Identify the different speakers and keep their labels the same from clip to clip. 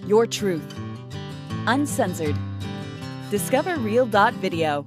Speaker 1: Your truth. Uncensored. Discover Real.video.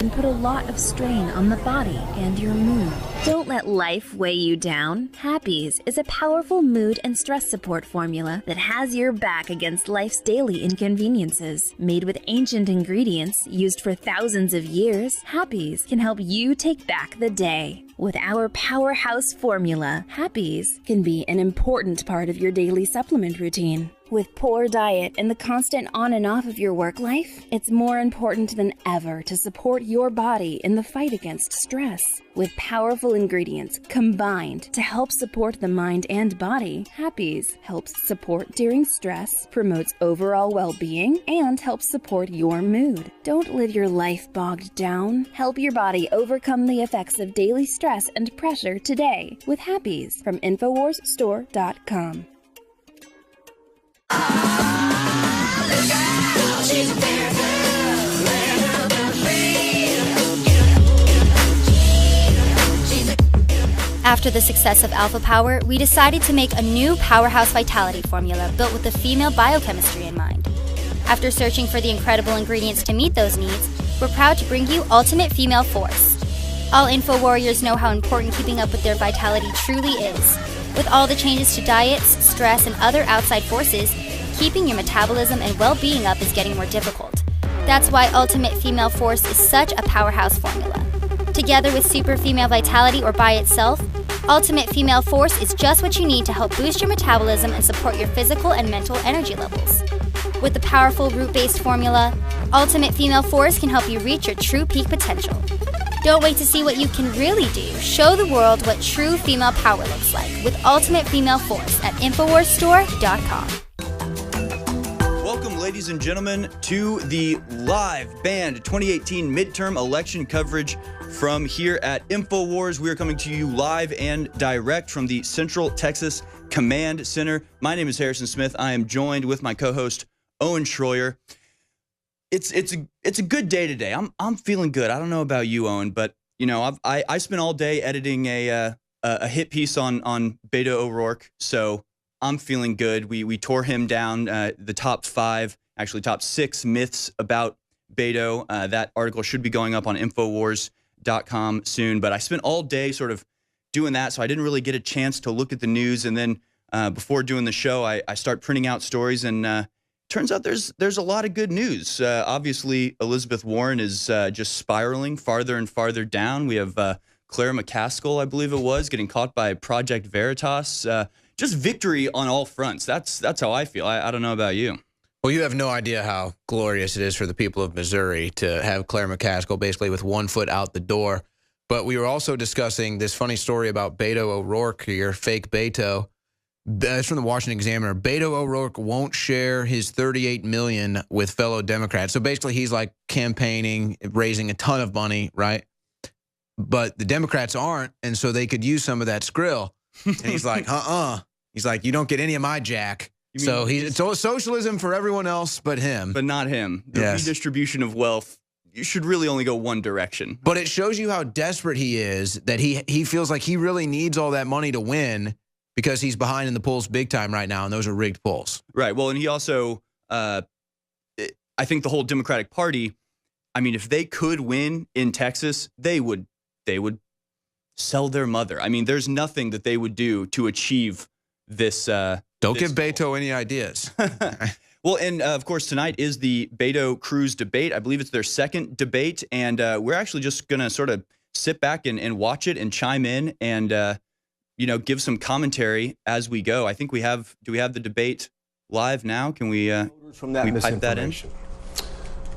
Speaker 2: Can put a lot of strain on the body and your mood. Don't let life weigh you down. Happies is a powerful mood and stress support formula that has your back against life's daily inconveniences. Made with ancient ingredients used for thousands of years, Happies can help you take back the day. With our powerhouse formula, Happies can be an important part of your daily supplement routine. With poor diet and the constant on and off of your work life, it's more important than ever to support your body in the fight against stress. With powerful ingredients combined to help support the mind and body, Happies helps support during stress, promotes overall well-being, and helps support your mood. Don't live your life bogged down. Help your body overcome the effects of daily stress and pressure today with Happies from InfoWarsStore.com.
Speaker 3: After the success of Alpha Power, we decided to make a new powerhouse vitality formula built with the female biochemistry in mind. After searching for the incredible ingredients to meet those needs, we're proud to bring you Ultimate Female Force. All Info Warriors know how important keeping up with their vitality truly is. With all the changes to diets, stress, and other outside forces, keeping your metabolism and well-being up is getting more difficult. That's why Ultimate Female Force is such a powerhouse formula. Together with Super Female Vitality or by itself, Ultimate Female Force is just what you need to help boost your metabolism and support your physical and mental energy levels. With the powerful root-based formula, Ultimate Female Force can help you reach your true peak potential. Don't wait to see what you can really do. Show the world what true female power looks like with Ultimate Female Force at InfoWarsStore.com.
Speaker 4: Welcome, ladies and gentlemen, to the live banned 2018 midterm election coverage from here at InfoWars. We are coming to you live and direct from the Central Texas Command Center. My name is Harrison Smith. I am joined with my co-host Owen Schroyer. It's a good day today. I'm feeling good. I don't know about you, Owen, but you know I spent all day editing a hit piece on Beto O'Rourke, so I'm feeling good. We tore him down, the top 6 myths about Beto. That article should be going up on Infowars.com soon, but I spent all day sort of doing that, so I didn't really get a chance to look at the news. And then before doing the show, I start printing out stories, and turns out there's a lot of good news. Obviously, Elizabeth Warren is just spiraling farther and farther down. We have Claire McCaskill, I believe it was, getting caught by Project Veritas. Just victory on all fronts. That's how I feel. I don't know about you.
Speaker 5: Well, you have no idea how glorious it is for the people of Missouri to have Claire McCaskill basically with one foot out the door. But we were also discussing this funny story about Beto O'Rourke here, fake Beto. That's from the Washington Examiner. Beto O'Rourke won't share his $38 million with fellow Democrats. So basically he's like campaigning, raising a ton of money, right? But the Democrats aren't, and so they could use some of that skrill. And he's like, He's like, you don't get any of my jack. So it's all socialism for everyone else but him.
Speaker 4: But not him. The redistribution of wealth, you should really only go one direction.
Speaker 5: But it shows you how desperate he is, that he feels like he really needs all that money to win because he's behind in the polls big time right now, and those are rigged polls.
Speaker 4: Right. Well, and he also, I think the whole Democratic Party, I mean, if they could win in Texas, they would sell their mother. I mean, there's nothing that they would do to achieve this.
Speaker 5: Don't give Beto any ideas.
Speaker 4: Well, and of course, tonight is the Beto Cruz debate. I believe it's their second debate, and we're actually just going to sort of sit back and watch it and chime in and, give some commentary as we go. I think do we have the debate live now? Can we pipe that in?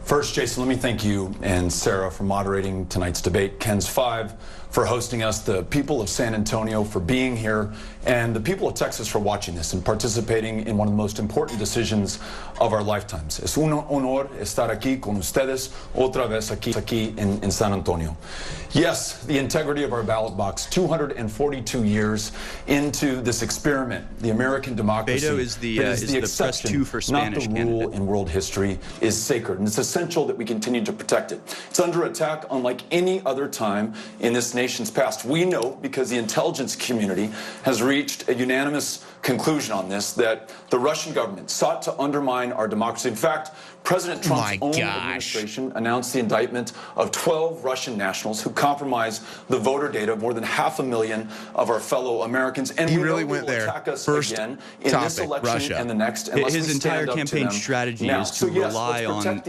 Speaker 6: First, Jason, let me thank you and Sarah for moderating tonight's debate, Ken's 5 for hosting us, the people of San Antonio for being here, and the people of Texas for watching this and participating in one of the most important decisions of our lifetimes. Es un honor estar aquí con ustedes otra vez aquí in San Antonio. Yes, the integrity of our ballot box, 242 years into this experiment, the American democracy,
Speaker 4: Beto is the
Speaker 6: exception,
Speaker 4: press 2 for Spanish
Speaker 6: not the rule
Speaker 4: candidate.
Speaker 6: in world history, is sacred, and it's essential that we continue to protect it. It's under attack unlike any other time in this nation's past. We know because the intelligence community has reached a unanimous conclusion on this, that the Russian government sought to undermine our democracy. In fact, President Trump's own administration announced the indictment of 12 Russian nationals who compromised the voter data of more than 500,000 of our fellow Americans. And
Speaker 5: he
Speaker 6: we
Speaker 5: really
Speaker 6: know
Speaker 5: went
Speaker 6: they will
Speaker 5: there.
Speaker 6: attack us
Speaker 5: First
Speaker 6: again in
Speaker 5: topic,
Speaker 6: this election
Speaker 5: Russia.
Speaker 6: and the next.
Speaker 4: His entire campaign strategy is to rely on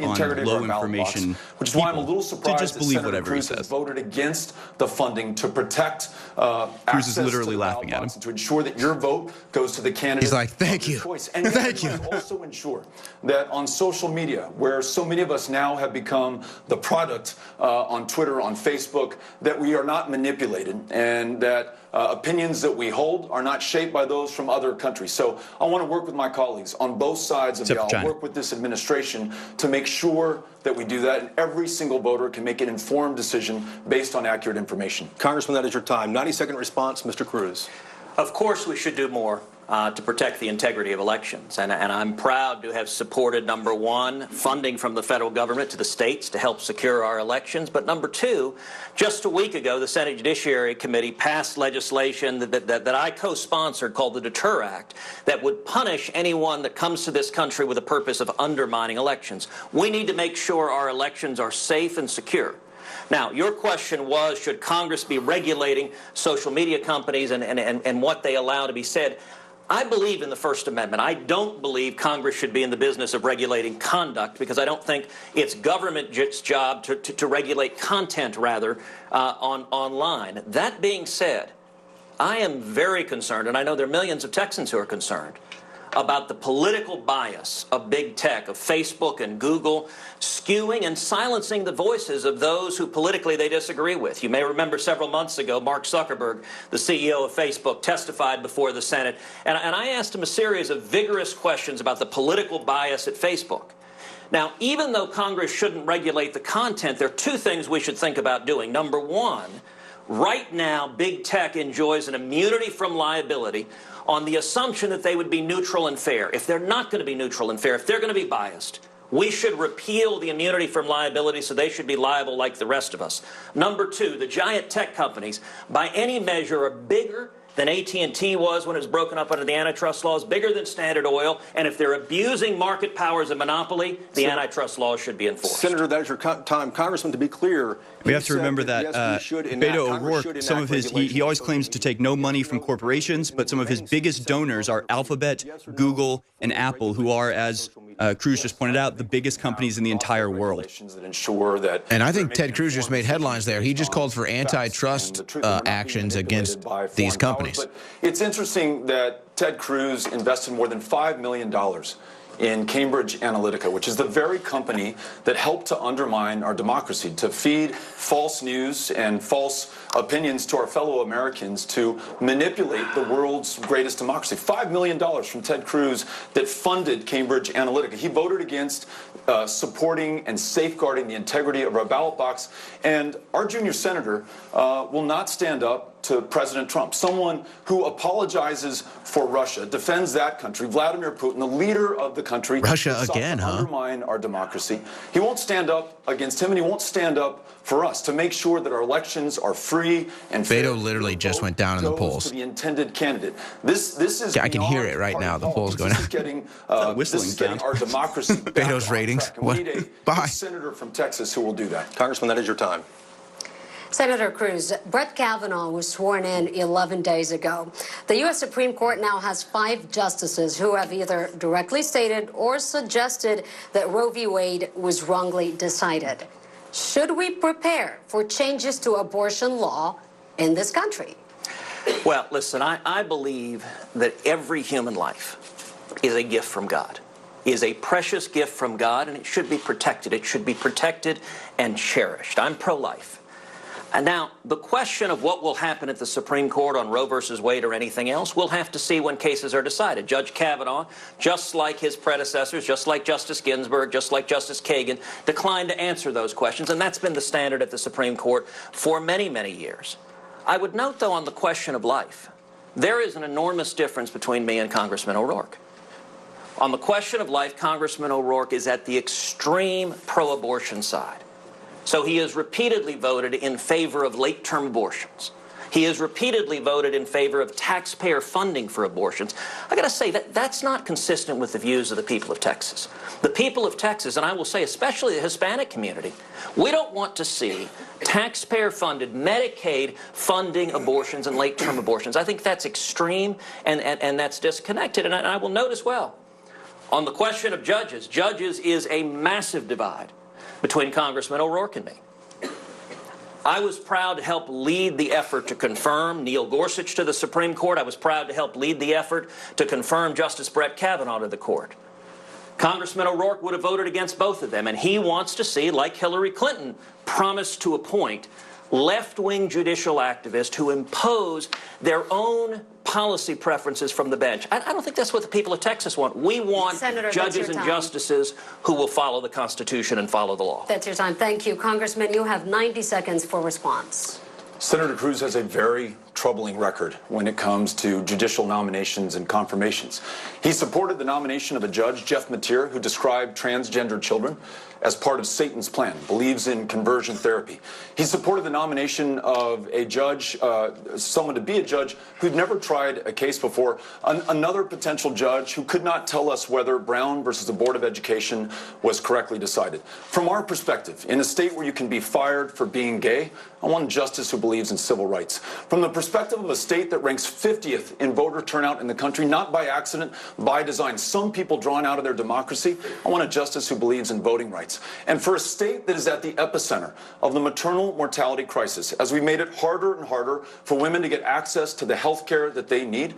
Speaker 4: low information
Speaker 6: which is why I'm a little surprised
Speaker 4: to just
Speaker 6: that
Speaker 4: believe
Speaker 6: Senator
Speaker 4: whatever he
Speaker 6: Cruz has
Speaker 4: says.
Speaker 6: voted against the funding to protect
Speaker 4: Cruz is
Speaker 6: access
Speaker 4: literally
Speaker 6: to the
Speaker 4: laughing
Speaker 6: ballot
Speaker 4: at him.
Speaker 6: box and to ensure that your vote goes to the candidate.
Speaker 5: He's like, thank
Speaker 6: of your
Speaker 5: you.
Speaker 6: choice. And yet
Speaker 5: Thank
Speaker 6: we
Speaker 5: you.
Speaker 6: must also ensure that on social media, where so many of us now have become the product on Twitter, on Facebook, that we are not manipulated and that opinions that we hold are not shaped by those from other countries. So I want to work with my colleagues on both sides of the aisle, work with this administration to make sure that we do that, and every single voter can make an informed decision based on accurate information.
Speaker 7: Congressman, that is your time. 90-second response, Mr. Cruz.
Speaker 8: Of course we should do more to protect the integrity of elections. And I'm proud to have supported, number one, funding from the federal government to the states to help secure our elections. But number two, just a week ago, the Senate Judiciary Committee passed legislation that I co-sponsored called the Deter Act that would punish anyone that comes to this country with the purpose of undermining elections. We need to make sure our elections are safe and secure. Now, your question was, should Congress be regulating social media companies and what they allow to be said? I believe in the First Amendment. I don't believe Congress should be in the business of regulating conduct, because I don't think it's government's job to regulate content, rather, online. That being said, I am very concerned, and I know there are millions of Texans who are concerned, about the political bias of big tech, of Facebook and Google, skewing and silencing the voices of those who politically they disagree with. You may remember several months ago, Mark Zuckerberg, the CEO of Facebook, testified before the Senate, and I asked him a series of vigorous questions about the political bias at Facebook. Now, even though Congress shouldn't regulate the content, there are two things we should think about doing. Number one, right now, big tech enjoys an immunity from liability on the assumption that they would be neutral and fair. If they're not going to be neutral and fair, if they're going to be biased, we should repeal the immunity from liability so they should be liable like the rest of us. Number two, the giant tech companies, by any measure, are bigger than AT&T was when it was broken up under the antitrust laws, bigger than Standard Oil, and if they're abusing market powers of monopoly, the antitrust laws should be enforced.
Speaker 7: Senator, that is your time. Congressman, to be clear,
Speaker 4: we have to remember that Beto O'Rourke, some of his, he always claims to take no money from corporations, but some of his biggest donors are Alphabet, Google, and Apple, who are, as Cruz just pointed out, the biggest companies in the entire world.
Speaker 5: And I think Ted Cruz just made headlines there. He just called for antitrust actions against these companies.
Speaker 6: But it's interesting that Ted Cruz invested more than $5 million in Cambridge Analytica, which is the very company that helped to undermine our democracy, to feed false news and false opinions to our fellow Americans, to manipulate the world's greatest democracy. $5 million from Ted Cruz that funded Cambridge Analytica. He voted against supporting and safeguarding the integrity of our ballot box. And our junior senator will not stand up to President Trump, someone who apologizes for Russia, defends that country, Vladimir Putin, the leader of the country.
Speaker 5: Russia again, huh?
Speaker 6: Undermine our democracy. He won't stand up against him, and he won't stand up for us to make sure that our elections are free and fair.
Speaker 5: Beto literally just went down in the polls.
Speaker 6: To the intended candidate. This is.
Speaker 5: I can hear it right now. The polls going
Speaker 6: up. This is getting our democracy.
Speaker 5: Beto's ratings.
Speaker 6: We need a senator from Texas who will do that.
Speaker 7: Congressman, that is your time.
Speaker 9: Senator Cruz, Brett Kavanaugh was sworn in 11 days ago. The U.S. Supreme Court now has 5 justices who have either directly stated or suggested that Roe v. Wade was wrongly decided. Should we prepare for changes to abortion law in this country?
Speaker 8: Well, listen, I believe that every human life is a gift from God, is a precious gift from God, and it should be protected. It should be protected and cherished. I'm pro-life. And now, the question of what will happen at the Supreme Court on Roe versus Wade or anything else, we'll have to see when cases are decided. Judge Kavanaugh, just like his predecessors, just like Justice Ginsburg, just like Justice Kagan, declined to answer those questions, and that's been the standard at the Supreme Court for many, many years. I would note, though, on the question of life, there is an enormous difference between me and Congressman O'Rourke. On the question of life, Congressman O'Rourke is at the extreme pro-abortion side. So he has repeatedly voted in favor of late-term abortions. He has repeatedly voted in favor of taxpayer funding for abortions. I got to say that that's not consistent with the views of the people of Texas. The people of Texas, and I will say especially the Hispanic community, we don't want to see taxpayer-funded, Medicaid funding abortions and late-term abortions. I think that's extreme and that's disconnected. And I will note as well, on the question of judges is a massive divide between Congressman O'Rourke and me. I was proud to help lead the effort to confirm Neil Gorsuch to the Supreme Court. I was proud to help lead the effort to confirm Justice Brett Kavanaugh to the court. Congressman O'Rourke would have voted against both of them, and he wants to see, like Hillary Clinton promised to appoint, left-wing judicial activists who impose their own policy preferences from the bench. I don't think that's what the people of Texas want. We want judges and justices who will follow the Constitution and follow the law.
Speaker 9: That's your time. Thank you. Congressman, you have 90 seconds for response.
Speaker 6: Senator Cruz has a very troubling record when it comes to judicial nominations and confirmations. He supported the nomination of a judge, Jeff Mateer, who described transgender children as part of Satan's plan, believes in conversion therapy. He supported the nomination of a judge, someone to be a judge who'd never tried a case before, another potential judge who could not tell us whether Brown versus the Board of Education was correctly decided. From our perspective, in a state where you can be fired for being gay, I want a justice who believes in civil rights. From the perspective of a state that ranks 50th in voter turnout in the country, not by accident, by design, some people drawn out of their democracy, I want a justice who believes in voting rights. And for a state that is at the epicenter of the maternal mortality crisis, as we made it harder and harder for women to get access to the health care that they need,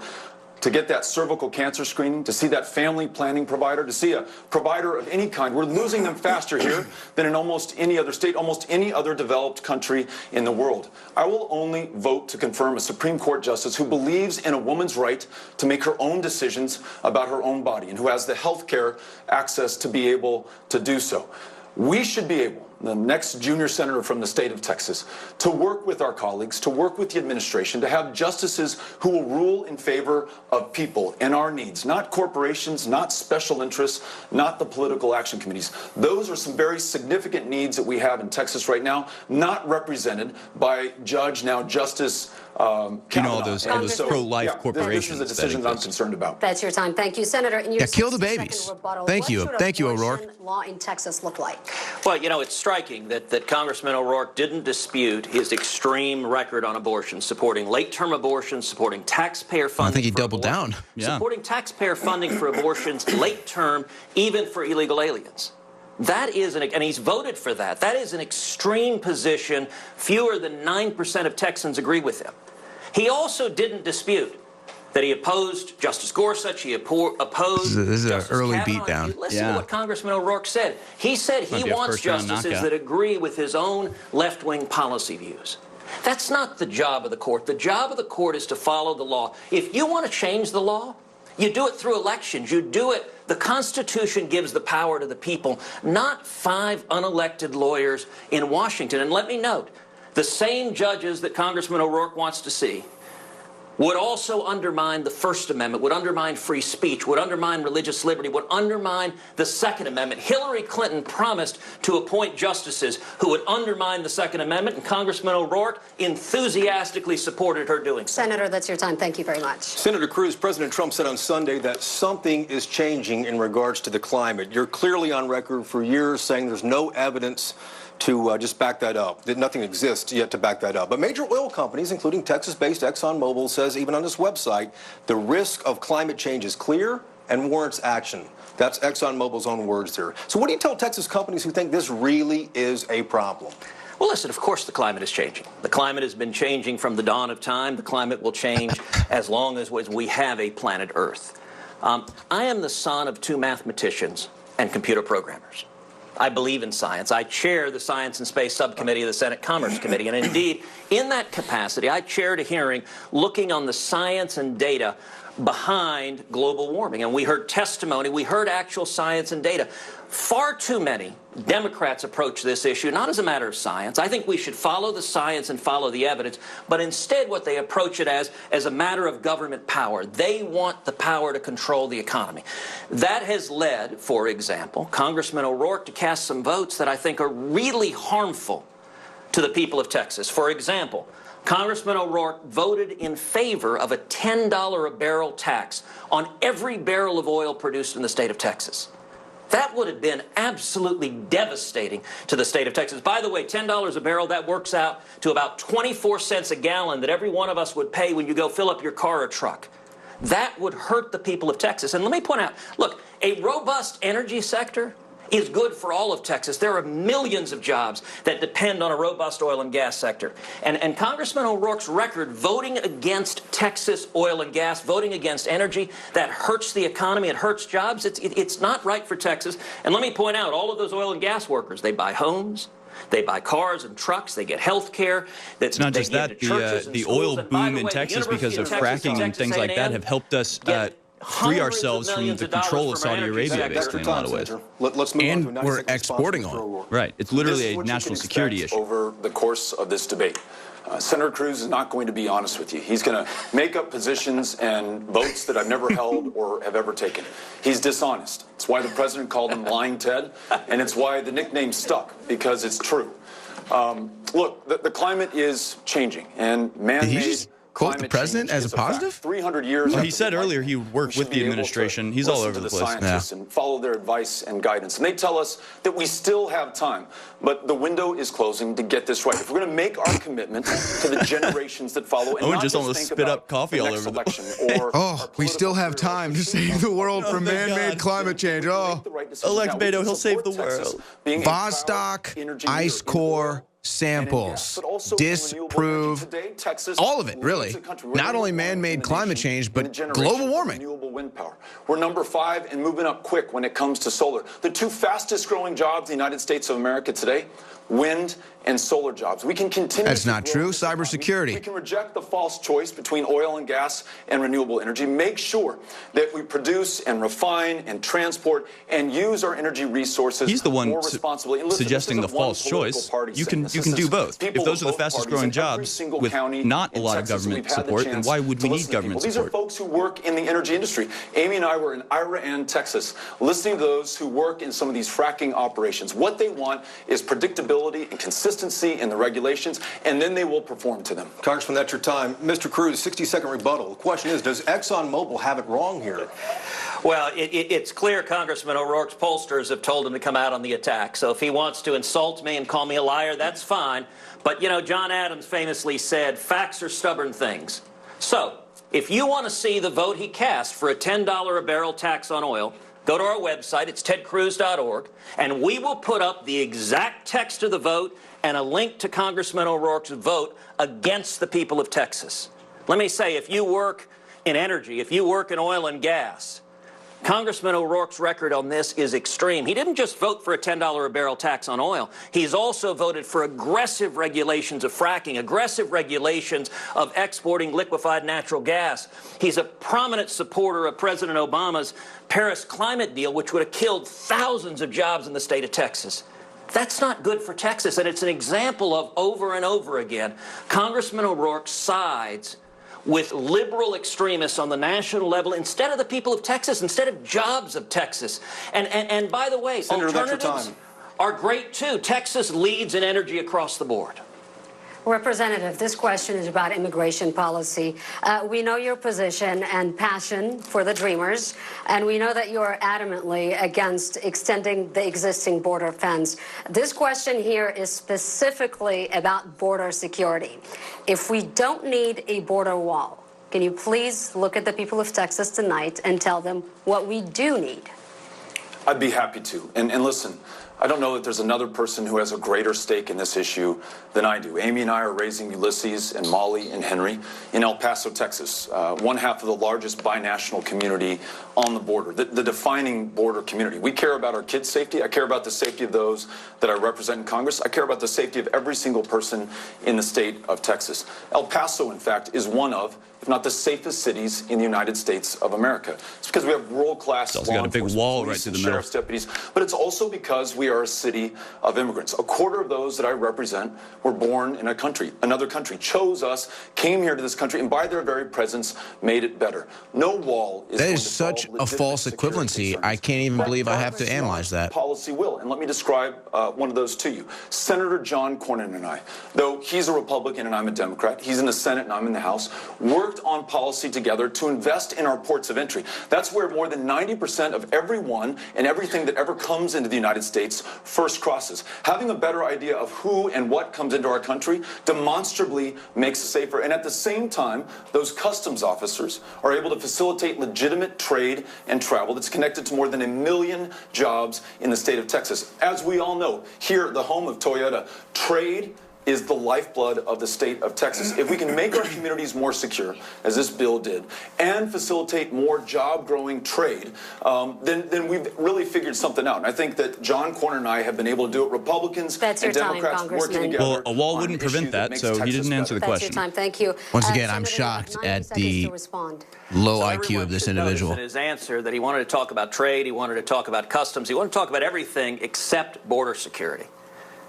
Speaker 6: to get that cervical cancer screening, to see that family planning provider, to see a provider of any kind. We're losing them faster here than in almost any other state, almost any other developed country in the world. I will only vote to confirm a Supreme Court justice who believes in a woman's right to make her own decisions about her own body and who has the health care access to be able to do so. We should be able, the next junior senator from the state of Texas, to work with our colleagues, to work with the administration, to have justices who will rule in favor of people and our needs, not corporations, not special interests, not the political action committees. Those are some very significant needs that we have in Texas right now, not represented by Justice Kavanaugh.
Speaker 4: You know, all those pro-life corporations.
Speaker 6: This is a decision that I'm concerned about.
Speaker 9: That's your time. Thank you, Senator. In your
Speaker 5: kill the babies. Thank you. Thank you, O'Rourke.
Speaker 9: Law in Texas look like?
Speaker 8: Well, you know, it's striking that Congressman O'Rourke didn't dispute his extreme record on abortion, supporting late-term abortions, supporting taxpayer funding.
Speaker 5: I think he doubled down.
Speaker 4: Yeah.
Speaker 8: Supporting taxpayer funding for abortions, late-term, even for illegal aliens. That is, and he's voted for that. That is an extreme position. Fewer than 9% of Texans agree with him. He also didn't dispute that he opposed Justice Gorsuch, he opposed
Speaker 5: This is an early
Speaker 8: Kavanaugh.
Speaker 5: beatdown.
Speaker 8: Listen to what Congressman O'Rourke said. He said he wants justices that agree with his own left-wing policy views. That's not the job of the court. The job of the court is to follow the law. If you want to change the law, you do it through elections. You do it. The Constitution gives the power to the people, not 5 unelected lawyers in Washington. And let me note, the same judges that Congressman O'Rourke wants to see would also undermine the First Amendment, would undermine free speech, would undermine religious liberty, would undermine the Second Amendment. Hillary Clinton promised to appoint justices who would undermine the Second Amendment, and Congressman O'Rourke enthusiastically supported her doing so.
Speaker 9: Senator, that's your time. Thank you very much.
Speaker 7: Senator Cruz, President Trump said on Sunday that something is changing in regards to the climate. You're clearly on record for years saying there's no evidence to just back that up, that nothing exists yet to back that up. But major oil companies, including Texas-based ExxonMobil, says even on this website, the risk of climate change is clear and warrants action. That's ExxonMobil's own words there. So what do you tell Texas companies who think this really is a problem?
Speaker 8: Well, listen, of course the climate is changing. The climate has been changing from the dawn of time. The climate will change as long as we have a planet Earth. I am the son of 2 mathematicians and computer programmers. I believe in science. I chair the Science and Space Subcommittee of the Senate Commerce Committee. And indeed, in that capacity, I chaired a hearing looking on the science and data behind global warming. And we heard testimony, we heard actual science and data. Far too many Democrats approach this issue not as a matter of science. I think we should follow the science and follow the evidence, but instead what they approach it as a matter of government power. They want the power to control the economy. That has led, for example, Congressman O'Rourke to cast some votes that I think are really harmful to the people of Texas. For example, Congressman O'Rourke voted in favor of a $10 a barrel tax on every barrel of oil produced in the state of Texas. That would have been absolutely devastating to the state of Texas. By the way, $10 a barrel, that works out to about 24 cents a gallon that every one of us would pay when you go fill up your car or truck. That would hurt the people of Texas. And let me point out, look, a robust energy sector is good for all of Texas. There are millions of jobs that depend on a robust oil and gas sector. And Congressman O'Rourke's record voting against Texas oil and gas, voting against energy, that hurts the economy, it hurts jobs. It's not right for Texas. And let me point out, all of those oil and gas workers, they buy homes, they buy cars and trucks, they get health care.
Speaker 4: It's not just that, the oil boom in Texas because of fracking and things like that have helped us free ourselves from the control of Saudi Arabia, basically, in a lot of ways.
Speaker 6: Let's move
Speaker 5: and
Speaker 6: on to a
Speaker 5: we're exporting oil.
Speaker 4: Right. It's literally a national security issue.
Speaker 6: Over the course of this debate, Senator Cruz is not going to be honest with you. He's going to make up positions and votes that I've never held or have ever taken. He's dishonest. It's why the president called him Lying Ted, and it's why the nickname stuck, because it's true. Look, the climate is changing, and man-made
Speaker 5: quote the president as a positive?
Speaker 6: 300 years.
Speaker 4: Well, he said earlier he would work with the administration. He's all over the place.
Speaker 6: Scientists and follow their advice and guidance. And they tell us that we still have time, but the window is closing to get this right. If we're going to make our commitment to the generations that follow, and
Speaker 4: Owen
Speaker 6: not
Speaker 4: just almost spit up coffee all over the
Speaker 6: election, or
Speaker 5: oh, we still have time to save the world from man-made climate change. Oh,
Speaker 4: elect Beto, he'll save the world.
Speaker 5: Vostok, ice core, samples, disprove, all of it, really. Not only man-made climate change, but global warming.
Speaker 6: Renewable wind power. We're number 5 and moving up quick when it comes to solar. The 2 fastest growing jobs in the United States of America today, wind and solar jobs. We can continue.
Speaker 5: That's not true. Cybersecurity.
Speaker 6: We can reject the false choice between oil and gas and renewable energy. Make sure that we produce and refine and transport and use our energy resources.
Speaker 4: He's the one
Speaker 6: more responsibly. And listen,
Speaker 4: suggesting the false choice. You can do both. If those are the fastest growing jobs with not a lot of government support, then why would we need government support?
Speaker 6: These are folks who work in the energy industry. Amy and I were in Iran, Texas, listening to those who work in some of these fracking operations. What they want is predictability and consistency in the regulations, and then they will perform to them.
Speaker 7: Congressman, that's your time. Mr. Cruz, 60-second rebuttal. The question is, does ExxonMobil have it wrong here?
Speaker 8: Well, it's clear Congressman O'Rourke's pollsters have told him to come out on the attack. So if he wants to insult me and call me a liar, that's fine. But, you know, John Adams famously said, facts are stubborn things. So if you want to see the vote he cast for a $10 a barrel tax on oil, go to our website, it's tedcruz.org, and we will put up the exact text of the vote and a link to Congressman O'Rourke's vote against the people of Texas. Let me say, if you work in energy, if you work in oil and gas, Congressman O'Rourke's record on this is extreme. He didn't just vote for a $10 a barrel tax on oil. He's also voted for aggressive regulations of fracking, aggressive regulations of exporting liquefied natural gas. He's a prominent supporter of President Obama's Paris climate deal, which would have killed thousands of jobs in the state of Texas. That's not good for Texas, and it's an example of, over and over again, Congressman O'Rourke sides with liberal extremists on the national level instead of the people of Texas, instead of jobs of Texas. And by the way,
Speaker 7: Senator,
Speaker 8: alternatives are great too. Texas leads in energy across the board.
Speaker 9: Representative, this question is about immigration policy. We know your position and passion for the Dreamers, and we know that you are adamantly against extending the existing border fence. This question here is specifically about border security. If we don't need a border wall, can you please look at the people of Texas tonight and tell them what we do need?
Speaker 6: I'd be happy to. And listen, I don't know that there's another person who has a greater stake in this issue than I do. Amy and I are raising Ulysses and Molly and Henry in El Paso, Texas, one half of the largest binational community on the border, the defining border community. We care about our kids' safety. I care about the safety of those that I represent in Congress. I care about the safety of every single person in the state of Texas. El Paso, in fact, is one of if not the safest cities in the United States of America. It's because we have world-class law
Speaker 4: got a big
Speaker 6: enforcement,
Speaker 4: wall
Speaker 6: police
Speaker 4: right through
Speaker 6: and
Speaker 4: the middle.
Speaker 6: sheriff's deputies, but it's also because we are a city of immigrants. A quarter of those that I represent were born in another country, chose us, came here to this country, and by their very presence made it better. No wall is
Speaker 5: That
Speaker 6: going
Speaker 5: is
Speaker 6: to
Speaker 5: such
Speaker 6: solve
Speaker 5: a
Speaker 6: legitimate
Speaker 5: false
Speaker 6: security
Speaker 5: equivalency.
Speaker 6: concerns.
Speaker 5: I can't even
Speaker 6: But
Speaker 5: believe I have to
Speaker 6: progress
Speaker 5: analyze that.
Speaker 6: Policy will, and let me describe one of those to you. Senator John Cornyn and I, though he's a Republican and I'm a Democrat, he's in the Senate and I'm in the House, worked on policy together to invest in our ports of entry. That's where more than 90% of everyone and everything that ever comes into the United States first crosses. Having a better idea of who and what comes into our country demonstrably makes it safer. And at the same time, those customs officers are able to facilitate legitimate trade and travel that's connected to more than 1 million jobs in the state of Texas. As we all know, here, the home of Toyota, trade is the lifeblood of the state of Texas. If we can make our communities more secure, as this bill did, and facilitate more job-growing trade, then we've really figured something out. And I think that John Cornyn and I have been able to do it. Republicans and Democrats working together.
Speaker 4: Well, a wall wouldn't prevent that, so he didn't answer the question.
Speaker 9: That's your time. Thank you.
Speaker 5: Once again, I'm shocked at the low IQ of this individual.
Speaker 8: In his answer that he wanted to talk about trade, he wanted to talk about customs, he wanted to talk about everything except border security.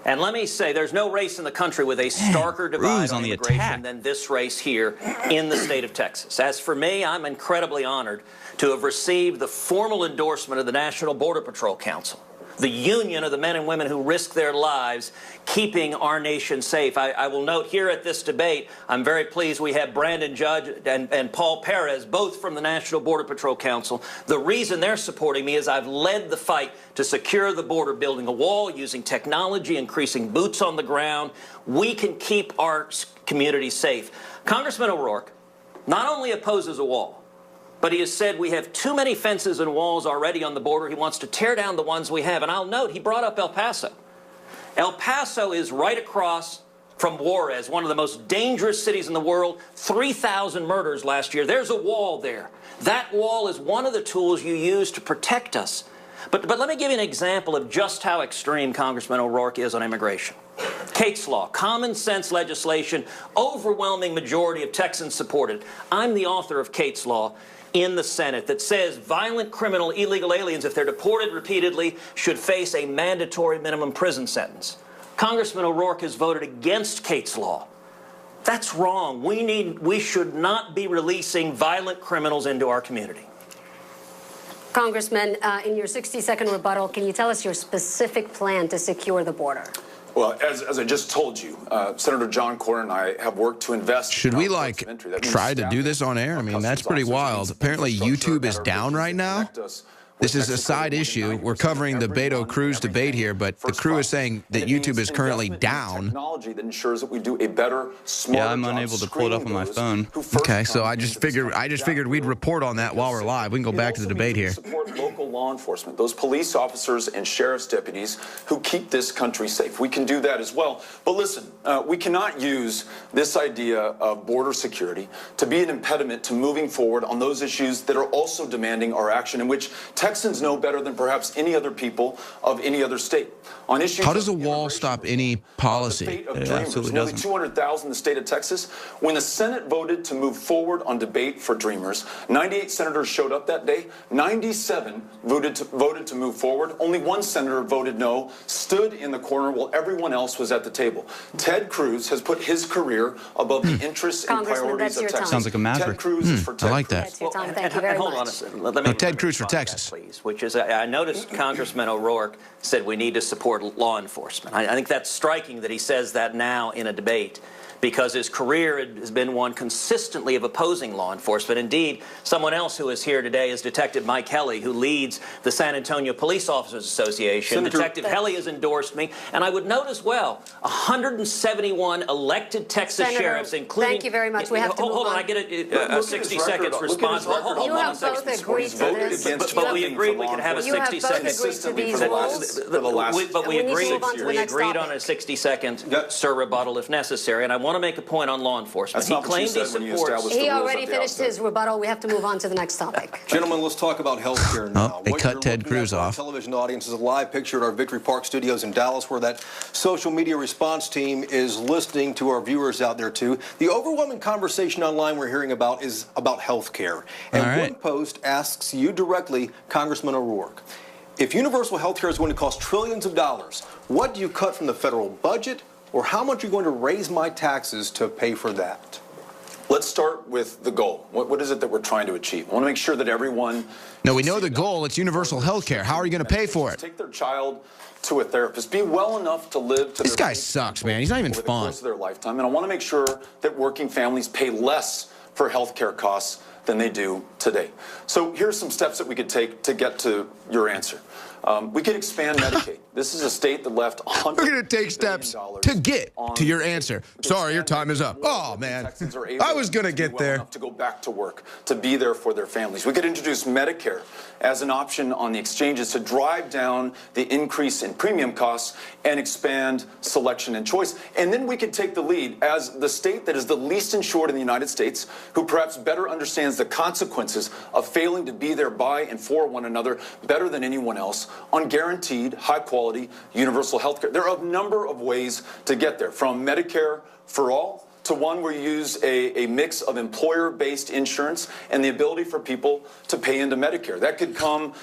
Speaker 8: And let me say, there's no race in the country with a starker divide on immigration than this race here in the state of Texas. As for me, I'm incredibly honored to have received the formal endorsement of the National Border Patrol Council, the union of the men and women who risk their lives keeping our nation safe. I will note here at this debate, I'm very pleased we have Brandon Judge and Paul Perez, both from the National Border Patrol Council. The reason they're supporting me is I've led the fight to secure the border, building a wall, using technology, increasing boots on the ground. We can keep our communities safe. Congressman O'Rourke not only opposes a wall, but he has said we have too many fences and walls already on the border. He wants to tear down the ones we have. And I'll note, he brought up El Paso. El Paso is right across from Juarez, one of the most dangerous cities in the world. 3,000 murders last year. There's a wall there. That wall is one of the tools you use to protect us. But let me give you an example of just how extreme Congressman O'Rourke is on immigration. Kate's Law, common sense legislation, overwhelming majority of Texans supported. I'm the author of Kate's Law in the Senate that says violent criminal illegal aliens, if they're deported repeatedly, should face a mandatory minimum prison sentence. Congressman O'Rourke has voted against Kate's Law. That's wrong. We should not be releasing violent criminals into our community.
Speaker 9: Congressman, in your 60-second rebuttal, can you tell us your specific plan to secure the border?
Speaker 6: Well, as I just told you, Senator John Cornyn and I have worked to invest.
Speaker 5: Should we, like, try to do this on air? I mean, that's pretty wild. Apparently, YouTube is down right now. This is a side issue. We're covering the Beto Cruz debate here, but the crew is saying that YouTube is currently down.
Speaker 6: Technology that ensures that we do a better, smarter
Speaker 4: Yeah, I'm unable to pull it up on my phone.
Speaker 5: Okay, so I just figured we'd report on that while we're live. We can go back to the debate here.
Speaker 6: Support local law enforcement, those police officers and sheriff's deputies who keep this country safe. We can do that as well. But listen, we cannot use this idea of border security to be an impediment to moving forward on those issues that are also demanding our action, in which Texans know better than perhaps any other people of any other state. On issues,
Speaker 5: how does a wall stop any policy?
Speaker 6: It absolutely doesn't. 200,000 in the state of Texas. When the Senate voted to move forward on debate for Dreamers, 98 senators showed up that day. 97 voted to move forward. Only one senator voted no, stood in the corner while everyone else was at the table. Ted Cruz has put his career above the interests and priorities of Texas.
Speaker 4: Sounds like a maverick.
Speaker 6: Ted Cruz is for Ted.
Speaker 5: I like that.
Speaker 9: That's your time. Thank you very
Speaker 8: hold
Speaker 9: much.
Speaker 8: on a second. Let me
Speaker 5: Ted Cruz for Texas.
Speaker 8: Please, which is, I noticed Congressman O'Rourke said we need to support law enforcement. I think that's striking that he says that now in a debate, because his career has been one consistently of opposing law enforcement. Indeed, someone else who is here today is Detective Mike Helly, who leads the San Antonio Police Officers Association. Detective Helly has endorsed me, and I would note as well, 171 elected Texas sheriffs, including...
Speaker 9: Thank you very much. We have to move on.
Speaker 8: Hold on, I get a 60 seconds response.
Speaker 9: You have both agreed to this.
Speaker 8: But we agreed we could have a 60 seconds.
Speaker 9: But we
Speaker 8: agreed on a 60-second rebuttal if necessary, and I want to make a point on law enforcement.
Speaker 6: That's not what you said when you established the
Speaker 9: He
Speaker 6: rules
Speaker 9: already
Speaker 6: at the
Speaker 9: finished
Speaker 6: outset.
Speaker 9: his rebuttal. We have to move on to the next topic.
Speaker 7: Gentlemen, let's talk about health care now.
Speaker 5: They
Speaker 7: What
Speaker 5: cut
Speaker 7: you're
Speaker 5: Ted
Speaker 7: looking
Speaker 5: Cruz
Speaker 7: at for our
Speaker 5: off.
Speaker 7: television audience is a live picture at our Victory Park studios in Dallas, where that social media response team is listening to our viewers out there, too. The overwhelming conversation online we're hearing about is about health care. And
Speaker 4: All right.
Speaker 7: one post asks you directly, Congressman O'Rourke, if universal health care is going to cost trillions of dollars, what do you cut from the federal budget, or how much are you going to raise my taxes to pay for that?
Speaker 6: Let's start with the goal. What is it that we're trying to achieve? I want to make sure that everyone...
Speaker 5: No, we know the goal. It's universal health care. How are you going to pay for it?
Speaker 6: Take their child to a therapist. Be well enough to live to
Speaker 5: This
Speaker 6: their
Speaker 5: guy
Speaker 6: full
Speaker 5: sucks, man. He's not even
Speaker 6: over the
Speaker 5: fun.
Speaker 6: course of their lifetime. And I want to make sure that working families pay less for health care costs than they do today. So here's some steps that we could take to get to your answer. We could expand Medicaid. This is a state that left $100
Speaker 5: We're going to take steps to get to your answer. Sorry, your time is up. Oh, man. I was going to get there.
Speaker 6: To go back to work, to be there for their families. We could introduce Medicare as an option on the exchanges to drive down the increase in premium costs and expand selection and choice. And then we could take the lead as the state that is the least insured in the United States, who perhaps better understands the consequences of failing to be there by and for one another better than anyone else, on guaranteed, high-quality, universal health care. There are a number of ways to get there, from Medicare for all to one where you use a mix of employer-based insurance and the ability for people to pay into Medicare. That could come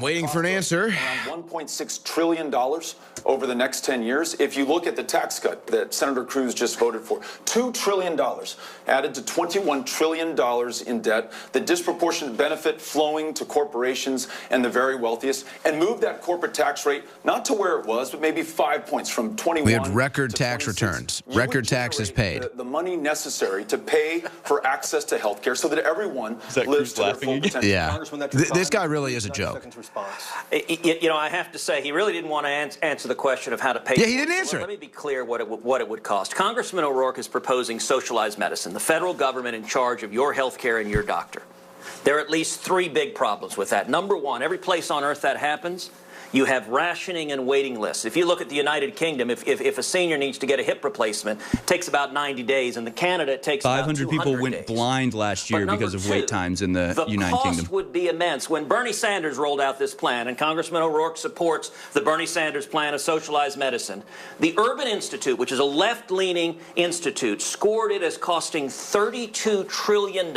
Speaker 5: Waiting for an answer.
Speaker 6: around $1.6 trillion over the next 10 years. If you look at the tax cut that Senator Cruz just voted for, $2 trillion added to $21 trillion in debt, the disproportionate benefit flowing to corporations and the very wealthiest, and move that corporate tax rate not to where it was, but maybe 5 points from 21.
Speaker 5: We had record
Speaker 6: to
Speaker 5: tax
Speaker 6: 26.
Speaker 5: returns,
Speaker 6: You
Speaker 5: record
Speaker 6: would
Speaker 5: taxes
Speaker 6: generate
Speaker 5: paid.
Speaker 6: the money necessary to pay for access to health care so that everyone
Speaker 4: that
Speaker 6: lives
Speaker 4: Cruz
Speaker 6: to their
Speaker 4: laughing
Speaker 6: full
Speaker 4: again?
Speaker 6: potential.
Speaker 5: Yeah.
Speaker 7: Congressman, that's your
Speaker 5: This
Speaker 7: time.
Speaker 5: guy really is a
Speaker 7: 90
Speaker 5: joke.
Speaker 7: seconds response.
Speaker 8: You know, I have to say, he really didn't want to answer the question of how to pay.
Speaker 5: Yeah, he
Speaker 8: for
Speaker 5: didn't
Speaker 8: So
Speaker 5: answer
Speaker 8: Let
Speaker 5: it.
Speaker 8: me be clear what it would cost. Congressman O'Rourke is proposing socialized medicine, the federal government in charge of your health care and your doctor. There are at least three big problems with that. Number one, every place on earth that happens, you have rationing and waiting lists. If you look at the United Kingdom, if a senior needs to get a hip replacement, it takes about 90 days. In Canada, it takes about
Speaker 4: 500
Speaker 8: 200
Speaker 4: people went
Speaker 8: days.
Speaker 4: blind last year
Speaker 8: But
Speaker 4: because of
Speaker 8: number
Speaker 4: wait
Speaker 8: two,
Speaker 4: times in the United
Speaker 8: cost
Speaker 4: Kingdom.
Speaker 8: would be immense. When Bernie Sanders rolled out this plan, and Congressman O'Rourke supports the Bernie Sanders plan of socialized medicine, the Urban Institute, which is a left-leaning institute, scored it as costing $32 trillion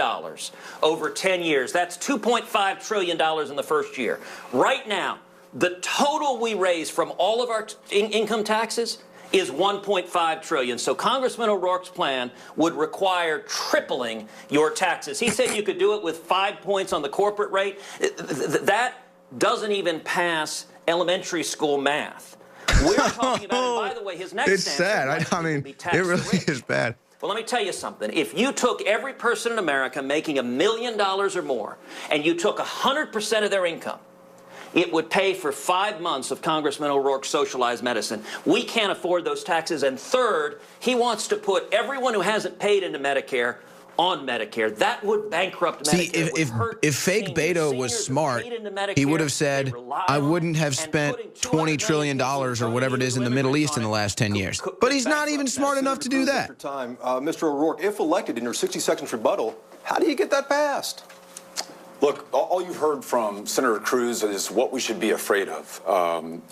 Speaker 8: over 10 years. That's $2.5 trillion in the first year. Right now, the total we raise from all of our income taxes is $1.5 trillion. So Congressman O'Rourke's plan would require tripling your taxes. He said you could do it with 5 points on the corporate rate. That doesn't even pass elementary school math. We're talking about, and by the way, his next
Speaker 5: It's
Speaker 8: answer
Speaker 5: sad.
Speaker 8: likely
Speaker 5: I
Speaker 8: will
Speaker 5: mean,
Speaker 8: be
Speaker 5: it
Speaker 8: tax
Speaker 5: really
Speaker 8: rich.
Speaker 5: is bad.
Speaker 8: Well, let me tell you something. If you took every person in America making $1 million or more, and you took 100% of their income, it would pay for 5 months of Congressman O'Rourke's socialized medicine. We can't afford those taxes. And third, he wants to put everyone who hasn't paid into Medicare on Medicare. That would bankrupt
Speaker 5: See,
Speaker 8: Medicare.
Speaker 5: if fake Beto was smart, he would have said, I wouldn't have spent $20 trillion or whatever it is in the Middle East in the last 10 years. But he's not even smart enough to do that.
Speaker 7: Mr. O'Rourke, if elected in your 60 seconds rebuttal, how do you get that passed?
Speaker 6: Look, all you've heard from Senator Cruz is what we should be afraid of.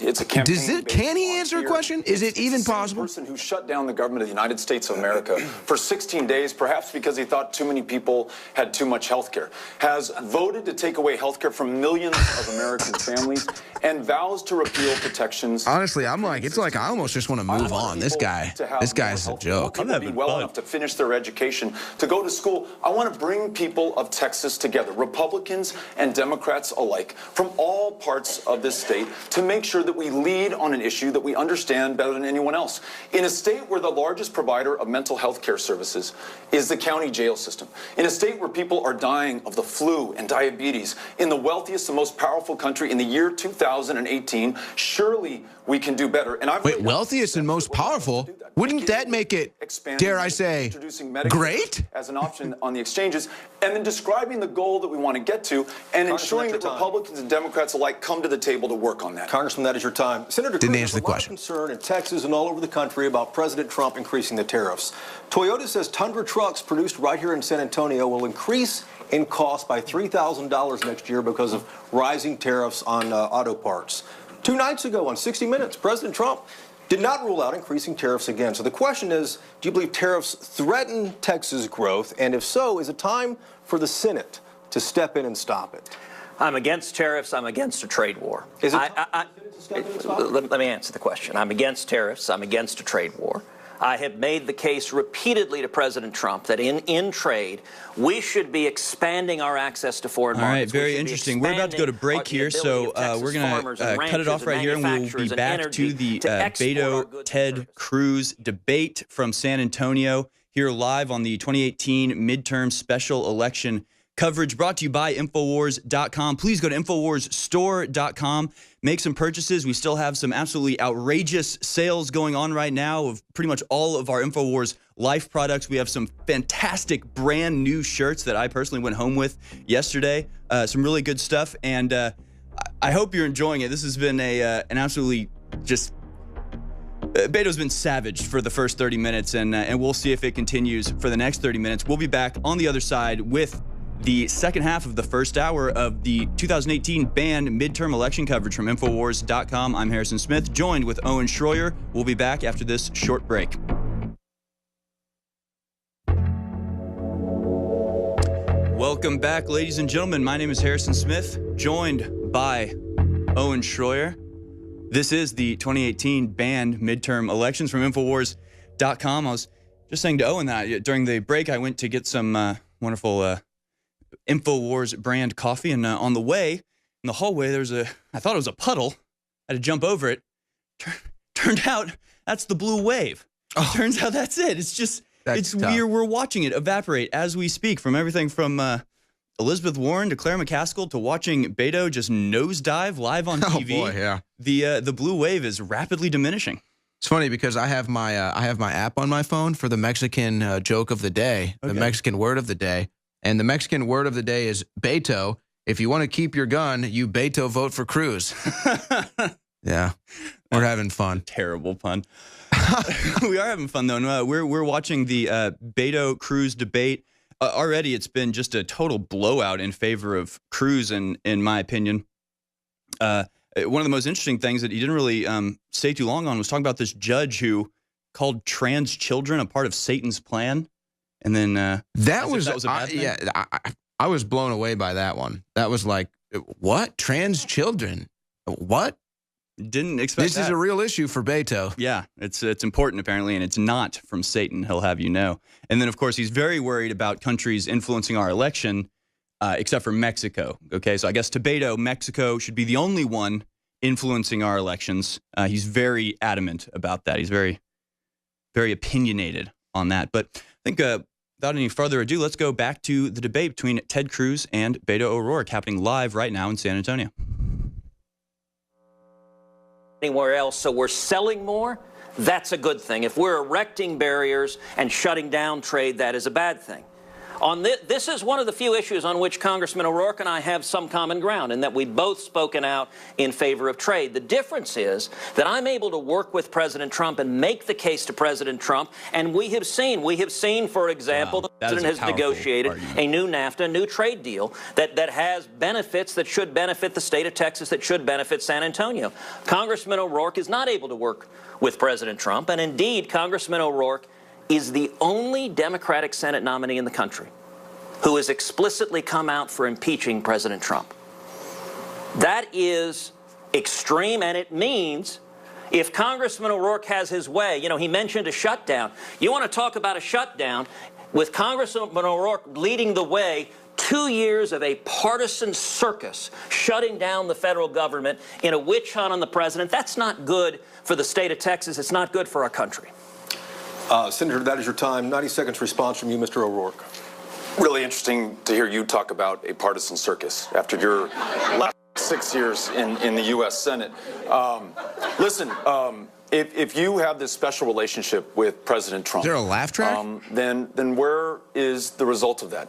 Speaker 6: It's a campaign.
Speaker 5: Can he answer a question? Is it even possible?
Speaker 6: The person who shut down the government of the United States of America for 16 days, perhaps because he thought too many people had too much health care, has voted to take away health care from millions of American families and vows to repeal protections.
Speaker 5: Honestly, it's like I almost just want to move on. This guy's a joke.
Speaker 6: People be well enough to finish their education, to go to school. I want to bring people of Texas together, Republicans and Democrats alike, from all parts of this state, to make sure that we lead on an issue that we understand better than anyone else. In a state where the largest provider of mental health care services is the county jail system, in a state where people are dying of the flu and diabetes, in the wealthiest and most powerful country in the year 2018, surely we can do better. And
Speaker 5: Wait, wealthiest and most powerful? Wouldn't that make it, dare I say, great?
Speaker 6: As an option on the exchanges, and then describing the goal that we want to get to, and ensuring that Republicans and Democrats alike come to the table to work on that.
Speaker 7: Congressman, that is your time. Senator
Speaker 5: Didn't
Speaker 7: Cruz,
Speaker 5: answer the
Speaker 7: there's a lot of
Speaker 5: question.
Speaker 7: concern in Texas and all over the country about President Trump increasing the tariffs. Toyota says Tundra trucks produced right here in San Antonio will increase in cost by $3,000 next year because of rising tariffs on auto parts. 2 nights ago on 60 Minutes, President Trump did not rule out increasing tariffs again. So the question is, do you believe tariffs threaten Texas growth? And if so, is it time for the Senate to step in and stop it?
Speaker 8: I'm against tariffs. I'm against a trade war.
Speaker 7: Is it
Speaker 8: let me answer the question. I'm against tariffs. I'm against a trade war. I have made the case repeatedly to President Trump that in trade, we should be expanding our access to foreign markets.
Speaker 4: All right, very interesting. We're about to go to break here, so we're going to cut it off right here, and we'll be back to the Beto-Ted Cruz debate from San Antonio here live on the 2018 midterm special election coverage brought to you by Infowars.com. Please go to InfoWarsStore.com. Make some purchases. We still have some absolutely outrageous sales going on right now of pretty much all of our Infowars Life products. We have some fantastic brand new shirts that I personally went home with yesterday. Some really good stuff, and I hope you're enjoying it. This has been an absolutely just... Beto's been savaged for the first 30 minutes, and we'll see if it continues for the next 30 minutes. We'll be back on the other side with the second half of the first hour of the 2018 banned midterm election coverage from Infowars.com. I'm Harrison Smith, joined with Owen Schroyer. We'll be back after this short break. Welcome back, ladies and gentlemen. My name is Harrison Smith, joined by Owen Schroyer. This is the 2018 banned midterm elections from Infowars.com. I was just saying to Owen that during the break, I went to get some wonderful Infowars brand coffee, and on the way in the hallway I thought it was a puddle. I had to jump over it. Turned out that's the blue wave. Turns out that's it. It's just we're watching it evaporate as we speak, from everything from Elizabeth Warren to Claire McCaskill to watching Beto just nosedive live on TV.
Speaker 5: Oh boy, yeah.
Speaker 4: The blue wave is rapidly diminishing.
Speaker 5: It's funny because I have my app on my phone for the Mexican joke of the day, the Mexican word of the day. And the Mexican word of the day is Beto. If you want to keep your gun, you Beto vote for Cruz. Yeah, we're having fun.
Speaker 4: Terrible pun. We are having fun, though. We're watching the Beto Cruz debate. Already, it's been just a total blowout in favor of Cruz, in my opinion. One of the most interesting things that he didn't really stay too long on was talking about this judge who called trans children a part of Satan's plan. And then
Speaker 5: that was
Speaker 4: a bad thing?
Speaker 5: Yeah, I was blown away by that one. That was like, what? Trans children? What?
Speaker 4: Didn't expect
Speaker 5: this
Speaker 4: that.
Speaker 5: Is a real issue for Beto.
Speaker 4: Yeah, it's important apparently, and it's not from Satan, he'll have you know. And then, of course, he's very worried about countries influencing our election, except for Mexico. Okay, so I guess to Beto, Mexico should be the only one influencing our elections. He's very adamant about that. He's very, very opinionated on that. But I think without any further ado, let's go back to the debate between Ted Cruz and Beto O'Rourke, happening live right now in San Antonio.
Speaker 8: Anywhere else, so we're selling more, that's a good thing. If we're erecting barriers and shutting down trade, that is a bad thing. On this is one of the few issues on which Congressman O'Rourke and I have some common ground, in that we've both spoken out in favor of trade. The difference is that I'm able to work with President Trump and make the case to President Trump, and we have seen, for example, the President has negotiated a new NAFTA, a new trade deal that has benefits that should benefit the state of Texas, that should benefit San Antonio. Congressman O'Rourke is not able to work with President Trump, and indeed, Congressman O'Rourke is the only Democratic Senate nominee in the country who has explicitly come out for impeaching President Trump. That is extreme, and it means if Congressman O'Rourke has his way, you know, he mentioned a shutdown. You want to talk about a shutdown, with Congressman O'Rourke leading the way, 2 years of a partisan circus shutting down the federal government in a witch hunt on the president. That's not good for the state of Texas. It's not good for our country.
Speaker 7: Senator, that is your time. 90 seconds response from you, Mr. O'Rourke.
Speaker 6: Really interesting to hear you talk about a partisan circus after your last 6 years in the U.S. Senate. Listen, if you have this special relationship with President Trump,
Speaker 5: is there a laugh track?
Speaker 6: then where is the result of that?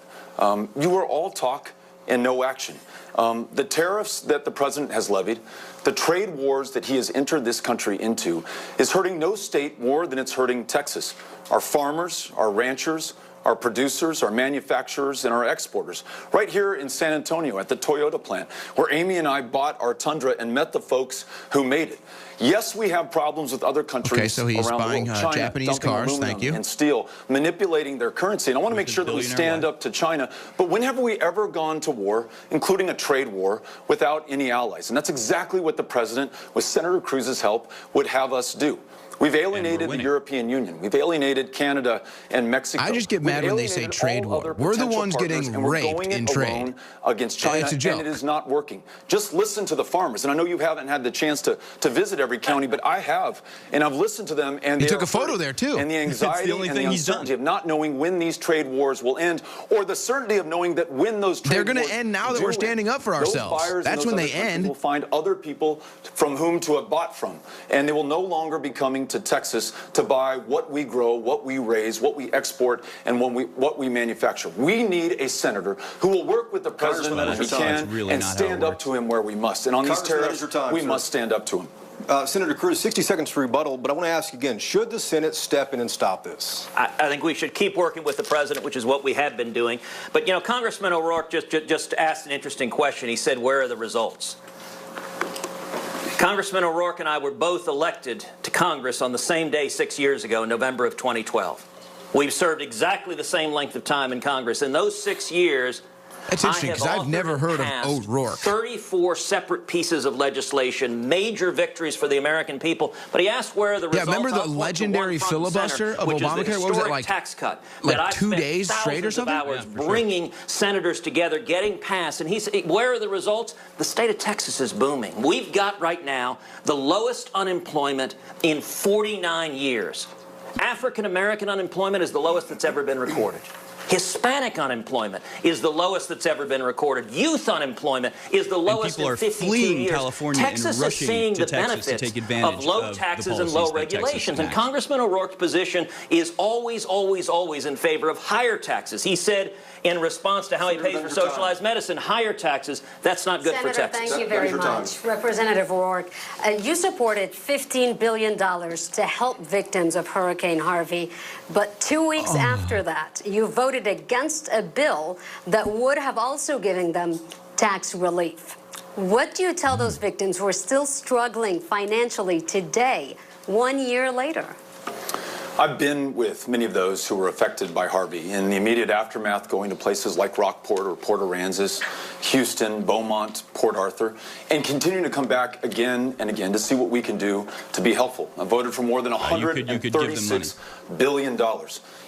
Speaker 6: You were all talk and no action. The tariffs that the president has levied, the trade wars that he has entered this country into, is hurting no state more than it's hurting Texas. Our farmers, our ranchers, our producers, our manufacturers, and our exporters. Right here in San Antonio at the Toyota plant, where Amy and I bought our Tundra and met the folks who made it. Yes, we have problems with other countries around the world.
Speaker 5: Buying
Speaker 6: China
Speaker 5: Japanese cars, thank you.
Speaker 6: And steel, manipulating their currency. And I want to make sure that we stand up to China. But when have we ever gone to war, including a trade war, without any allies? And that's exactly what the president, with Senator Cruz's help, would have us do. We've alienated the European Union. We've alienated Canada and Mexico.
Speaker 5: I just get mad when they say trade war. We're the ones getting raped in trade
Speaker 6: against China,
Speaker 5: it's a joke.
Speaker 6: and it is not working. Just listen to the farmers. And I know you haven't had the chance to visit every county, but I have, and I've listened to them. And
Speaker 5: he took a photo there too.
Speaker 6: And the anxiety and the uncertainty of not knowing when these trade wars will end, or the certainty of knowing that when those trade wars
Speaker 5: they're going to end now that we're standing up for ourselves. That's when they end.
Speaker 6: Will find other people from whom to have bought from, and they will no longer be coming to Texas to buy what we grow, what we raise, what we export, and what we manufacture. We need a senator who will work with the president as we can and stand up to him where we must. And on these tariffs, we must stand up to him.
Speaker 7: Senator Cruz, 60 seconds to rebuttal, but I want to ask again, should the Senate step in and stop this?
Speaker 8: I think we should keep working with the president, which is what we have been doing. But, you know, Congressman O'Rourke just asked an interesting question. He said, where are the results? Congressman O'Rourke and I were both elected to Congress on the same day 6 years ago, in November of 2012. We've served exactly the same length of time in Congress. In those 6 years,
Speaker 5: it's interesting because I've never heard of O'Rourke.
Speaker 8: 34 separate pieces of legislation, major victories for the American people. But he asked where are the results.
Speaker 5: Yeah, remember the legendary filibuster of Obamacare? What was it, like
Speaker 8: tax cut
Speaker 5: like 2 days straight or something?
Speaker 8: Hours bringing senators together, getting passed. And he said, where are the results? The state of Texas is booming. We've got right now the lowest unemployment in 49 years. African American unemployment is the lowest that's ever been recorded. Hispanic unemployment is the lowest that's ever been recorded. Youth unemployment is the lowest in 52 years.
Speaker 4: California
Speaker 8: Texas is seeing the benefits of low taxes and low regulations. And Congressman O'Rourke's position is always, always, always in favor of higher taxes. He said in response to how he pays for socialized medicine, higher taxes, that's not good for Texas.
Speaker 9: Thank you very much. Representative O'Rourke, you supported $15 billion to help victims of Hurricane Harvey, but 2 weeks after that, you voted against a bill that would have also given them tax relief. What do you tell those victims who are still struggling financially today, 1 year later?
Speaker 6: I've been with many of those who were affected by Harvey in the immediate aftermath, going to places like Rockport or Port Aransas, Houston, Beaumont, Port Arthur, and continuing to come back again and again to see what we can do to be helpful. I voted for more than $136 billion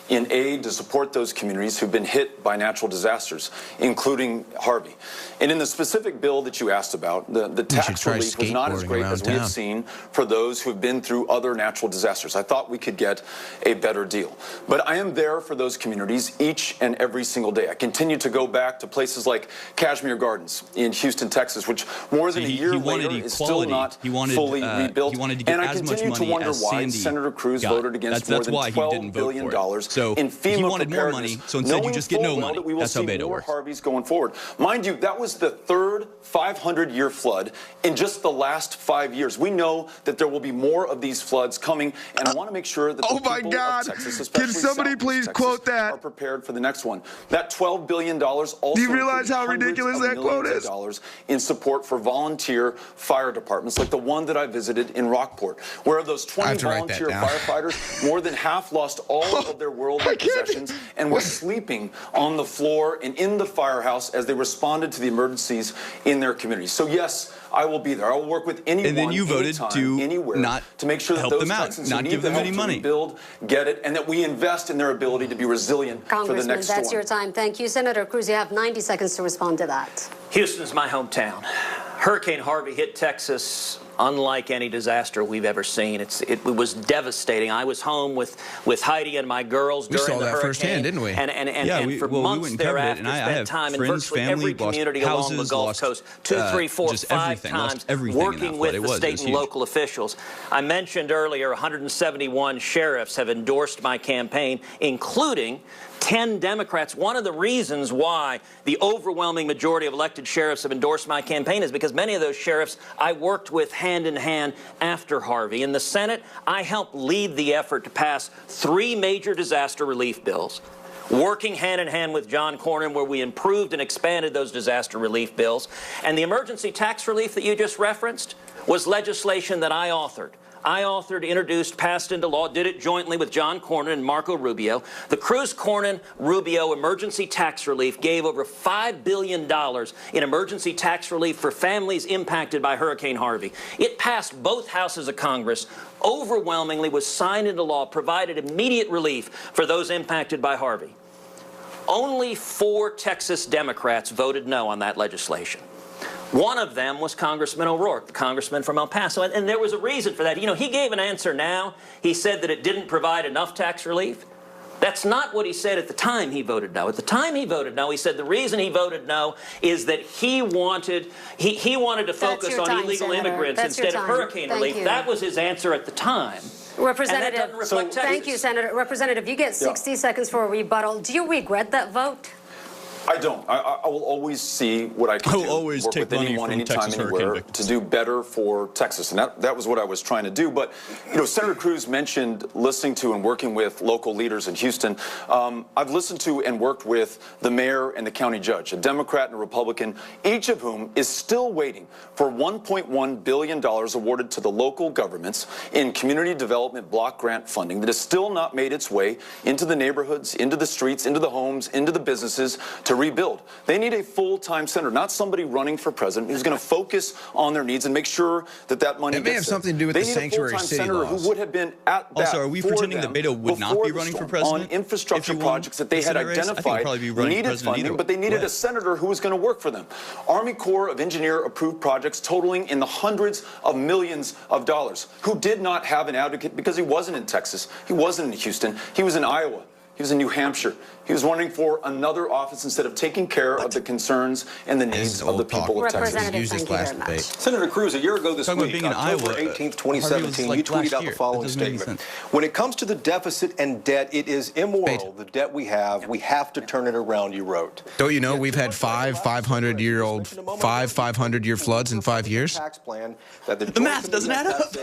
Speaker 6: in aid to support those communities who've been hit by natural disasters, including Harvey. And in the specific bill that you asked about, the tax relief was not as great as we have seen for those who have been through other natural disasters. I thought we could get a better deal. But I am there for those communities each and every single day. I continue to go back to places like Kashmir Gardens in Houston, Texas, which more than a year later is still not fully rebuilt. And I continue to wonder why Senator Cruz voted against more than $12 billion in FEMA
Speaker 4: he wanted more money, so instead you just get no money. That's how Beto works.
Speaker 6: Harveys going forward. Mind you, that was the third 500-year flood in just the last 5 years. We know that there will be more of these floods coming, and I want to make sure that the people of Texas, especially
Speaker 5: can somebody please quote that?
Speaker 6: Are prepared for the next one. That $12 billion also
Speaker 5: do you realize how ridiculous that quote is?
Speaker 6: Dollars in support for volunteer fire departments like the one that I visited in Rockport, where those 20 volunteer firefighters, more than half lost all of their worldly possessions and were sleeping on the floor and in the firehouse as they responded to the emergencies in their communities. So yes, I will be there. I will work with anyone,
Speaker 4: and then you voted to
Speaker 6: anywhere,
Speaker 4: not
Speaker 6: to make sure that
Speaker 4: help
Speaker 6: those
Speaker 4: them out,
Speaker 6: Texans
Speaker 4: not
Speaker 6: who need
Speaker 4: give them
Speaker 6: the
Speaker 4: any
Speaker 6: help
Speaker 4: money.
Speaker 6: to rebuild get it, and that we invest in their ability to be resilient for the next storm.
Speaker 9: That's your time. Thank you, Senator Cruz. You have 90 seconds to respond to that.
Speaker 8: Houston is my hometown. Hurricane Harvey hit Texas unlike any disaster we've ever seen. It was devastating. I was home with Heidi and my girls during the hurricane. We saw that firsthand,
Speaker 5: didn't we?
Speaker 8: And for months thereafter, spent time in virtually every community along the Gulf Coast, 2, 3, 4, 5 times, working with the state and local officials. I mentioned earlier 171 sheriffs have endorsed my campaign, including 10 Democrats. One of the reasons why the overwhelming majority of elected sheriffs have endorsed my campaign is because many of those sheriffs I worked with hand in hand after Harvey. In the Senate, I helped lead the effort to pass 3 major disaster relief bills, working hand in hand with John Cornyn, where we improved and expanded those disaster relief bills. And the emergency tax relief that you just referenced was legislation that I authored. Introduced, passed into law, did it jointly with John Cornyn and Marco Rubio. The Cruz-Cornyn-Rubio emergency tax relief gave over $5 billion in emergency tax relief for families impacted by Hurricane Harvey. It passed both houses of Congress, overwhelmingly was signed into law, provided immediate relief for those impacted by Harvey. Only 4 Texas Democrats voted no on that legislation. One of them was Congressman O'Rourke, the congressman from El Paso, and there was a reason for that. You know, he gave an answer now. He said that it didn't provide enough tax relief. That's not what he said at the time he voted no. At the time he voted no, he said the reason he voted no is that he wanted to focus on illegal immigrants instead of hurricane relief. That was his answer at the time.
Speaker 9: Representative, thank you, Senator. Representative, you get 60 seconds for a rebuttal. Do you regret that vote?
Speaker 6: I don't. I will always see what I can do,
Speaker 4: always
Speaker 6: work
Speaker 4: take
Speaker 6: with
Speaker 4: money
Speaker 6: anyone,
Speaker 4: from
Speaker 6: anytime,
Speaker 4: Texas
Speaker 6: anywhere, to do better for Texas. And that was what I was trying to do. But, you know, Senator Cruz mentioned listening to and working with local leaders in Houston. I've listened to and worked with the mayor and the county judge, a Democrat and a Republican, each of whom is still waiting for $1.1 billion awarded to the local governments in community development block grant funding that has still not made its way into the neighborhoods, into the streets, into the homes, into the businesses to rebuild. They need a full-time senator, not somebody running for president who's going to focus on their needs and make sure that that money gets there.
Speaker 5: It may have something to do with the sanctuary city laws.
Speaker 6: They need a full-time senator who would have been at that
Speaker 4: also, are we pretending that Beto would not be running for president?
Speaker 6: On infrastructure projects that they had identified needed funding, but they needed a senator who was going to work for them. Army Corps of Engineer approved projects totaling in the hundreds of millions of dollars, who did not have an advocate because he wasn't in Texas, he wasn't in Houston, he was in Iowa. He was in New Hampshire. He was running for another office instead of taking care of the concerns and the needs of the people of Texas.
Speaker 5: Use this last debate.
Speaker 7: Senator Cruz, a year ago this week, October 18th, 2017, you tweeted out the following statement. When it comes to the deficit and debt, it is immoral. The debt we have to turn it around, you wrote.
Speaker 5: Don't you know we've had 5 500-year floods in 5 years?
Speaker 4: The math doesn't add up.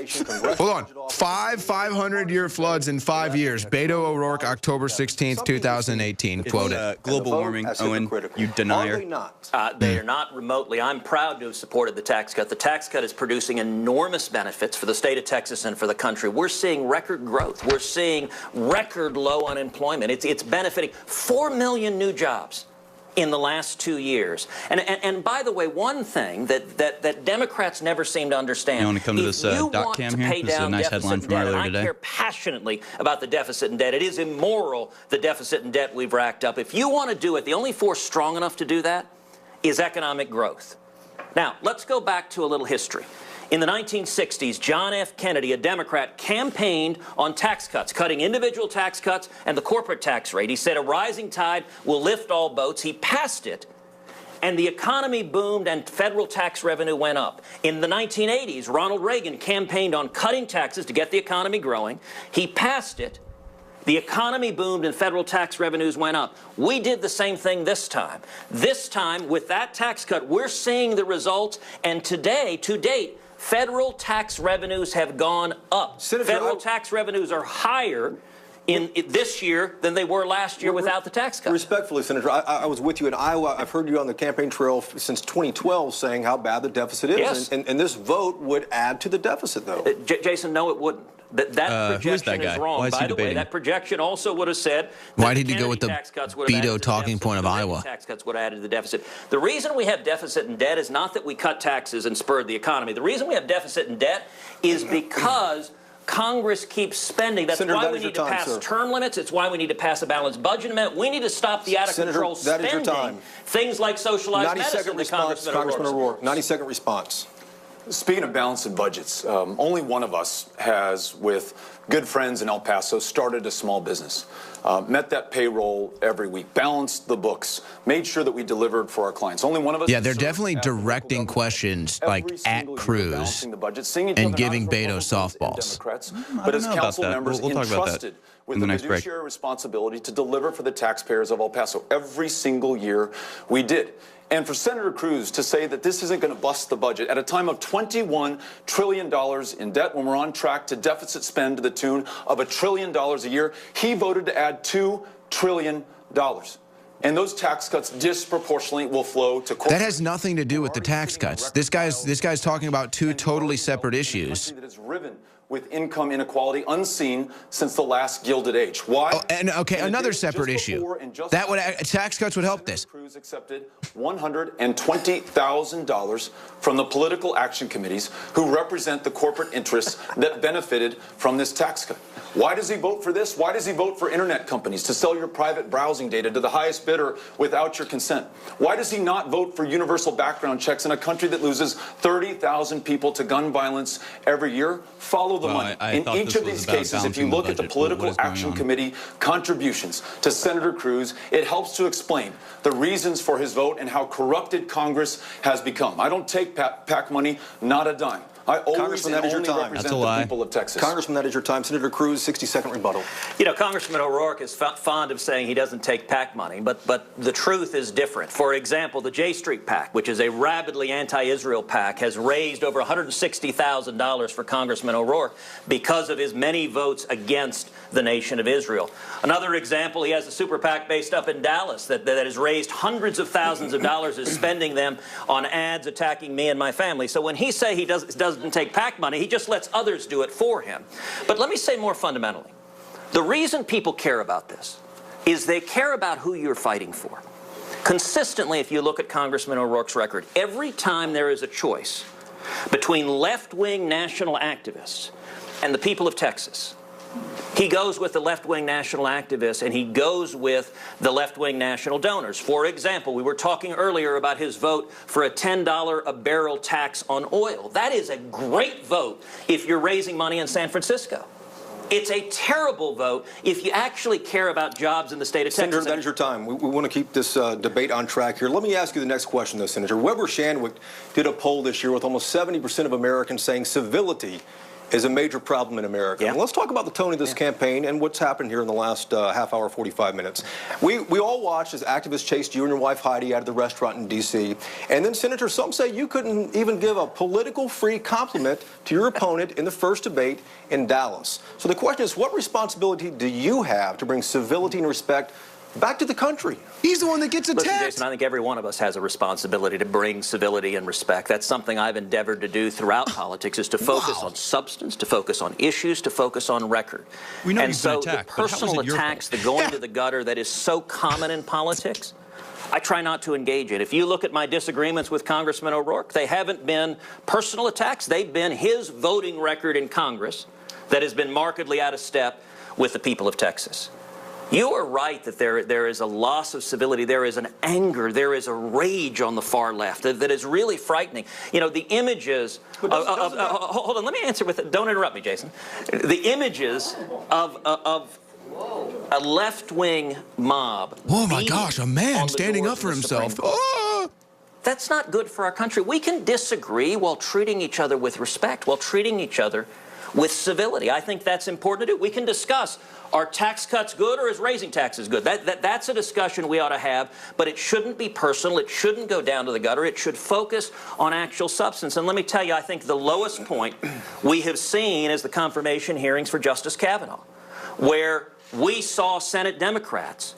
Speaker 5: Hold on. 5 500-year floods in 5 years. Beto O'Rourke, October 16th, 2018. Quoted.
Speaker 4: Global warming, Owen, you denier.
Speaker 8: They are not remotely. I'm proud to have supported the tax cut. The tax cut is producing enormous benefits for the state of Texas and for the country. We're seeing record growth. We're seeing record low unemployment. It's benefiting 4 million new jobs in the last 2 years. And by the way, one thing that Democrats never seem to understand,
Speaker 4: you want to come to this dot cam here? This is a nice headline from earlier today.
Speaker 8: I care passionately about the deficit and debt. It is immoral, the deficit and debt we've racked up. If you want to do it, the only force strong enough to do that is economic growth. Now, let's go back to a little history. In the 1960s, John F. Kennedy, a Democrat, campaigned on tax cuts, cutting individual tax cuts and the corporate tax rate. He said a rising tide will lift all boats. He passed it, and the economy boomed and federal tax revenue went up. In the 1980s, Ronald Reagan campaigned on cutting taxes to get the economy growing. He passed it. The economy boomed and federal tax revenues went up. We did the same thing this time. This time, with that tax cut, we're seeing the results, and today, to date, federal tax revenues have gone up. Federal tax revenues are higher in this year than they were last year without the tax cut.
Speaker 7: Respectfully, Senator, I was with you in Iowa. I've heard you on the campaign trail since 2012 saying how bad the deficit is.
Speaker 8: Yes.
Speaker 7: And this vote would add to the deficit, though.
Speaker 8: Jason, no, it wouldn't. That projection is wrong. By the way, that projection also would have said
Speaker 5: why did he go with the Beto talking point of Iowa?
Speaker 8: Tax cuts would have added to the deficit. The reason we have deficit and debt is not that we cut taxes and spurred the economy. The reason we have deficit and debt is because Congress keeps spending. That's Senator, why we need to pass term limits. It's why we need to pass a balanced budget amendment. We need to stop the out-of-control spending. Things like socialized medicine.
Speaker 7: 90-second response, Congressman O'Rourke. 90-second response.
Speaker 6: Speaking of balanced budgets, only one of us has, with good friends in El Paso, started a small business, met that payroll every week, balanced the books, made sure that we delivered for our clients. Only one of us.
Speaker 5: Yeah, they're definitely directing questions like at Cruz and giving Beto softballs.
Speaker 6: But as council members entrusted with the fiduciary responsibility to deliver for the taxpayers of El Paso every single year we did. And for Senator Cruz to say that this isn't going to bust the budget at a time of $21 trillion in debt, when we're on track to deficit spend to the tune of $1 trillion a year, he voted to add $2 trillion. And those tax cuts disproportionately will flow to corporate.
Speaker 5: That has nothing to do with the tax cuts. This guy's talking about two totally separate issues.
Speaker 6: That is riven with income inequality unseen since the last Gilded Age. Why?
Speaker 5: Oh, and okay, another separate issue. That would tax cuts would help this.
Speaker 6: Cruz accepted $120,000 from the political action committees who represent the corporate interests that benefited from this tax cut. Why does he vote for this? Why does he vote for internet companies to sell your private browsing data to the highest bidder without your consent? Why does he not vote for universal background checks in a country that loses 30,000 people to gun violence every year? Follow the money. In each of these cases, if you look at the political action committee contributions to Senator Cruz, it helps to explain the reasons for his vote and how corrupted Congress has become. I don't take PAC money, not a dime. I always and only represent the people of Texas.
Speaker 7: Congressman, that is your time. Senator Cruz, 60-second rebuttal.
Speaker 8: You know, Congressman O'Rourke is fond of saying he doesn't take PAC money, but the truth is different. For example, the J Street PAC, which is a rabidly anti-Israel PAC, has raised over $160,000 for Congressman O'Rourke because of his many votes against the nation of Israel. Another example, he has a super PAC based up in Dallas that has raised hundreds of thousands of dollars, is spending them on ads attacking me and my family. So when he say he doesn't take PAC money, he just lets others do it for him. But let me say more fundamentally, the reason people care about this is they care about who you're fighting for. Consistently, if you look at Congressman O'Rourke's record, every time there is a choice between left-wing national activists and the people of Texas, he goes with the left-wing national activists and he goes with the left-wing national donors. For example, we were talking earlier about his vote for a $10 a barrel tax on oil. That is a great vote if you're raising money in San Francisco. It's a terrible vote if you actually care about jobs in the state of Texas.
Speaker 7: Senator, that is your time. We want to keep this debate on track here. Let me ask you the next question, though, Senator. Weber Shandwick did a poll this year with almost 70% of Americans saying civility is a major problem in America.
Speaker 8: Yeah.
Speaker 7: And let's talk about the tone of this campaign and what's happened here in the last half hour, 45 minutes. We all watched as activists chased you and your wife Heidi out of the restaurant in D.C. And then, Senator, some say you couldn't even give a political-free compliment to your opponent in the first debate in Dallas. So the question is, what responsibility do you have to bring civility and respect back to the country?
Speaker 5: He's the one that gets attacked.
Speaker 8: Listen, Jason, I think every one of us has a responsibility to bring civility and respect. That's something I've endeavored to do throughout politics, is to focus on substance, to focus on issues, to focus on record.
Speaker 4: We know
Speaker 8: and
Speaker 4: you've
Speaker 8: so
Speaker 4: been attacked,
Speaker 8: the personal attacks, the going to the gutter that is so common in politics, I try not to engage in. If you look at my disagreements with Congressman O'Rourke, they haven't been personal attacks. They've been his voting record in Congress that has been markedly out of step with the people of Texas. You are right that there is a loss of civility, there is an anger, there is a rage on the far left that is really frightening. You know, the images hold on, let me answer with it. Don't interrupt me, Jason. The images of a left-wing mob.
Speaker 5: Oh my gosh, a man standing up for himself. Oh!
Speaker 8: That's not good for our country. We can disagree while treating each other with respect, while treating each other with civility. I think that's important to do. We can discuss, are tax cuts good or is raising taxes good? That's a discussion we ought to have, but it shouldn't be personal. It shouldn't go down to the gutter. It should focus on actual substance. And let me tell you, I think the lowest point we have seen is the confirmation hearings for Justice Kavanaugh, where we saw Senate Democrats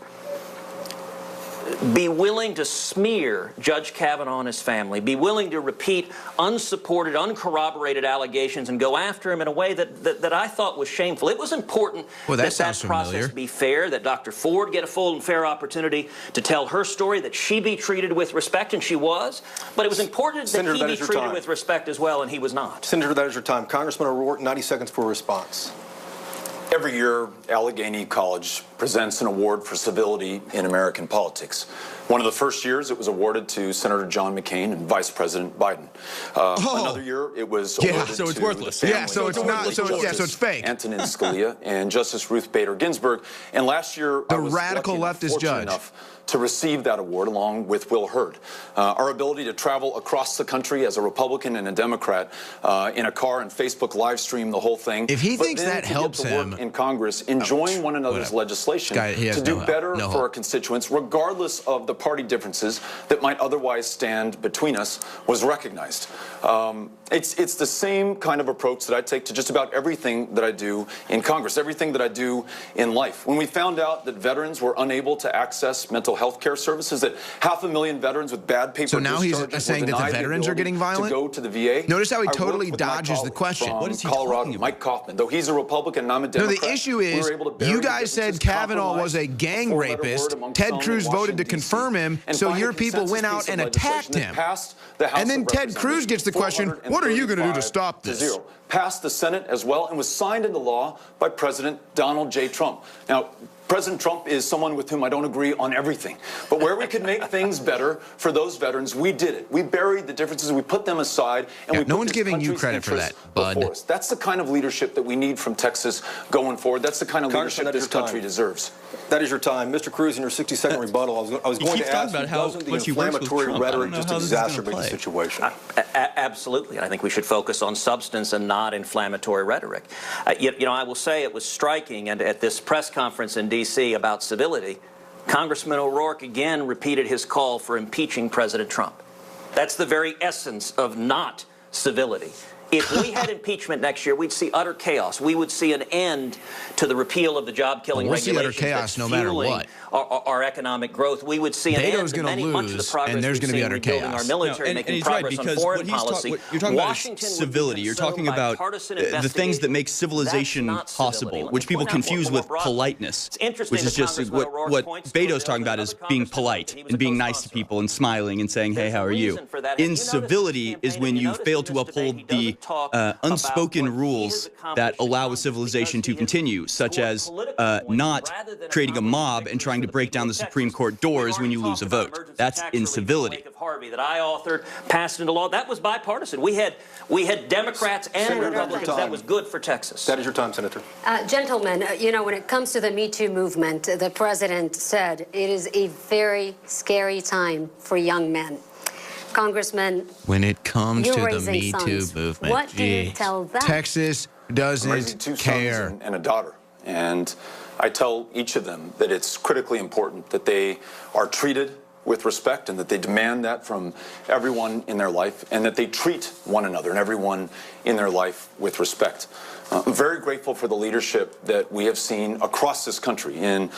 Speaker 8: be willing to smear Judge Kavanaugh and his family, be willing to repeat unsupported, uncorroborated allegations and go after him in a way that I thought was shameful. It was important that process be fair, that Dr. Ford get a full and fair opportunity to tell her story, that she be treated with respect, and she was. But it was important that he be treated with respect as well, and he was not.
Speaker 7: Senator, that is your time. Congressman O'Rourke, 90 seconds for a response.
Speaker 6: Every year, Allegheny College presents an award for civility in American politics. One of the first years, it was awarded to Senator John McCain and Vice President Biden. Another year, it was awarded
Speaker 4: so it's
Speaker 6: to
Speaker 4: worthless.
Speaker 6: the
Speaker 5: Yeah, so it's not. So it's fake.
Speaker 6: Antonin Scalia and Justice Ruth Bader Ginsburg. And last year, I was
Speaker 5: radical leftist judge
Speaker 6: enough to receive that award along with Will Hurd. Our ability to travel across the country as a Republican and a Democrat in a car and Facebook live stream the whole thing.
Speaker 5: If he thinks that
Speaker 6: to
Speaker 5: helps
Speaker 6: get to work
Speaker 5: him
Speaker 6: in Congress, enjoying one another's legislation to do better for our constituents, regardless of the party differences that might otherwise stand between us, was recognized. It's the same kind of approach that I take to just about everything that I do in Congress, everything that I do in life. When we found out that veterans were unable to access mental health care services, that 500,000 veterans with bad paper
Speaker 5: So now he's
Speaker 6: discharges
Speaker 5: saying
Speaker 6: were
Speaker 5: that the
Speaker 6: denied
Speaker 5: veterans are getting violent?
Speaker 6: to go to the VA.
Speaker 5: Notice how he
Speaker 6: I
Speaker 5: totally
Speaker 6: worked with my
Speaker 5: dodges the
Speaker 6: colleague
Speaker 5: question.
Speaker 6: from
Speaker 4: What is he
Speaker 6: Colorado,
Speaker 4: talking about?
Speaker 6: Mike Kaufman, though he's a Republican and I'm a
Speaker 5: No,
Speaker 6: Democrat.
Speaker 5: the issue
Speaker 6: we
Speaker 5: is
Speaker 6: were able to bury
Speaker 5: you
Speaker 6: the
Speaker 5: guys said
Speaker 6: differences,
Speaker 5: Kavanaugh was a
Speaker 6: compromise,
Speaker 5: gang
Speaker 6: four-letter
Speaker 5: rapist.
Speaker 6: word among
Speaker 5: Ted
Speaker 6: some
Speaker 5: Cruz
Speaker 6: in
Speaker 5: voted to
Speaker 6: Washington,
Speaker 5: confirm him,
Speaker 6: and
Speaker 5: so
Speaker 6: find
Speaker 5: your
Speaker 6: a
Speaker 5: people
Speaker 6: consensus
Speaker 5: went out
Speaker 6: piece of
Speaker 5: and
Speaker 6: legislation
Speaker 5: attacked
Speaker 6: that
Speaker 5: him.
Speaker 6: passed the House
Speaker 5: And then
Speaker 6: of
Speaker 5: Ted Cruz gets the question, what are you going to do to stop this?
Speaker 6: 435-0. Passed the Senate as well and was signed into law by President Donald J. Trump. Now, President Trump is someone with whom I don't agree on everything. But where we could make things better for those veterans, we did it. We buried the differences, we put them aside, and we put
Speaker 5: no one's
Speaker 6: this
Speaker 5: giving you
Speaker 6: country's
Speaker 5: credit for
Speaker 6: interests
Speaker 5: that, bud.
Speaker 6: before us. That's the kind of leadership that we need from Texas going forward. That's the kind of leadership this country deserves.
Speaker 7: That is your time. Mr. Cruz, in your 60-second rebuttal, I was going to ask you, doesn't the inflammatory rhetoric just exacerbate the situation?
Speaker 8: Absolutely. And I think we should focus on substance and not inflammatory rhetoric. You know, I will say it was striking, and at this press conference in D.C. about civility, Congressman O'Rourke again repeated his call for impeaching President Trump. That's the very essence of not civility. If we had impeachment next year, we'd see utter chaos. We would see an end to the repeal of the job-killing regulations.
Speaker 5: We'll see utter chaos no matter what.
Speaker 8: Our economic growth. We would see an end to much of the progress
Speaker 5: and there's going to be utter chaos.
Speaker 8: Our military,
Speaker 4: and
Speaker 8: making
Speaker 4: he's
Speaker 8: progress
Speaker 4: right,
Speaker 8: on
Speaker 4: because
Speaker 8: foreign
Speaker 4: what
Speaker 8: policy.
Speaker 4: you're talking about is civility. You're talking about the things that make civilization possible, which people confuse with politeness, which is just what Beto's talking about is being polite and being nice to people and smiling and saying, hey, how are you? Incivility is when you fail to uphold the unspoken rules that allow a civilization to continue, such as not creating a mob and trying to break down the Supreme Court doors when you lose a vote. That's incivility.
Speaker 8: That I authored, passed into law. That was bipartisan. We had Democrats and Republicans. That was good for Texas.
Speaker 7: That is your time, Senator.
Speaker 9: Gentlemen, you know, when it comes to the Me Too movement, the president said it is a very scary time for young men. Congressman,
Speaker 5: when it comes to the Me Too
Speaker 9: sons.
Speaker 5: movement,
Speaker 9: What do you tell them?
Speaker 5: Texas doesn't
Speaker 6: two
Speaker 5: care.
Speaker 6: Sons and a daughter, and I tell each of them that it's critically important that they are treated with respect and that they demand that from everyone in their life and that they treat one another and everyone in their life with respect. I'm very grateful for the leadership that we have seen across this country in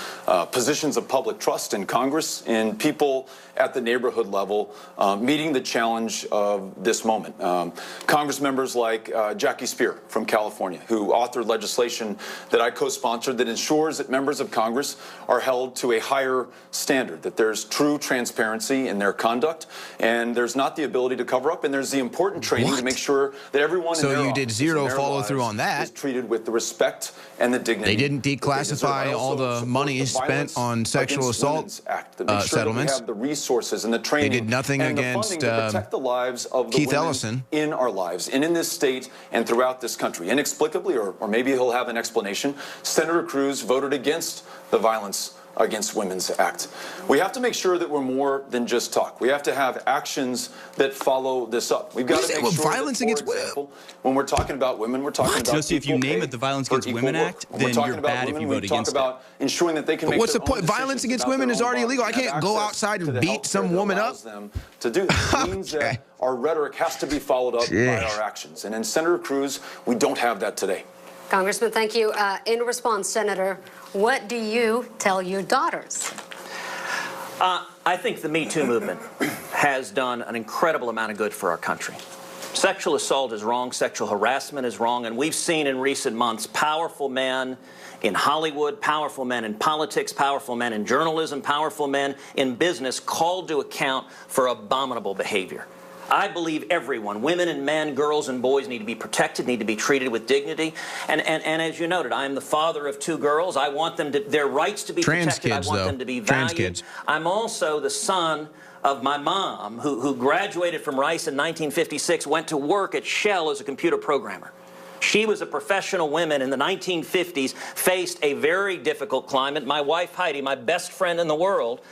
Speaker 6: positions of public trust in Congress, in people at the neighborhood level, meeting the challenge of this moment. Congress members like Jackie Spear from California, who authored legislation that I co-sponsored that ensures that members of Congress are held to a higher standard, that there's true transparency in their conduct, and there's not the ability to cover up, and there's the important training to make sure that everyone in their
Speaker 5: So you did zero follow-through on that.
Speaker 6: Is treated with the respect and the dignity.
Speaker 5: They didn't declassify all the money spent on sexual assault settlements.
Speaker 6: That we have the resources and the training.
Speaker 5: They did nothing
Speaker 6: and
Speaker 5: against
Speaker 6: the funding to protect the lives of the
Speaker 5: Keith
Speaker 6: women
Speaker 5: Ellison
Speaker 6: in our lives and in this state and throughout this country. Inexplicably, or maybe he'll have an explanation, Senator Cruz voted against the Violence Against Women's Act. We have to make sure that we're more than just talk. We have to have actions that follow this up. We've got to make sure
Speaker 5: violence
Speaker 6: that,
Speaker 5: against
Speaker 6: for example, when we're talking about women, we're talking about
Speaker 4: Josie, if you name it the Violence Against Women Act, then you're bad if you vote against it.
Speaker 6: Ensuring that they can
Speaker 5: But what's the point? Violence against women is already illegal. I can't go outside and beat some woman up.
Speaker 6: To do that. It means that our rhetoric has to be followed up by our actions. And in Senator Cruz, we don't have that today.
Speaker 9: Congressman, thank you. In response, Senator, what do you tell your daughters?
Speaker 8: I think the Me Too movement has done an incredible amount of good for our country. Sexual assault is wrong, sexual harassment is wrong, and we've seen in recent months powerful men in Hollywood, powerful men in politics, powerful men in journalism, powerful men in business called to account for abominable behavior. I believe everyone, women and men, girls and boys, need to be protected, need to be treated with dignity. And as you noted, I am the father of 2 girls. I want them to, their rights to be protected. I want them to be valued. I'm also the son of my mom, who graduated from Rice in 1956, went to work at Shell as a computer programmer. She was a professional woman in the 1950s, faced a very difficult climate. My wife, Heidi, my best friend in the world,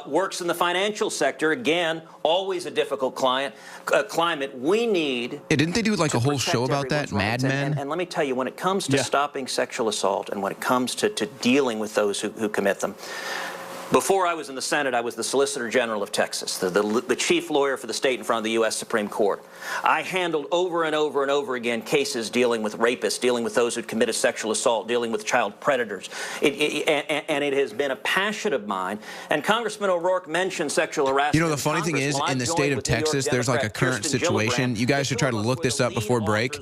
Speaker 8: works in the financial sector. Again, always a difficult climate. We need...
Speaker 5: Yeah, didn't they do like a whole show about that, Mad Men?
Speaker 8: And let me tell you, when it comes to stopping sexual assault and when it comes to dealing with those who commit them, before I was in the Senate, I was the Solicitor General of Texas, the chief lawyer for the state in front of the U.S. Supreme Court. I handled over and over and over again cases dealing with rapists, dealing with those who committed sexual assault, dealing with child predators. And it has been a passion of mine. And Congressman O'Rourke mentioned sexual harassment.
Speaker 5: You know, the funny thing is, in the state of Texas, there's like a current situation. You guys should try to look this up before break.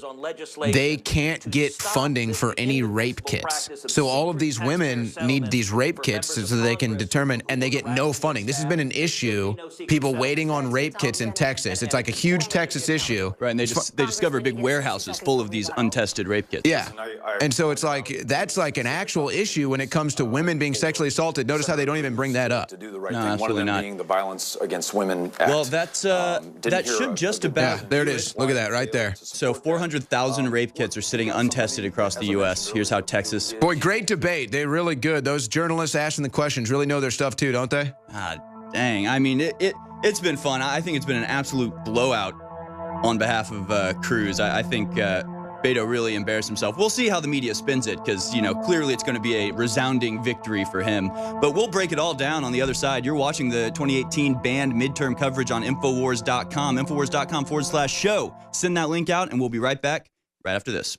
Speaker 5: They can't get funding for any rape kits. So all of these women need these rape kits so they can determine, and they get no funding. This has been an issue, people waiting on rape kits in Texas. It's like a huge Texas issue.
Speaker 4: Right, and they discover big warehouses full of these untested rape kits.
Speaker 5: Yeah, and so it's like, that's like an actual issue when it comes to women being sexually assaulted. Notice how they don't even bring that up.
Speaker 6: To do the right thing. One of them being the Violence Against Women Act.
Speaker 4: Well, that's that should just about...
Speaker 5: Yeah, there it is. Look at that right there.
Speaker 4: So 400,000 rape kits are sitting untested across the U.S. Here's how Texas...
Speaker 5: Boy, great debate. They're really good. Those journalists asking the questions really know their stuff too, don't they?
Speaker 4: Ah, dang. I mean, it's been fun. I think it's been an absolute blowout on behalf of Cruz. I think Beto really embarrassed himself. We'll see how the media spins it because, you know, clearly it's going to be a resounding victory for him. But we'll break it all down on the other side. You're watching the 2018 band midterm coverage on Infowars.com, Infowars.com/show. Send that link out and we'll be right back right after this.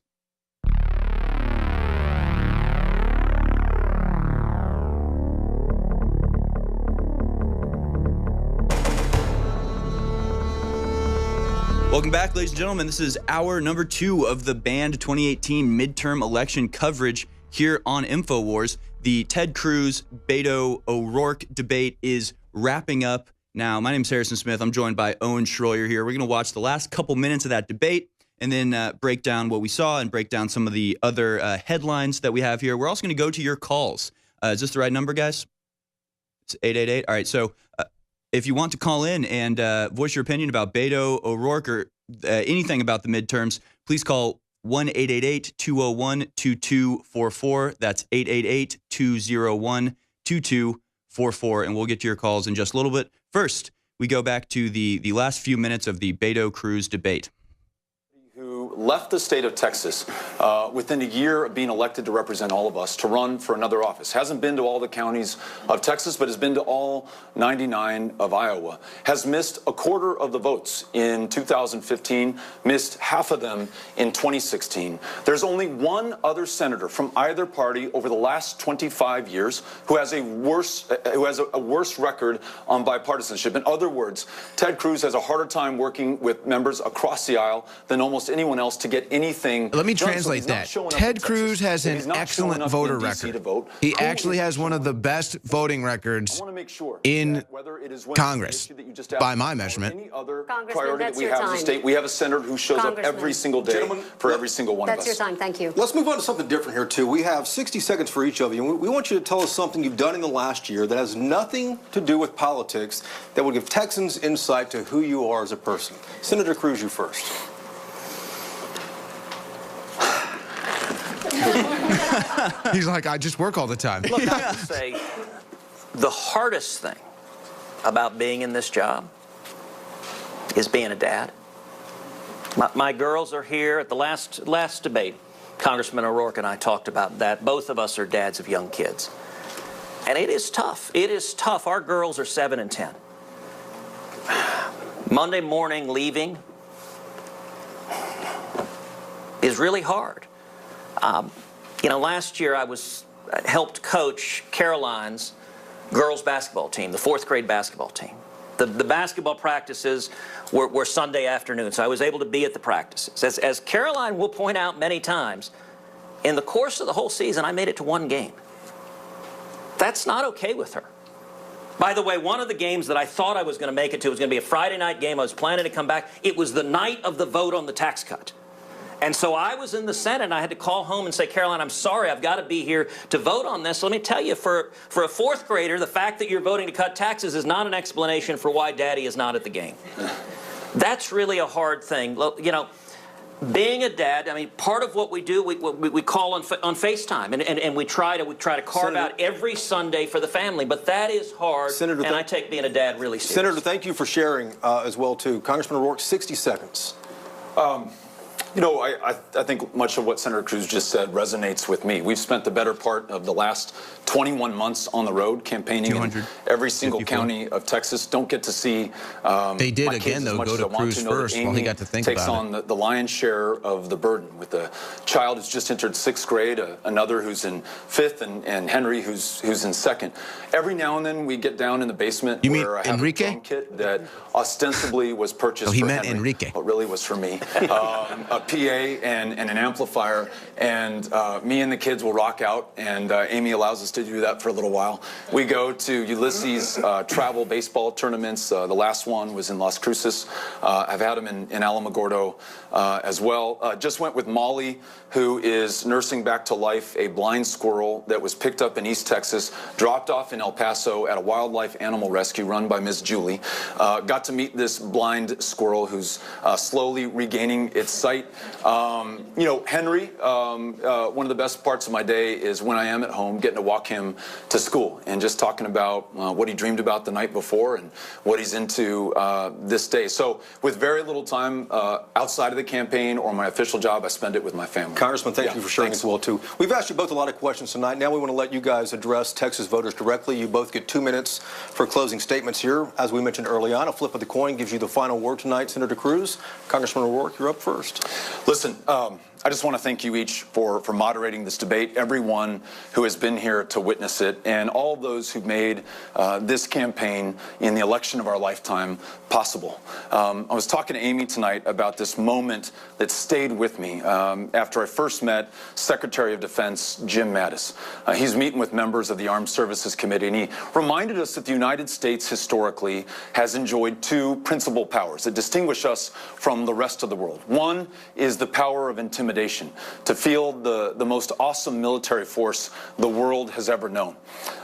Speaker 4: Welcome back, ladies and gentlemen. This is hour number 2 of the banned 2018 midterm election coverage here on InfoWars. The Ted Cruz, Beto O'Rourke debate is wrapping up now. My name is Harrison Smith. I'm joined by Owen Schroyer here. We're going to watch the last couple minutes of that debate and then break down what we saw and break down some of the other headlines that we have here. We're also going to go to your calls. Is this the right number, guys? It's 888. All right, so... if you want to call in and voice your opinion about Beto O'Rourke or anything about the midterms, please call 1-888-201-2244. That's 888-201-2244, and we'll get to your calls in just a little bit. First, we go back to the last few minutes of the Beto Cruz debate.
Speaker 6: Who left the state of Texas within a year of being elected to represent all of us to run for another office. Hasn't been to all the counties of Texas, but has been to all 99 of Iowa. Has missed a quarter of the votes in 2015, missed half of them in 2016. There's only one other senator from either party over the last 25 years who has a worse record on bipartisanship. In other words, Ted Cruz has a harder time working with members across the aisle than almost anyone else to get anything.
Speaker 5: Let me translate that. Ted Cruz has an excellent voter record. He actually has one of the best voting records in Congress, by my measurement.
Speaker 6: Any other priority that we have as a state, we have a senator who shows up every single day for every single one of us.
Speaker 9: That's your time. Thank you.
Speaker 7: Let's move on to something different here, too. We have 60 seconds for each of you. We want you to tell us something you've done in the last year that has nothing to do with politics that will give Texans insight to who you are as a person. Senator Cruz, you first.
Speaker 5: He's like, I just work all the time.
Speaker 8: Look, I would say the hardest thing about being in this job is being a dad. My girls are here. At the last debate, Congressman O'Rourke and I talked about that. Both of us are dads of young kids. And it is tough. It is tough. Our girls are 7 and 10. Monday morning leaving is really hard. You know, last year I helped coach Caroline's girls basketball team, the 4th grade basketball team. The basketball practices were Sunday afternoon, so I was able to be at the practices. As Caroline will point out many times, in the course of the whole season, I made it to 1 game. That's not okay with her. By the way, one of the games that I thought I was going to make it to was going to be a Friday night game. I was planning to come back. It was the night of the vote on the tax cut. And so I was in the Senate, and I had to call home and say, Caroline, I'm sorry, I've got to be here to vote on this. Let me tell you, for a fourth grader, the fact that you're voting to cut taxes is not an explanation for why Daddy is not at the game. That's really a hard thing. You know, being a dad, I mean, part of what we do, we call on FaceTime, and we try to carve out every Sunday for the family. But that is hard, Senator, and I take being a dad really seriously.
Speaker 7: Senator, thank you for sharing as well, too. Congressman O'Rourke, 60 seconds.
Speaker 6: You know, I think much of what Senator Cruz just said resonates with me. We've spent the better part of the last 21 months on the road campaigning in every single county of Texas. Don't get to see
Speaker 5: they did again, though, go to Cruz first while he got to think about it.
Speaker 6: Takes on the lion's share of the burden with a child who's just entered 6th grade, another who's in 5th, and Henry who's in 2nd. Every now and then we get down in the basement where I have a drum kit that ostensibly was purchased for Henry, but really was for me. A PA and an amplifier, and me and the kids will rock out, and Amy allows us to do that for a little while. We go to Ulysses travel baseball tournaments. The last one was in Las Cruces. I've had them in Alamogordo as well. Just went with Molly, who is nursing back to life a blind squirrel that was picked up in East Texas, dropped off in El Paso at a wildlife animal rescue run by Miss Julie. Got to meet this blind squirrel who's slowly regaining its sight. You know, Henry, one of the best parts of my day is when I am at home getting to walk him to school and just talking about what he dreamed about the night before and what he's into this day. So with very little time outside of the campaign or my official job, I spend it with my family.
Speaker 7: Congressman, thank you for sharing as well, too. We've asked you both a lot of questions tonight. Now we want to let you guys address Texas voters directly. You both get 2 minutes for closing statements here. As we mentioned early on, a flip of the coin gives you the final word tonight. Senator Cruz, Congressman O'Rourke, you're up first.
Speaker 6: Listen, I just want to thank you each for moderating this debate, everyone who has been here to witness it, and all those who made this campaign in the election of our lifetime possible. I was talking to Amy tonight about this moment that stayed with me after I first met Secretary of Defense Jim Mattis. He's meeting with members of the Armed Services Committee, and he reminded us that the United States historically has enjoyed 2 principal powers that distinguish us from the rest of the world. One is the power of intimidation, to field the most awesome military force the world has ever known.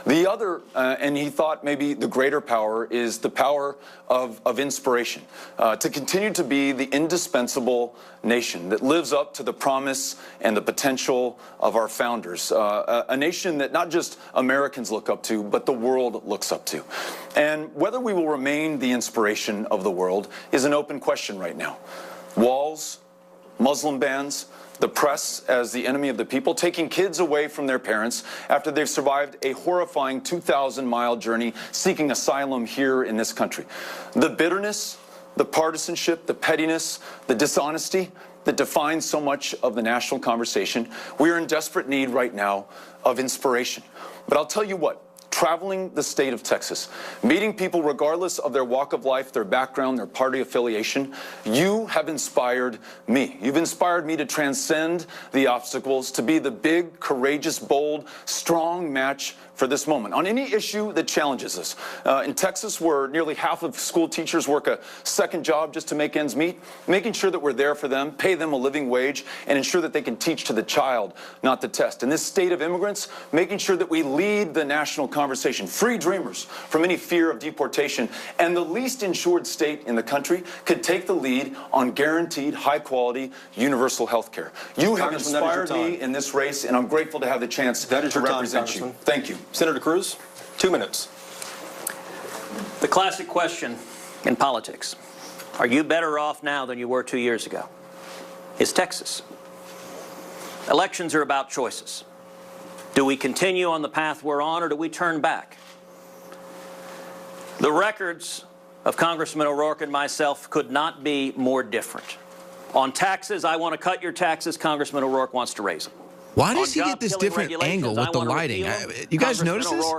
Speaker 6: The other, and he thought maybe the greater power, is the power of inspiration, to continue to be the indispensable nation that lives up to the promise and the potential of our founders, a nation that not just Americans look up to, but the world looks up to. And whether we will remain the inspiration of the world is an open question right now. Walls, Muslim bans, the press as the enemy of the people, taking kids away from their parents after they've survived a horrifying 2,000-mile journey seeking asylum here in this country. The bitterness, the partisanship, the pettiness, the dishonesty that defines so much of the national conversation. We are in desperate need right now of inspiration. But I'll tell you what. Traveling the state of Texas, meeting people regardless of their walk of life, their background, their party affiliation, you have inspired me. You've inspired me to transcend the obstacles, to be the big, courageous, bold, strong match for this moment on any issue that challenges us. In Texas, where nearly half of school teachers work a second job just to make ends meet, making sure that we're there for them, pay them a living wage, and ensure that they can teach to the child, not the test. In this state of immigrants, making sure that we lead the national conversation, free dreamers from any fear of deportation, and the least insured state in the country could take the lead on guaranteed, high-quality, universal health care. You have inspired me in this race, and I'm grateful to have the chance to represent you. Thank you.
Speaker 7: Senator Cruz, 2 minutes.
Speaker 8: The classic question in politics, are you better off now than you were 2 years ago? Is Texas. Elections are about choices. Do we continue on the path we're on, or do we turn back? The records of Congressman O'Rourke and myself could not be more different. On taxes, I want to cut your taxes. Congressman O'Rourke wants to raise them.
Speaker 5: Why does he get this different angle with the lighting? You guys notice this?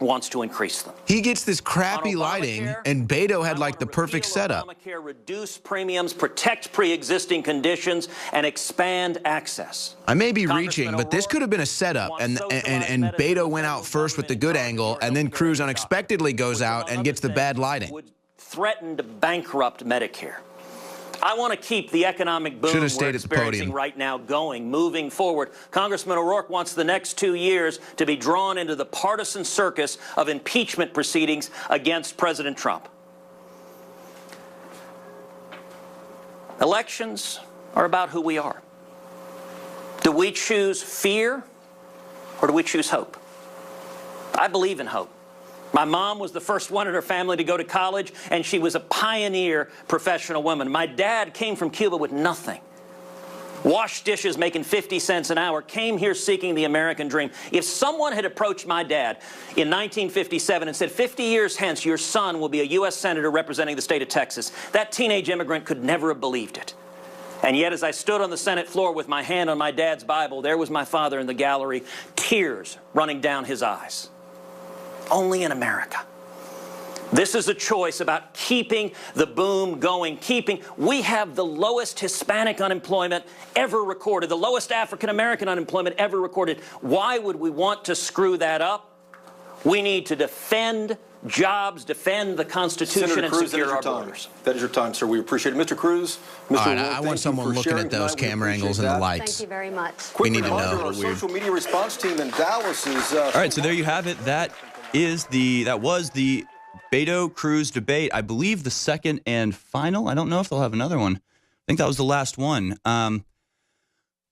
Speaker 8: wants to increase them.
Speaker 5: He gets this crappy lighting, and Beto had like the perfect setup.
Speaker 8: Obamacare, reduce premiums, protect pre-existing conditions, and expand access.
Speaker 5: I may be reaching, but this could have been a setup, and Beto went out first with the good angle, and then Cruz unexpectedly goes out and gets the bad lighting.
Speaker 8: Would threaten to bankrupt Medicare. I want to keep the economic boom we're experiencing right now going, moving forward. Congressman O'Rourke wants the next 2 years to be drawn into the partisan circus of impeachment proceedings against President Trump. Elections are about who we are. Do we choose fear or do we choose hope? I believe in hope. My mom was the first one in her family to go to college, and she was a pioneer professional woman. My dad came from Cuba with nothing. Washed dishes making 50 cents an hour, came here seeking the American dream. If someone had approached my dad in 1957 and said, 50 years hence, your son will be a U.S. Senator representing the state of Texas, that teenage immigrant could never have believed it. And yet, as I stood on the Senate floor with my hand on my dad's Bible, there was my father in the gallery, tears running down his eyes. Only in America. This is a choice about keeping the boom going, we have the lowest Hispanic unemployment ever recorded, the lowest African-American unemployment ever recorded. Why would we want to screw that up? We need to defend jobs, defend the Constitution,
Speaker 7: Senator
Speaker 8: and
Speaker 7: Cruz,
Speaker 8: secure our borders.
Speaker 7: That is your time, sir. We appreciate it. Mr. Cruz, Mr.
Speaker 5: All right,
Speaker 7: O'Rourke,
Speaker 5: I want someone looking at those camera angles and the lights.
Speaker 9: Thank you very much.
Speaker 5: We need to know.
Speaker 7: Our social media response team in Dallas is...
Speaker 4: All right, so there you have it. That was the Beto Cruz debate. I believe the second and final. I don't know if they'll have another one. I think that was the last one. I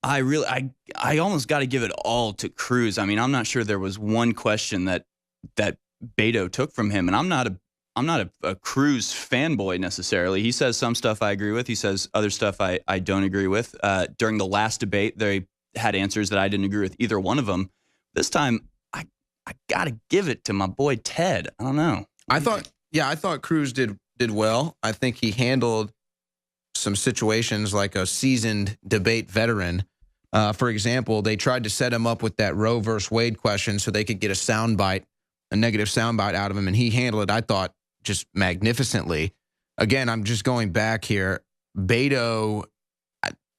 Speaker 4: almost got to give it all to Cruz. I mean, I'm not sure there was one question that Beto took from him, and I'm not a Cruz fanboy necessarily. He says some stuff I agree with. He says other stuff I don't agree with. During the last debate, they had answers that I didn't agree with either one of them. This time, I got to give it to my boy Ted. I don't know. I thought Cruz did well. I think he handled some situations like a seasoned debate veteran. For example, they tried to set him up with that Roe versus Wade question so they could get a negative soundbite out of him, and he handled it, I thought, just magnificently. Again, I'm just going back here. Beto,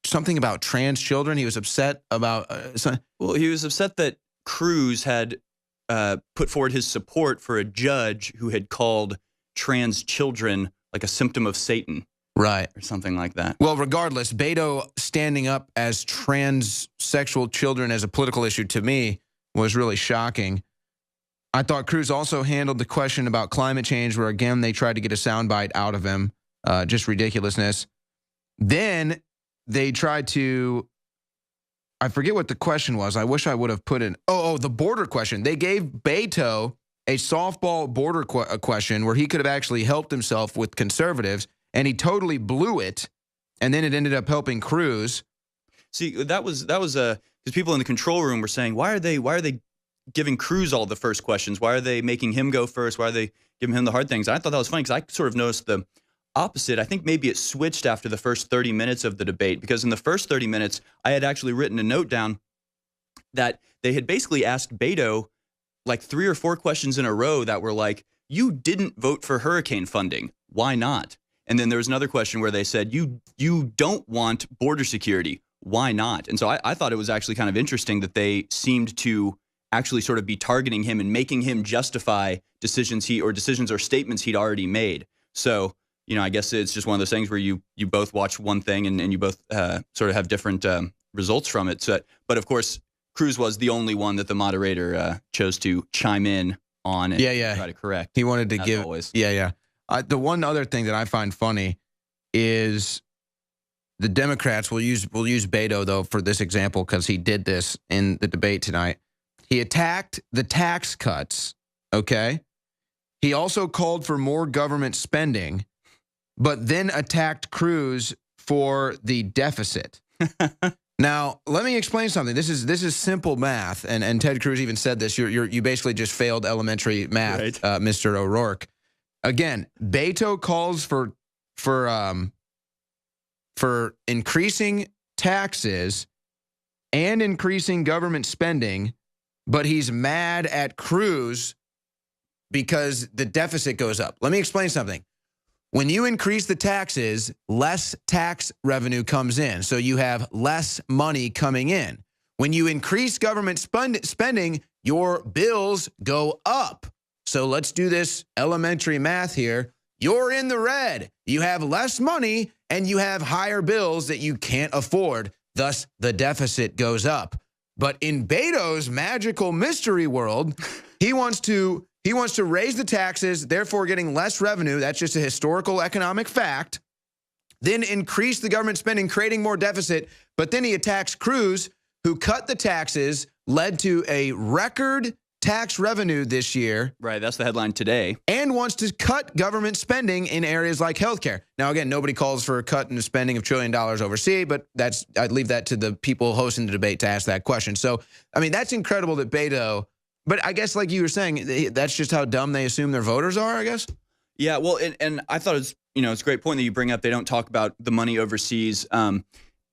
Speaker 4: something about trans children. He was upset about. Well, he was upset that Cruz had put forward his support for a judge who had called trans children like a symptom of Satan. Right. Or something like that. Well, regardless, Beto standing up as transsexual children as a political issue to me was really shocking. I thought Cruz also handled the question about climate change where, again, they tried to get a soundbite out of him. Just ridiculousness. Then they tried to... I forget what the question was. I wish I would have put in. Oh, the border question. They gave Beto a softball border question where he could have actually helped himself with conservatives, and he totally blew it. And then it ended up helping Cruz. See, that was because people in the control room were saying, why are they giving Cruz all the first questions? Why are they making him go first? Why are they giving him the hard things? And I thought that was funny because I sort of noticed the opposite. I think maybe it switched after the first 30 minutes of the debate, because in the first 30 minutes, I had actually written a note down that they had basically asked Beto like 3 or 4 questions in a row that were like, you didn't vote for hurricane funding. Why not? And then there was another question where they said, you don't want border security. Why not? And so I thought it was actually kind of interesting that they seemed to actually sort of be targeting him and making him justify decisions or statements he'd already made. So, you know, I guess it's just one of those things where you both watch one thing and you both sort of have different results from it. So, but of course, Cruz was the only one that the moderator chose to chime in on and try to correct. He wanted to give always. The one other thing that I find funny is the Democrats will use Beto though for this example because he did this in the debate tonight. He attacked the tax cuts. Okay, he also called for more government spending, but then attacked Cruz for the deficit. Now, let me explain something. This is simple math, and Ted Cruz even said this. You basically just failed elementary math, right. Mr. O'Rourke. Again, Beto calls for increasing taxes and increasing government spending, but he's mad at Cruz
Speaker 5: because the deficit goes up. Let me explain something. When you increase the taxes, less tax revenue comes in, so you have less money coming in. When you increase government spending, your bills go up. So let's do this elementary math here. You're in the red. You have less money, and you have higher bills that you can't afford. Thus, the deficit goes up. But in Beto's magical mystery world, he wants to raise the taxes, therefore getting less revenue. That's just a historical economic fact. Then increase the government spending, creating more deficit. But then he attacks Cruz, who cut the taxes, led to a record tax revenue this year.
Speaker 4: Right, that's the headline today.
Speaker 5: And wants to cut government spending in areas like healthcare. Now, again, nobody calls for a cut in the spending of $1 trillion overseas, but I'd leave that to the people hosting the debate to ask that question. So, I mean, that's incredible that Beto, but I guess like you were saying, that's just how dumb they assume their voters are, I guess?
Speaker 4: Yeah, well, and I thought it's a great point that you bring up. They don't talk about the money overseas.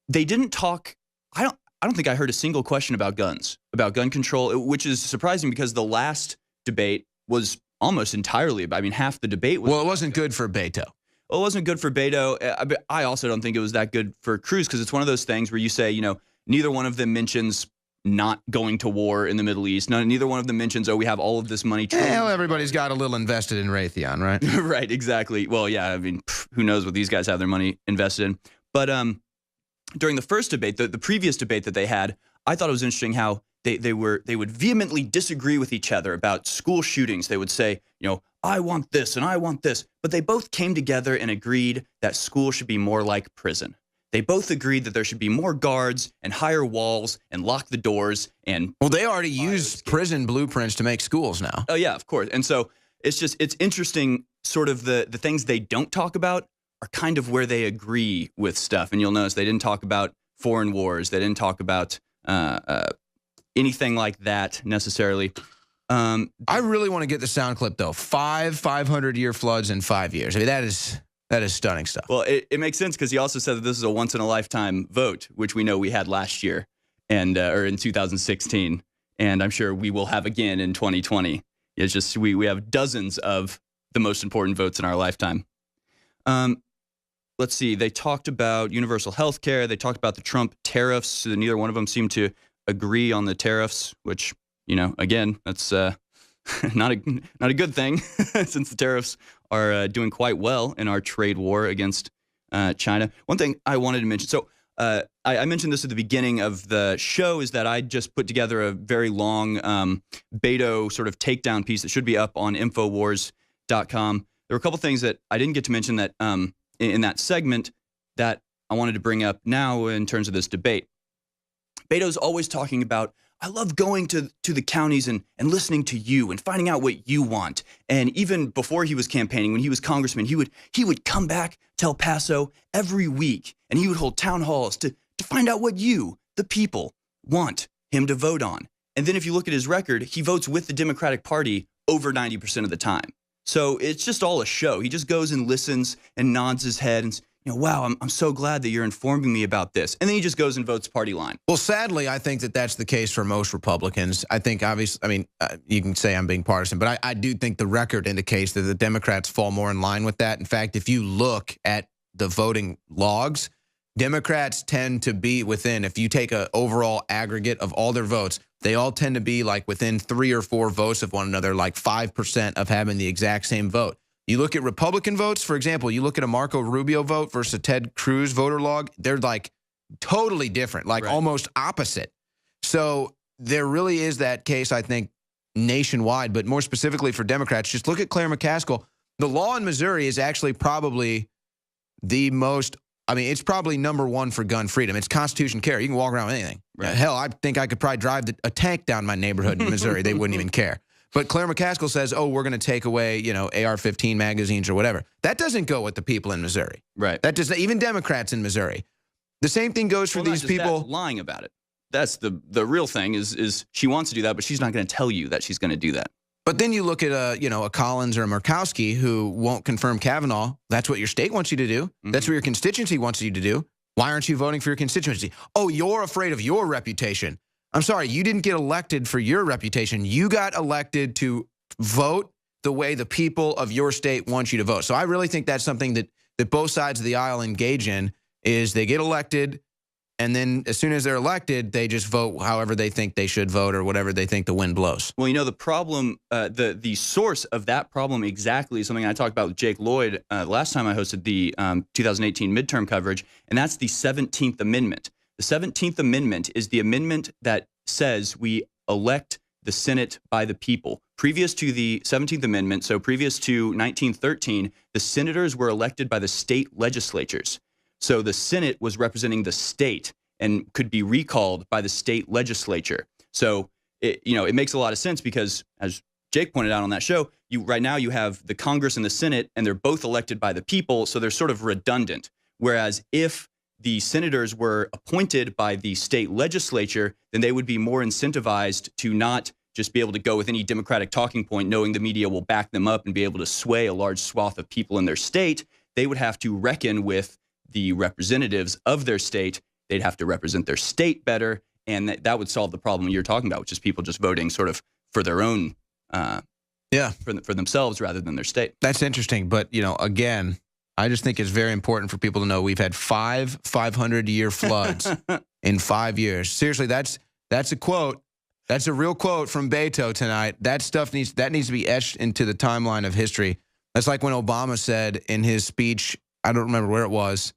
Speaker 4: They didn't talk, I don't think I heard a single question about guns, about gun control, which is surprising because the last debate was almost entirely about, half the debate was.
Speaker 5: Well, it wasn't good for Beto.
Speaker 4: Well, it wasn't good for Beto. I also don't think it was that good for Cruz because it's one of those things where you say, neither one of them mentions not going to war in the Middle East. Neither one of them mentions, we have all of this money.
Speaker 5: Well, everybody's got a little invested in Raytheon, right?
Speaker 4: Right, exactly. Well, yeah, who knows what these guys have their money invested in. But during the first debate, the previous debate that they had, I thought it was interesting how they would vehemently disagree with each other about school shootings. They would say, I want this and I want this. But they both came together and agreed that school should be more like prison. They both agreed that there should be more guards and higher walls and lock the doors. And
Speaker 5: well, they already use prison blueprints to make schools now.
Speaker 4: Oh, yeah, of course. And so it's interesting sort of the things they don't talk about are kind of where they agree with stuff. And you'll notice they didn't talk about foreign wars. They didn't talk about anything like that necessarily.
Speaker 5: I really want to get the sound clip, though. 500-year floods in 5 years. That is stunning stuff.
Speaker 4: Well, it makes sense because he also said that this is a once-in-a-lifetime vote, which we know we had last year and or in 2016. And I'm sure we will have again in 2020. It's just we have dozens of the most important votes in our lifetime. Let's see. They talked about universal health care. They talked about the Trump tariffs. Neither one of them seemed to agree on the tariffs, which, again, that's not a good thing since the tariffs are doing quite well in our trade war against China. One thing I wanted to mention. So I mentioned this at the beginning of the show is that I just put together a very long Beto sort of takedown piece that should be up on Infowars.com. There were a couple things that I didn't get to mention that in that segment that I wanted to bring up now in terms of this debate. Beto's always talking about, I love going to the counties and listening to you and finding out what you want. And even before he was campaigning, when he was congressman, he would come back to El Paso every week and he would hold town halls to find out what you, the people, want him to vote on. And then if you look at his record, he votes with the Democratic Party over 90% of the time. So it's just all a show. He just goes and listens and nods his head and, wow, I'm so glad that you're informing me about this. And then he just goes and votes party line.
Speaker 5: Well, sadly, I think that that's the case for most Republicans. I think, obviously, you can say I'm being partisan, but I do think the record indicates that the Democrats fall more in line with that. In fact, if you look at the voting logs, Democrats tend to be within, if you take an overall aggregate of all their votes, they all tend to be like within 3 or 4 votes of one another, like 5% of having the exact same vote. You look at Republican votes, for example, you look at a Marco Rubio vote versus a Ted Cruz voter log, they're like totally different, like almost opposite. So there really is that case, I think, nationwide, but more specifically for Democrats. Just look at Claire McCaskill. The law in Missouri is actually probably the most, it's probably #1 for gun freedom. It's Constitution carry. You can walk around with anything. Right. Hell, I think I could probably drive a tank down my neighborhood in Missouri. They wouldn't even care. But Claire McCaskill says, we're going to take away, AR-15 magazines or whatever. That doesn't go with the people in Missouri.
Speaker 4: Right.
Speaker 5: That does not, even Democrats in Missouri. The same thing goes for these people.
Speaker 4: Lying about it. That's the real thing is she wants to do that, but she's not going to tell you that she's going to do that.
Speaker 5: But then you look at a Collins or a Murkowski who won't confirm Kavanaugh. That's what your state wants you to do. Mm-hmm. That's what your constituency wants you to do. Why aren't you voting for your constituency? Oh, you're afraid of your reputation. I'm sorry, you didn't get elected for your reputation. You got elected to vote the way the people of your state want you to vote. So I really think that's something that both sides of the aisle engage in, is they get elected, and then as soon as they're elected, they just vote however they think they should vote or whatever they think the wind blows.
Speaker 4: Well, you know, the problem, the source of that problem exactly is something I talked about with Jake Lloyd last time I hosted the 2018 midterm coverage, and that's the 17th Amendment. The 17th Amendment is the amendment that says we elect the Senate by the people. Previous to the 17th Amendment, so previous to 1913, the senators were elected by the state legislatures. So the Senate was representing the state and could be recalled by the state legislature. So, it makes a lot of sense because, as Jake pointed out on that show, right now you have the Congress and the Senate, and they're both elected by the people, so they're sort of redundant. Whereas if the senators were appointed by the state legislature, then they would be more incentivized to not just be able to go with any Democratic talking point, knowing the media will back them up and be able to sway a large swath of people in their state. They would have to reckon with the representatives of their state. They'd have to represent their state better, and that would solve the problem you're talking about, which is people just voting sort of for their own, for themselves rather than their state. That's interesting, but again, I just think it's very important for people to know we've had 5 500-year floods in 5 years. Seriously, that's a quote. That's a real quote from Beto tonight. That stuff needs to be etched into the timeline of history. That's like when Obama said in his speech, I don't remember where it was,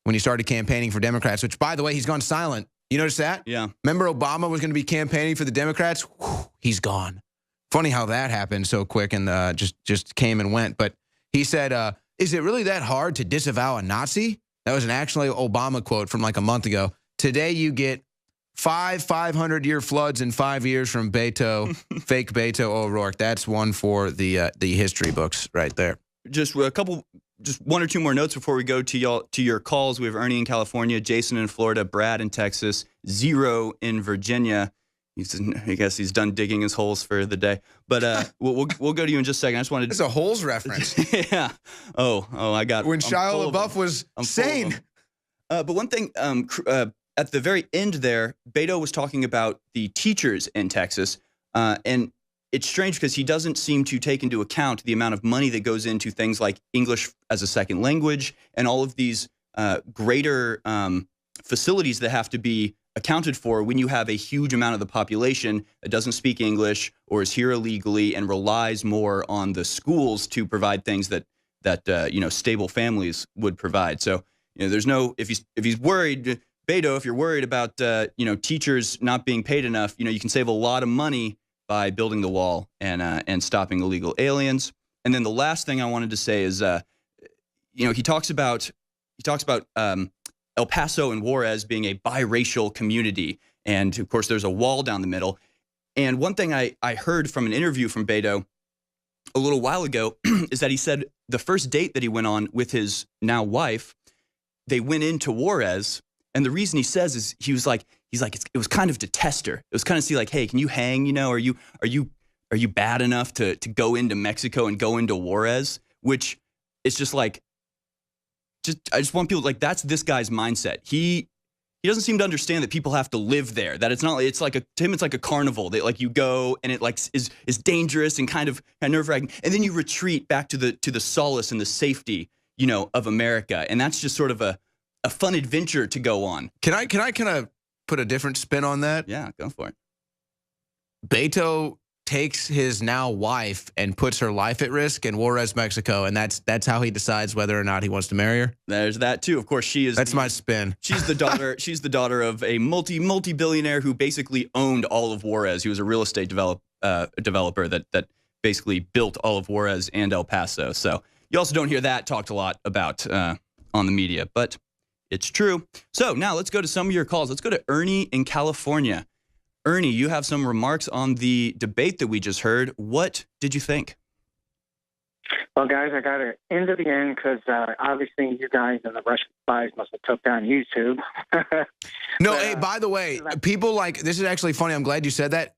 Speaker 4: when he started campaigning for Democrats, which, by the way, he's gone silent. You notice that? Yeah. Remember Obama was going to be campaigning for the Democrats? Whew, he's gone. Funny how that happened so quick and just came and went. But he said, is it really that hard to disavow a Nazi? That was an actually Obama quote from like a month ago. Today you get 5 500-year floods in 5 years from Beto, fake Beto O'Rourke. That's one for the history books right there. Just one or two more notes before we go to your calls. We have Ernie in California, Jason in Florida, Brad in Texas, Zero in Virginia. I guess he's done digging his holes for the day. But we'll go to you in just a second. I just wanted. It's a holes reference. Yeah. Oh, I got. When Shia LaBeouf was sane. But one thing, at the very end there, Beto was talking about the teachers in Texas, and it's strange because he doesn't seem to take into account the amount of money that goes into things like English as a second language and all of these greater facilities that have to be accounted for when you have a huge amount of the population that doesn't speak English or is here illegally and relies more on the schools to provide things that stable families would provide. So there's no, if he's worried, Beto, if you're worried about teachers not being paid enough, you can save a lot of money by building the wall and stopping illegal aliens. And then the last thing I wanted to say is, he talks about El Paso and Juarez being a biracial community, and of course there's a wall down the middle. And one thing I heard from an interview from Beto a little while ago is that he said the first date that he went on with his now wife, they went into Juarez, and the reason he says is he's like it was kind of to test her. It was kind of see like, hey, can you hang? Are you bad enough to go into Mexico and go into Juarez? Which is just like, I just want people, like, that's this guy's mindset. He doesn't seem to understand that people have to live there. That it's not. It's like to him, it's like a carnival. That like you go and it like is dangerous and kind of nerve-wracking, and then you retreat back to the solace and the safety of America, and that's just sort of a fun adventure to go on. Can I kind of put a different spin on that? Yeah, go for it. Beto takes his now wife and puts her life at risk in Juarez, Mexico, and that's how he decides whether or not he wants to marry her. There's that too. Of course, she is. That's my spin. She's the daughter. She's the daughter of a multi-billionaire who basically owned all of Juarez. He was a real estate developer that basically built all of Juarez and El Paso. So you also don't hear that talked a lot about on the media, but it's true. So now let's go to some of your calls. Let's go to Ernie in California. Ernie, you have some remarks on the debate that we just heard. What did you think?
Speaker 10: Well, guys, I got it into the end because obviously you guys and the Russian spies must have took down YouTube.
Speaker 5: No, hey, by the way, people like, this is actually funny. I'm glad you said that.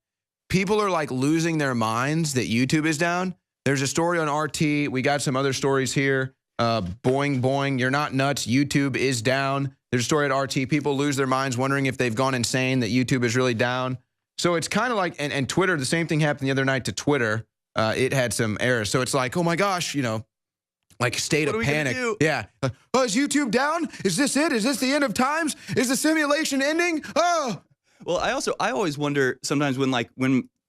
Speaker 5: People are like losing their minds that YouTube is down. There's a story on RT. We got some other stories here. Boing, boing. You're not nuts. YouTube is down. There's a story at RT. People lose their minds wondering if they've gone insane, that YouTube is really down. So it's kind of like, and Twitter, the same thing happened the other night to Twitter. it had some errors. So it's like, oh my gosh, you know, like state of panic. Yeah. Oh, is YouTube down? Is this it? Is this the end of times? Is the simulation ending? Oh.
Speaker 4: Well, I always wonder sometimes when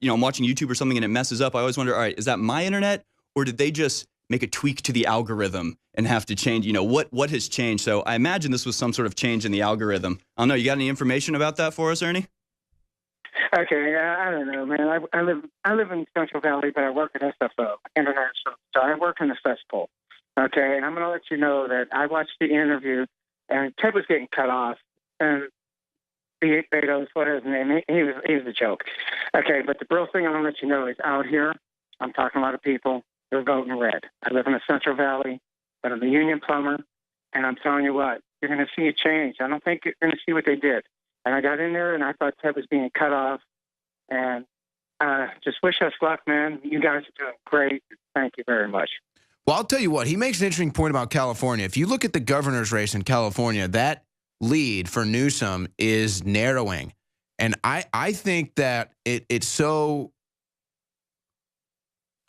Speaker 4: you know, I'm watching YouTube or something and it messes up, I always wonder, all right, is that my internet or did they just make a tweak to the algorithm and have to change, you know, what has changed? So I imagine this was some sort of change in the algorithm. I don't know. You got any information about that for us, Ernie?
Speaker 10: Okay, I don't know, man. I live in Central Valley, but I work at SFO, International. So I work in the cesspool. Okay, and I'm going to let you know that I watched the interview, and Ted was getting cut off, and Beto's, what is his name? He was a joke. Okay, but the real thing I'm going to let you know is out here, I'm talking to a lot of people. They're voting red. I live in the Central Valley, but I'm a union plumber, and I'm telling you what, you're going to see a change. I don't think you're going to see what they did. And I got in there, and I thought Ted was being cut off. And just wish us luck, man. You guys are doing great. Thank you very much.
Speaker 5: Well, I'll tell you what. He makes an interesting point about California. If you look at the governor's race in California, that lead for Newsom is narrowing. And I think that it's so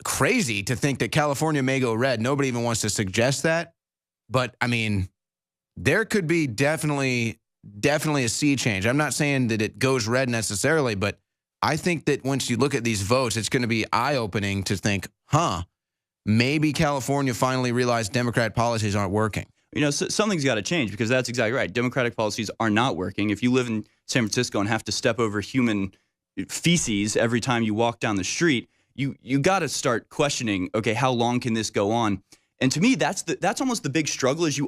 Speaker 5: crazy to think that California may go red. Nobody even wants to suggest that. But, I mean, there could be definitely a sea change. I'm not saying that it goes red necessarily, but I think that once you look at these votes, it's going to be eye-opening to think, maybe California finally realized Democrat policies aren't working.
Speaker 4: You know, something's got to change because that's exactly right. Democratic policies are not working. If you live in San Francisco and have to step over human feces every time you walk down the street, you got to start questioning, okay, how long can this go on? And to me, that's almost the big struggle is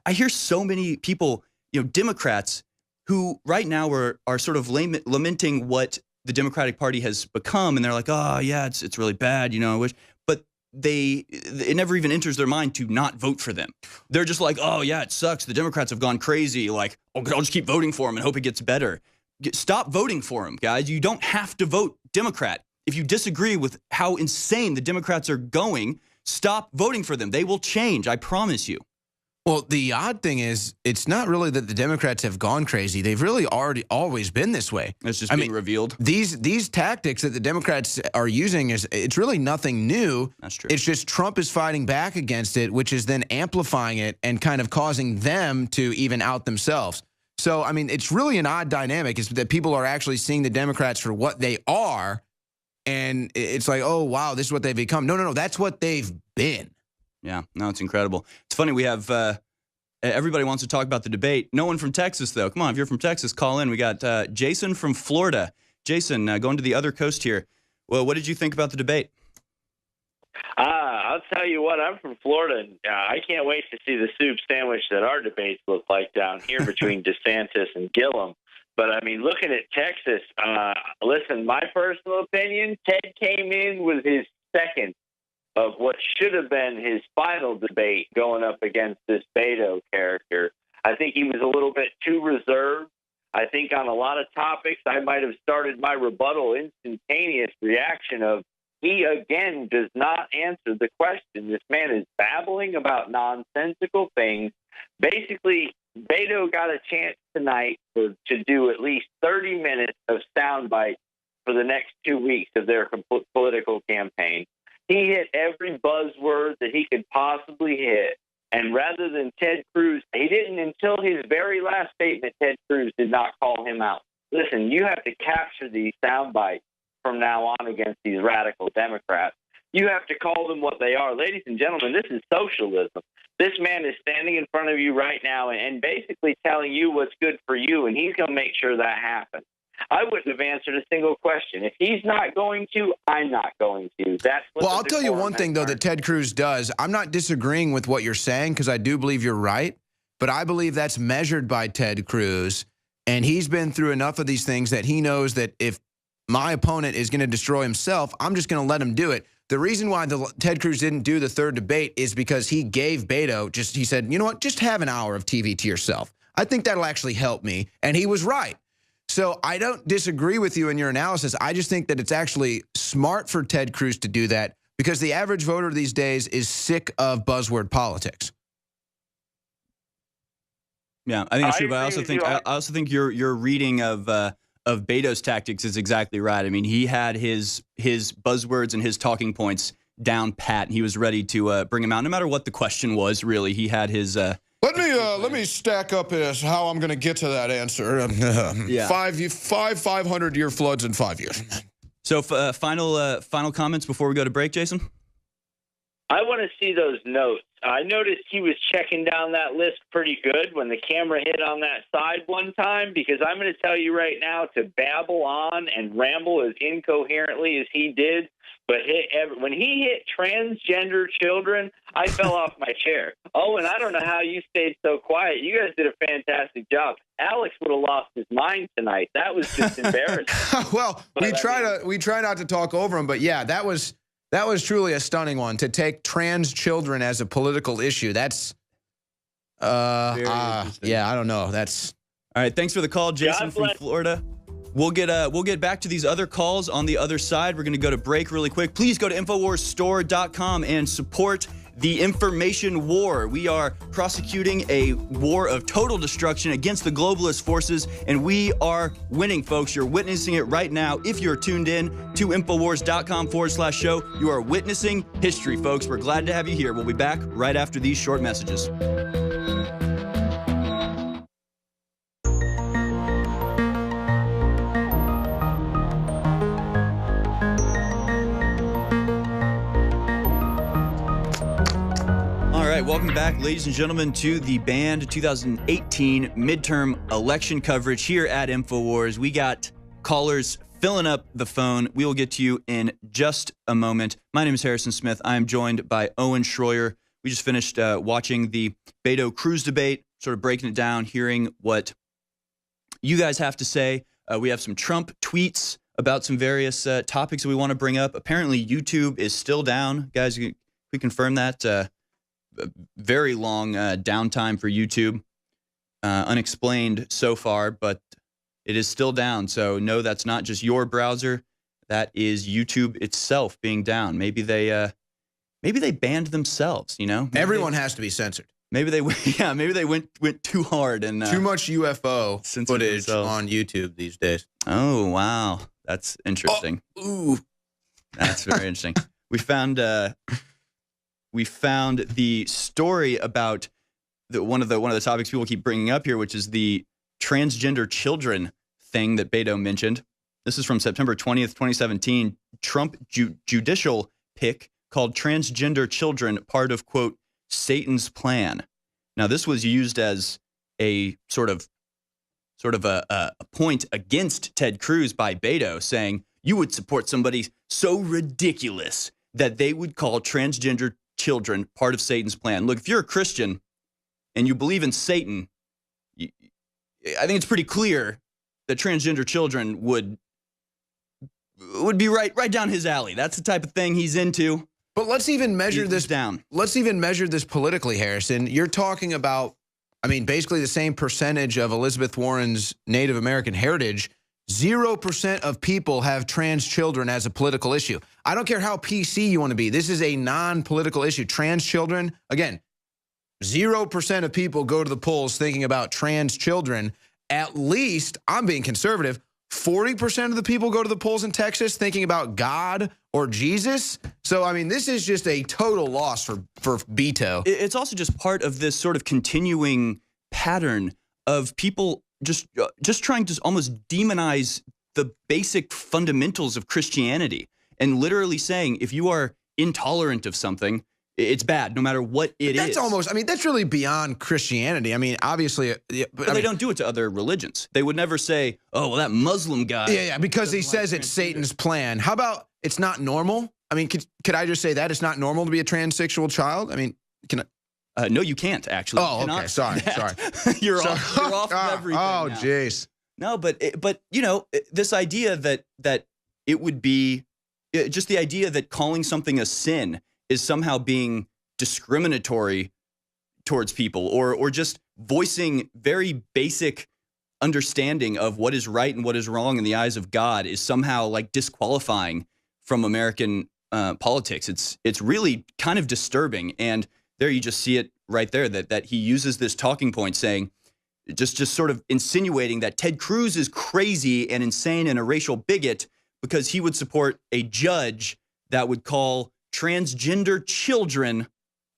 Speaker 4: I hear so many people, you know, Democrats who right now are sort of lamenting what the Democratic Party has become, and they're like, oh yeah, it's really bad, you know, I wish, but it never even enters their mind to not vote for them. They're just like, oh yeah, it sucks. The Democrats have gone crazy. Like, oh, I'll just keep voting for them and hope it gets better. Stop voting for them, guys. You don't have to vote Democrat. If you disagree with how insane the Democrats are going, stop voting for them. They will change. I promise you.
Speaker 5: Well, the odd thing is, it's not really that the Democrats have gone crazy. They've really always been this way.
Speaker 4: It's just being revealed.
Speaker 5: These tactics that the Democrats are using, it's really nothing new.
Speaker 4: That's true.
Speaker 5: It's just Trump is fighting back against it, which is then amplifying it and kind of causing them to even out themselves. So, I mean, it's really an odd dynamic. Is that people are actually seeing the Democrats for what they are, and it's like, oh, wow, this is what they've become. No, that's what they've been.
Speaker 4: Yeah, no, it's incredible. It's funny, we have everybody wants to talk about the debate. No one from Texas, though. Come on, if you're from Texas, call in. We got Jason from Florida. Jason, going to the other coast here. Well, what did you think about the debate?
Speaker 11: I'll tell you what, I'm from Florida, and I can't wait to see the soup sandwich that our debates look like down here between DeSantis and Gillum. But, I mean, looking at Texas, listen, my personal opinion, Ted came in with his second of what should have been his final debate going up against this Beto character. I think he was a little bit too reserved. I think on a lot of topics, I might have started my rebuttal instantaneous reaction of, he again does not answer the question. This man is babbling about nonsensical things. Basically, Beto got a chance tonight to do at least 30 minutes of sound bites for the next 2 weeks of their political campaign. He hit every buzzword that he could possibly hit. And rather than Ted Cruz, he didn't until his very last statement, Ted Cruz did not call him out. Listen, you have to capture these sound bites from now on against these radical Democrats. You have to call them what they are. Ladies and gentlemen, this is socialism. This man is standing in front of you right now and basically telling you what's good for you, and he's going to make sure that happens. I wouldn't have answered a single question. If he's not going to, I'm not going to. That's what.
Speaker 5: Well, I'll tell you one thing, though, that Ted Cruz does. I'm not disagreeing with what you're saying because I do believe you're right, but I believe that's measured by Ted Cruz, and he's been through enough of these things that he knows that if my opponent is going to destroy himself, I'm just going to let him do it. The reason why Ted Cruz didn't do the third debate is because he gave Beto, he said, you know what, just have an hour of TV to yourself. I think that'll actually help me, and he was right. So I don't disagree with you in your analysis. I just think that it's actually smart for Ted Cruz to do that because the average voter these days is sick of buzzword politics.
Speaker 4: Yeah, I think it's true, but I also think your reading of of Beto's tactics is exactly right. I mean, he had his buzzwords and his talking points down pat. He was ready to bring him out, no matter what the question was. Really, he had his.
Speaker 12: Let me stack up as how I'm going to get to that answer.
Speaker 4: Yeah.
Speaker 12: 500-year floods in 5 years.
Speaker 4: So final comments before we go to break, Jason?
Speaker 11: I want to see those notes. I noticed he was checking down that list pretty good when the camera hit on that side one time, because I'm going to tell you right now, to babble on and ramble as incoherently as he did, but when he hit transgender children, I fell off my chair. Oh, and I don't know how you stayed so quiet. You guys did a fantastic job. Alex would have lost his mind tonight. That was just embarrassing.
Speaker 5: Well, we try not to talk over him, but yeah, that was truly a stunning one. To take trans children as a political issue, that's yeah, I don't know. That's
Speaker 4: all right. Thanks for the call, Jason from Florida. We'll get back to these other calls on the other side. We're going to go to break really quick. Please go to InfoWarsStore.com and support the information war. We are prosecuting a war of total destruction against the globalist forces, and we are winning, folks. You're witnessing it right now. If you're tuned in to InfoWars.com/show, you are witnessing history, folks. We're glad to have you here. We'll be back right after these short messages. Welcome back, ladies and gentlemen, to the Band 2018 midterm election coverage here at InfoWars. We got callers filling up the phone. We will get to you in just a moment. My name is Harrison Smith. I am joined by Owen Schroyer. We just finished watching the Beto-Cruz debate, sort of breaking it down, hearing what you guys have to say. We have some Trump tweets about some various topics that we want to bring up. Apparently, YouTube is still down. Guys, we confirm that. Very long downtime for YouTube, unexplained so far, but it is still down. So no, that's not just your browser. That is YouTube itself being down. Maybe they banned themselves. You know,
Speaker 5: everyone has to be censored.
Speaker 4: Maybe they went too hard and
Speaker 5: too much UFO footage
Speaker 4: themselves
Speaker 5: on YouTube these days.
Speaker 4: Oh wow, that's interesting.
Speaker 5: Oh, ooh,
Speaker 4: that's very interesting. We found the story about one of the topics people keep bringing up here, which is the transgender children thing that Beto mentioned. This is from September 20th, 2017. Trump judicial pick called transgender children part of, quote, Satan's plan. Now, this was used as a sort of a point against Ted Cruz by Beto, saying you would support somebody so ridiculous that they would call transgender children part of Satan's plan. Look, if you're a Christian and you believe in Satan, I think it's pretty clear that transgender children would be right down his alley. That's the type of thing he's into.
Speaker 5: But let's even measure this
Speaker 4: down.
Speaker 5: Let's even measure this politically, Harrison. You're talking about, I mean, basically the same percentage of Elizabeth Warren's Native American heritage. 0% of people have trans children as a political issue. I don't care how PC you want to be. This is a non-political issue. Trans children, again, 0% of people go to the polls thinking about trans children. At least, I'm being conservative, 40% of the people go to the polls in Texas thinking about God or Jesus. So, I mean, this is just a total loss for Beto.
Speaker 4: It's also just part of this sort of continuing pattern of people just trying to almost demonize the basic fundamentals of Christianity and literally saying if you are intolerant of something, it's bad no matter what it is.
Speaker 5: That's almost, I mean, that's really beyond Christianity. I mean, obviously.
Speaker 4: But they don't do it to other religions. They would never say, oh, well, that Muslim guy.
Speaker 5: Yeah, because he says it's Satan's plan. How about it's not normal? I mean, could I just say that? It's not normal to be a transsexual child? I mean, can I?
Speaker 4: No, you can't, actually.
Speaker 5: Oh, okay. Sorry.
Speaker 4: You're off of everything.
Speaker 5: Oh, jeez.
Speaker 4: No, but you know, this idea that it would be just the idea that calling something a sin is somehow being discriminatory towards people, or just voicing very basic understanding of what is right and what is wrong in the eyes of God is somehow like disqualifying from American politics. It's really kind of disturbing. And there you just see it right there, that he uses this talking point saying just sort of insinuating that Ted Cruz is crazy and insane and a racial bigot because he would support a judge that would call transgender children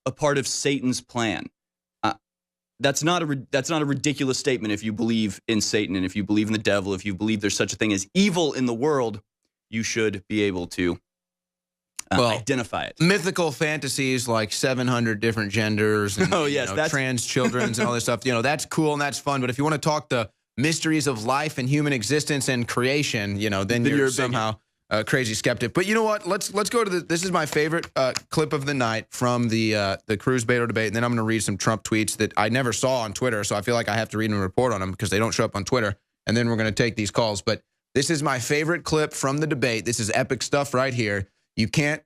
Speaker 4: a part of Satan's plan. That's not a ridiculous statement if you believe in Satan and if you believe in the devil, if you believe there's such a thing as evil in the world, you should be able to identify it.
Speaker 5: Mythical fantasies like 700 different genders and trans children's and all this stuff, that's cool and that's fun. But if you want to talk the mysteries of life and human existence and creation, then you're somehow a crazy skeptic. But you know what? Let's go to this is my favorite clip of the night from the Cruz-Beto debate, and then I'm going to read some Trump tweets that I never saw on Twitter, so I feel like I have to read and report on them because they don't show up on Twitter, and then we're going to take these calls. But this is my favorite clip from the debate. This is epic stuff right here. You can't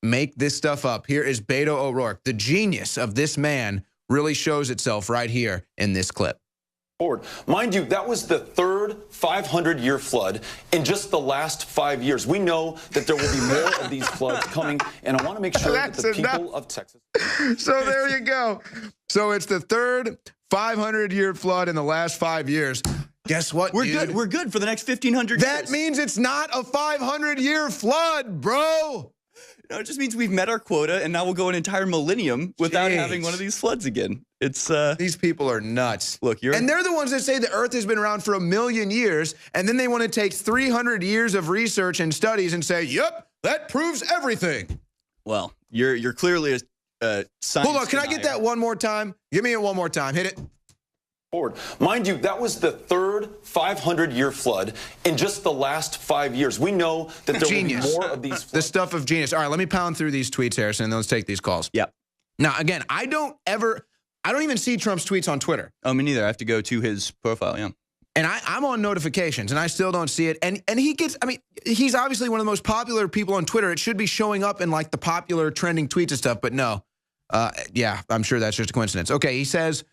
Speaker 5: make this stuff up. Here is Beto O'Rourke. The genius of this man really shows itself right here in this clip.
Speaker 6: Mind you, that was the third 500-year flood in just the last 5 years. We know that there will be more of these floods coming, and I want to make sure that the people of Texas...
Speaker 5: So there you go. So it's the third 500-year flood in the last 5 years. Guess what,
Speaker 4: We're good. We're good for the next 1,500 years.
Speaker 5: That means it's not a 500-year flood, bro.
Speaker 4: No, it just means we've met our quota, and now we'll go an entire millennium without having one of these floods again. It's
Speaker 5: these people are nuts.
Speaker 4: Look,
Speaker 5: and they're the ones that say the Earth has been around for 1,000,000 years, and then they want to take 300 years of research and studies and say, "Yep, that proves everything."
Speaker 4: Well, you're clearly a science.
Speaker 5: Hold on, can I get that one more time? Give me it one more time. Hit it.
Speaker 6: Mind you, that was the third 500-year flood in just the last 5 years. We know that there will be more of these floods.
Speaker 5: The stuff of genius. All right, let me pound through these tweets, Harrison, and let's take these calls.
Speaker 4: Yep.
Speaker 5: Now, again, I don't even see Trump's tweets on Twitter.
Speaker 4: Oh, me neither. I have to go to his profile, yeah.
Speaker 5: And I'm on notifications, and I still don't see it. And he gets, he's obviously one of the most popular people on Twitter. It should be showing up in, like, the popular trending tweets and stuff, but no. Yeah, I'm sure that's just a coincidence. Okay, he says...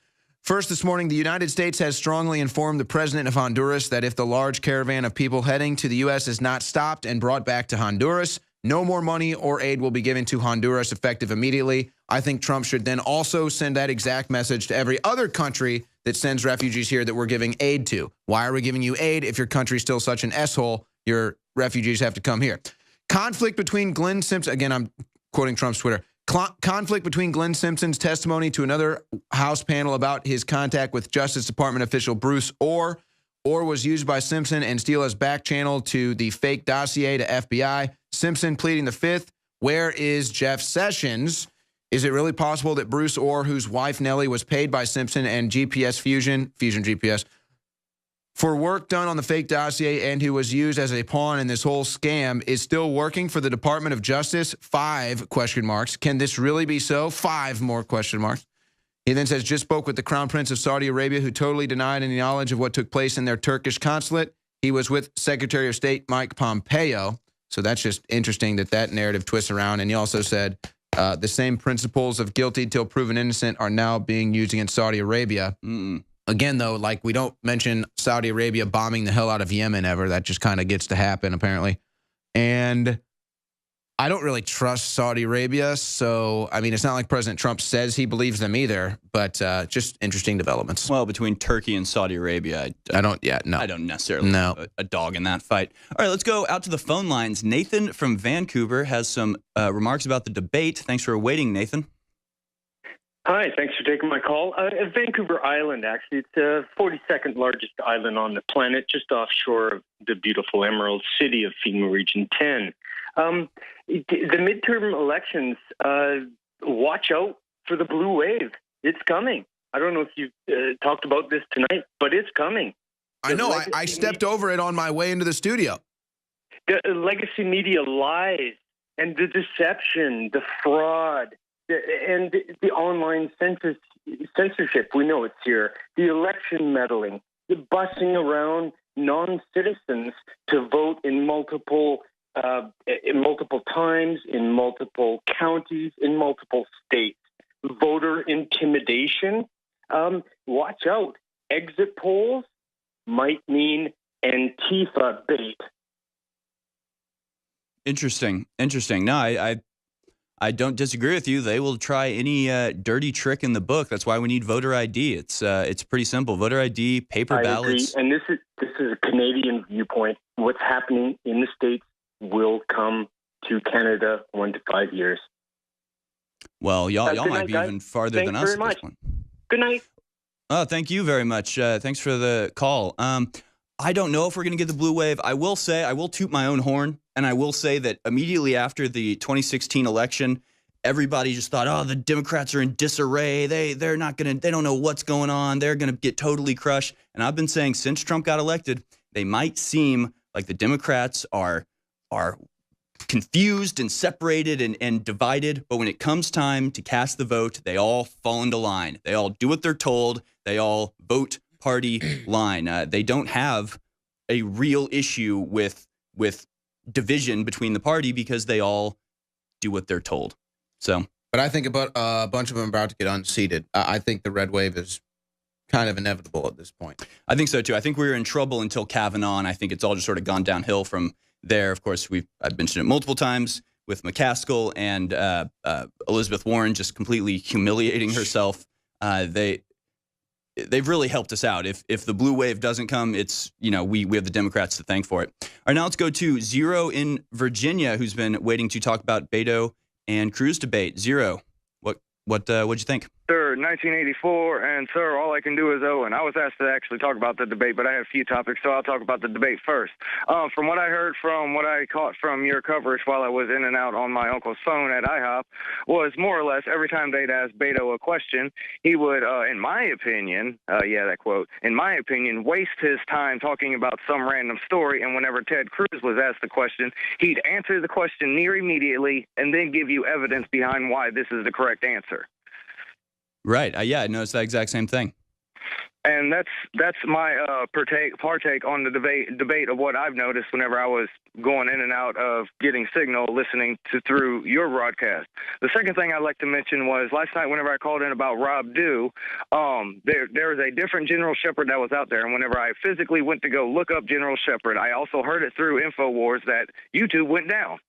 Speaker 5: First this morning, the United States has strongly informed the president of Honduras that if the large caravan of people heading to the U.S. is not stopped and brought back to Honduras, no more money or aid will be given to Honduras effective immediately. I think Trump should then also send that exact message to every other country that sends refugees here that we're giving aid to. Why are we giving you aid if your country's still such an S-hole? Your refugees have to come here. Conflict between Glenn Simpson, again, I'm quoting Trump's Twitter. Conflict between Glenn Simpson's testimony to another House panel about his contact with Justice Department official Bruce Orr. Orr was used by Simpson and Steele as back channel to the fake dossier to FBI. Simpson pleading the fifth. Where is Jeff Sessions? Is it really possible that Bruce Orr, whose wife Nellie was paid by Simpson and Fusion GPS, for work done on the fake dossier and who was used as a pawn in this whole scam, is still working for the Department of Justice? 5 question marks. Can this really be so? 5 more question marks. He then says, just spoke with the Crown Prince of Saudi Arabia, who totally denied any knowledge of what took place in their Turkish consulate. He was with Secretary of State Mike Pompeo. So that's just interesting that narrative twists around. And he also said the same principles of guilty till proven innocent are now being used against Saudi Arabia. Again, though, like, we don't mention Saudi Arabia bombing the hell out of Yemen ever. That just kind of gets to happen, apparently. And I don't really trust Saudi Arabia. So, it's not like President Trump says he believes them either, but just interesting developments.
Speaker 4: Well, between Turkey and Saudi Arabia,
Speaker 5: I don't
Speaker 4: necessarily have a dog in that fight. All right, let's go out to the phone lines. Nathan from Vancouver has some remarks about the debate. Thanks for waiting, Nathan.
Speaker 13: Hi, thanks for taking my call. Vancouver Island, actually. It's the 42nd largest island on the planet, just offshore of the beautiful Emerald City of FEMA Region 10. The midterm elections, watch out for the blue wave. It's coming. I don't know if you've talked about this tonight, but it's coming.
Speaker 5: I know. I stepped over it on my way into the studio.
Speaker 13: The legacy media lies and the deception, the fraud, and the online censorship, we know it's here. The election meddling, the busing around non-citizens to vote in multiple times, in multiple counties, in multiple states. Voter intimidation. Watch out. Exit polls might mean Antifa bait.
Speaker 4: Interesting. No, I don't disagree with you. They will try any dirty trick in the book. That's why we need voter ID. It's pretty simple. Voter ID, paper ballots.
Speaker 13: I agree. And this is a Canadian viewpoint. What's happening in the States will come to Canada 1 to 5 years.
Speaker 4: Well, y'all might be
Speaker 13: guys.
Speaker 4: even farther
Speaker 13: Thanks
Speaker 4: than us
Speaker 13: very
Speaker 4: at
Speaker 13: much.
Speaker 4: this point.
Speaker 13: Good night.
Speaker 4: Oh, thank you very much. Thanks for the call. I don't know if we're going to get the blue wave. I will say, I will toot my own horn, and I will say that immediately after the 2016 election, everybody just thought, oh, the Democrats are in disarray. They don't know what's going on. They're going to get totally crushed. And I've been saying since Trump got elected, they might seem like the Democrats are confused and separated and divided. But when it comes time to cast the vote, they all fall into line. They all do what they're told. They all vote party line. They don't have a real issue with division between the party because they all do what they're told. So,
Speaker 5: but I think about a bunch of them are about to get unseated. I think the red wave is kind of inevitable at this point.
Speaker 4: I think so too. I think we were in trouble until Kavanaugh, and I think it's all just sort of gone downhill from there. Of course, I've mentioned it multiple times with McCaskill and Elizabeth Warren just completely humiliating herself. They've really helped us out. If the blue wave doesn't come, it's, we have the Democrats to thank for it. All right, now let's go to Zero in Virginia, who's been waiting to talk about Beto and Cruz debate. Zero, what'd you think?
Speaker 14: Sir, 1984, and sir, all I can do is Owen. I was asked to actually talk about the debate, but I had a few topics, so I'll talk about the debate first. From what I heard, from what I caught from your coverage while I was in and out on my uncle's phone at IHOP, was more or less every time they'd ask Beto a question, he would, in my opinion, that quote, in my opinion, waste his time talking about some random story, and whenever Ted Cruz was asked the question, he'd answer the question near immediately and then give you evidence behind why this is the correct answer.
Speaker 4: Right. Yeah, I noticed that exact same thing.
Speaker 14: And that's my partake on the debate of what I've noticed whenever I was going in and out of getting signal, listening through your broadcast. The second thing I'd like to mention was last night whenever I called in about Rob Dew, there was a different General Shepherd that was out there. And whenever I physically went to go look up General Shepherd, I also heard it through InfoWars that YouTube went down.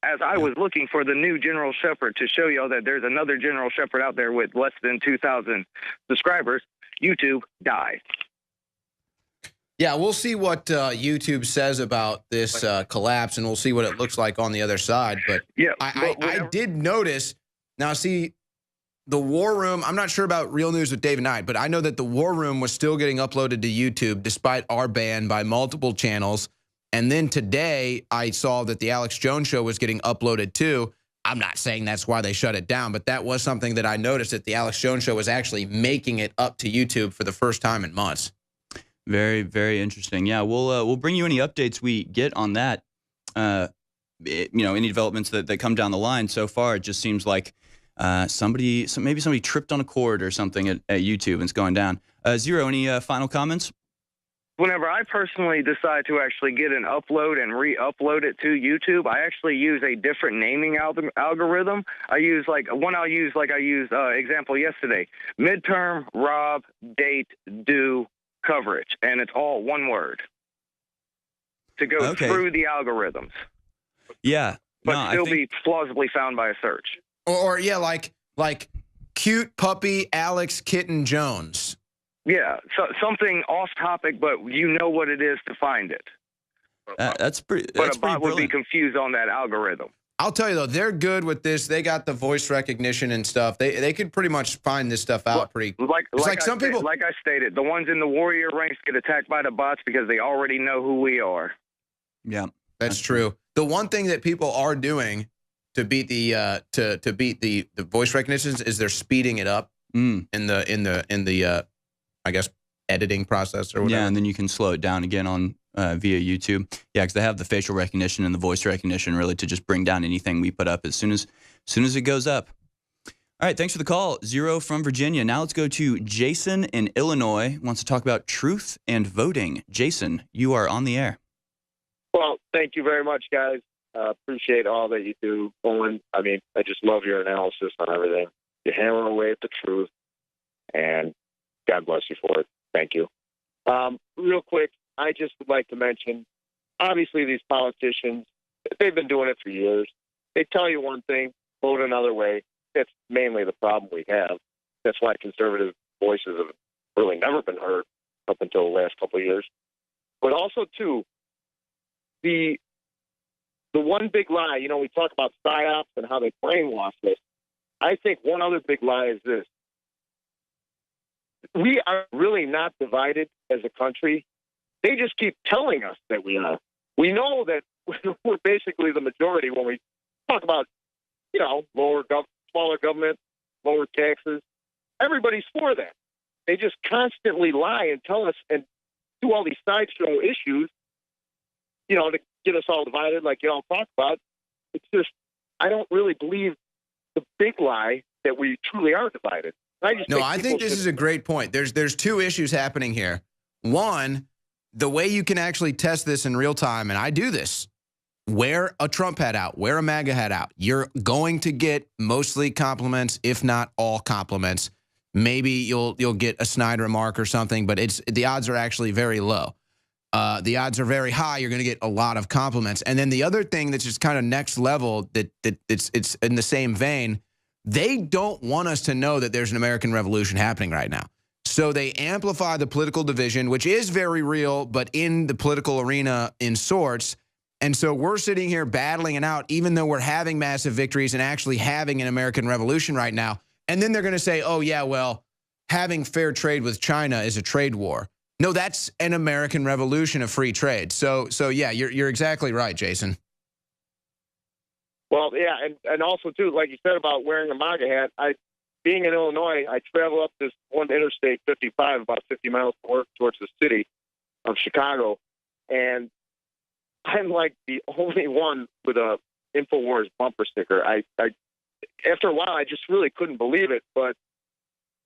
Speaker 14: As I was looking for the new General Shepherd to show y'all that there's another General Shepherd out there with less than 2,000 subscribers, YouTube died.
Speaker 5: Yeah, we'll see what YouTube says about this collapse, and we'll see what it looks like on the other side. But yeah, I did notice, now see, the War Room, I'm not sure about Real News with Dave and I, but I know that the War Room was still getting uploaded to YouTube despite our ban by multiple channels. And then today, I saw that the Alex Jones Show was getting uploaded too. I'm not saying that's why they shut it down, but that was something that I noticed, that the Alex Jones Show was actually making it up to YouTube for the first time in months.
Speaker 4: Very, very interesting. Yeah, we'll bring you any updates we get on that. Any developments that come down the line. So far, it just seems like maybe somebody tripped on a cord or something at YouTube and it's going down. Zero, any final comments?
Speaker 14: Whenever I personally decide to actually get an upload and re-upload it to YouTube, I actually use a different naming algorithm. I use example yesterday, midterm, Rob, date, do, coverage, and it's all one word to go through the algorithms.
Speaker 4: Yeah.
Speaker 14: But still be plausibly found by a search.
Speaker 5: Or like cute puppy Alex Kitten Jones.
Speaker 14: Yeah, so something off topic, but you know what it is to find it.
Speaker 4: That's pretty.
Speaker 14: But a bot would be confused on that algorithm.
Speaker 5: I'll tell you though, they're good with this. They got the voice recognition and stuff. They could pretty much find this stuff out pretty. Like I
Speaker 14: stated, the ones in the warrior ranks get attacked by the bots because they already know who we are.
Speaker 4: Yeah,
Speaker 5: that's true. The one thing that people are doing to beat the the voice recognitions is they're speeding it up in the I guess editing process or whatever.
Speaker 4: Yeah, and then you can slow it down again on via YouTube. Yeah, because they have the facial recognition and the voice recognition really to just bring down anything we put up as soon as it goes up. All right, thanks for the call, Zero from Virginia. Now let's go to Jason in Illinois. Wants to talk about truth and voting. Jason, you are on the air.
Speaker 15: Well, thank you very much, guys. Appreciate all that you do, Owen. I mean, I just love your analysis on everything. You hammer away at the truth, and God bless you for it. Thank you. Real quick, I just would like to mention, obviously these politicians, they've been doing it for years. They tell you one thing, vote another way. That's mainly the problem we have. That's why conservative voices have really never been heard up until the last couple of years. But also, too, the one big lie, you know, we talk about psyops and how they brainwash us. I think one other big lie is this. We are really not divided as a country. They just keep telling us that we are. We know that we're basically the majority when we talk about, you know, smaller government, lower taxes. Everybody's for that. They just constantly lie and tell us and do all these sideshow issues, you know, to get us all divided like you all talk about. It's just, I don't really believe the big lie that we truly are divided.
Speaker 5: I think this is a great point. There's two issues happening here. One, the way you can actually test this in real time, and I do this, wear a Trump hat out, wear a MAGA hat out. You're going to get mostly compliments, if not all compliments. Maybe you'll get a snide remark or something, but the odds are actually very low. The odds are very high. You're going to get a lot of compliments. And then the other thing that's just kind of next level that it's in the same vein, they don't want us to know that there's an American Revolution happening right now. So they amplify the political division, which is very real, but in the political arena in sorts. And so we're sitting here battling it out, even though we're having massive victories and actually having an American Revolution right now. And then they're going to say, oh, yeah, well, having fair trade with China is a trade war. No, that's an American Revolution of free trade. So yeah, you're exactly right, Jason.
Speaker 15: Well, yeah, and also, too, like you said about wearing a MAGA hat, being in Illinois, I travel up this one Interstate 55 about 50 miles to work towards the city of Chicago, and I'm like the only one with a InfoWars bumper sticker. After a while, I just really couldn't believe it, but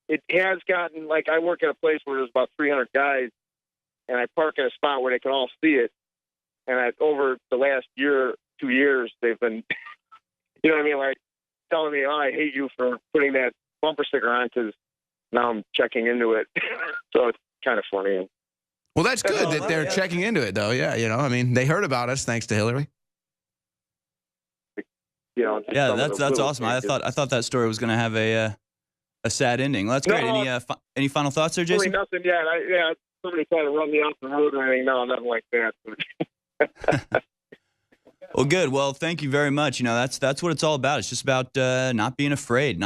Speaker 15: it has gotten, like, I work at a place where there's about 300 guys, and I park in a spot where they can all see it, and over the last year, 2 years, they've been, you know what I mean, like, telling me, oh, I hate you for putting that bumper sticker on because now I'm checking into it. So it's kind of funny.
Speaker 5: Well, that's good that they're checking into it, though. Yeah, you know, I mean, they heard about us thanks to Hillary.
Speaker 15: You know,
Speaker 4: yeah, that's awesome. I thought that story was going to have a sad ending. Well, that's great. Any final thoughts there, Jason?
Speaker 15: Really nothing yet. Somebody tried to run me off the road or anything. No, nothing like that.
Speaker 4: Well, good. Well, thank you very much. You know, that's what it's all about. It's just about not being afraid,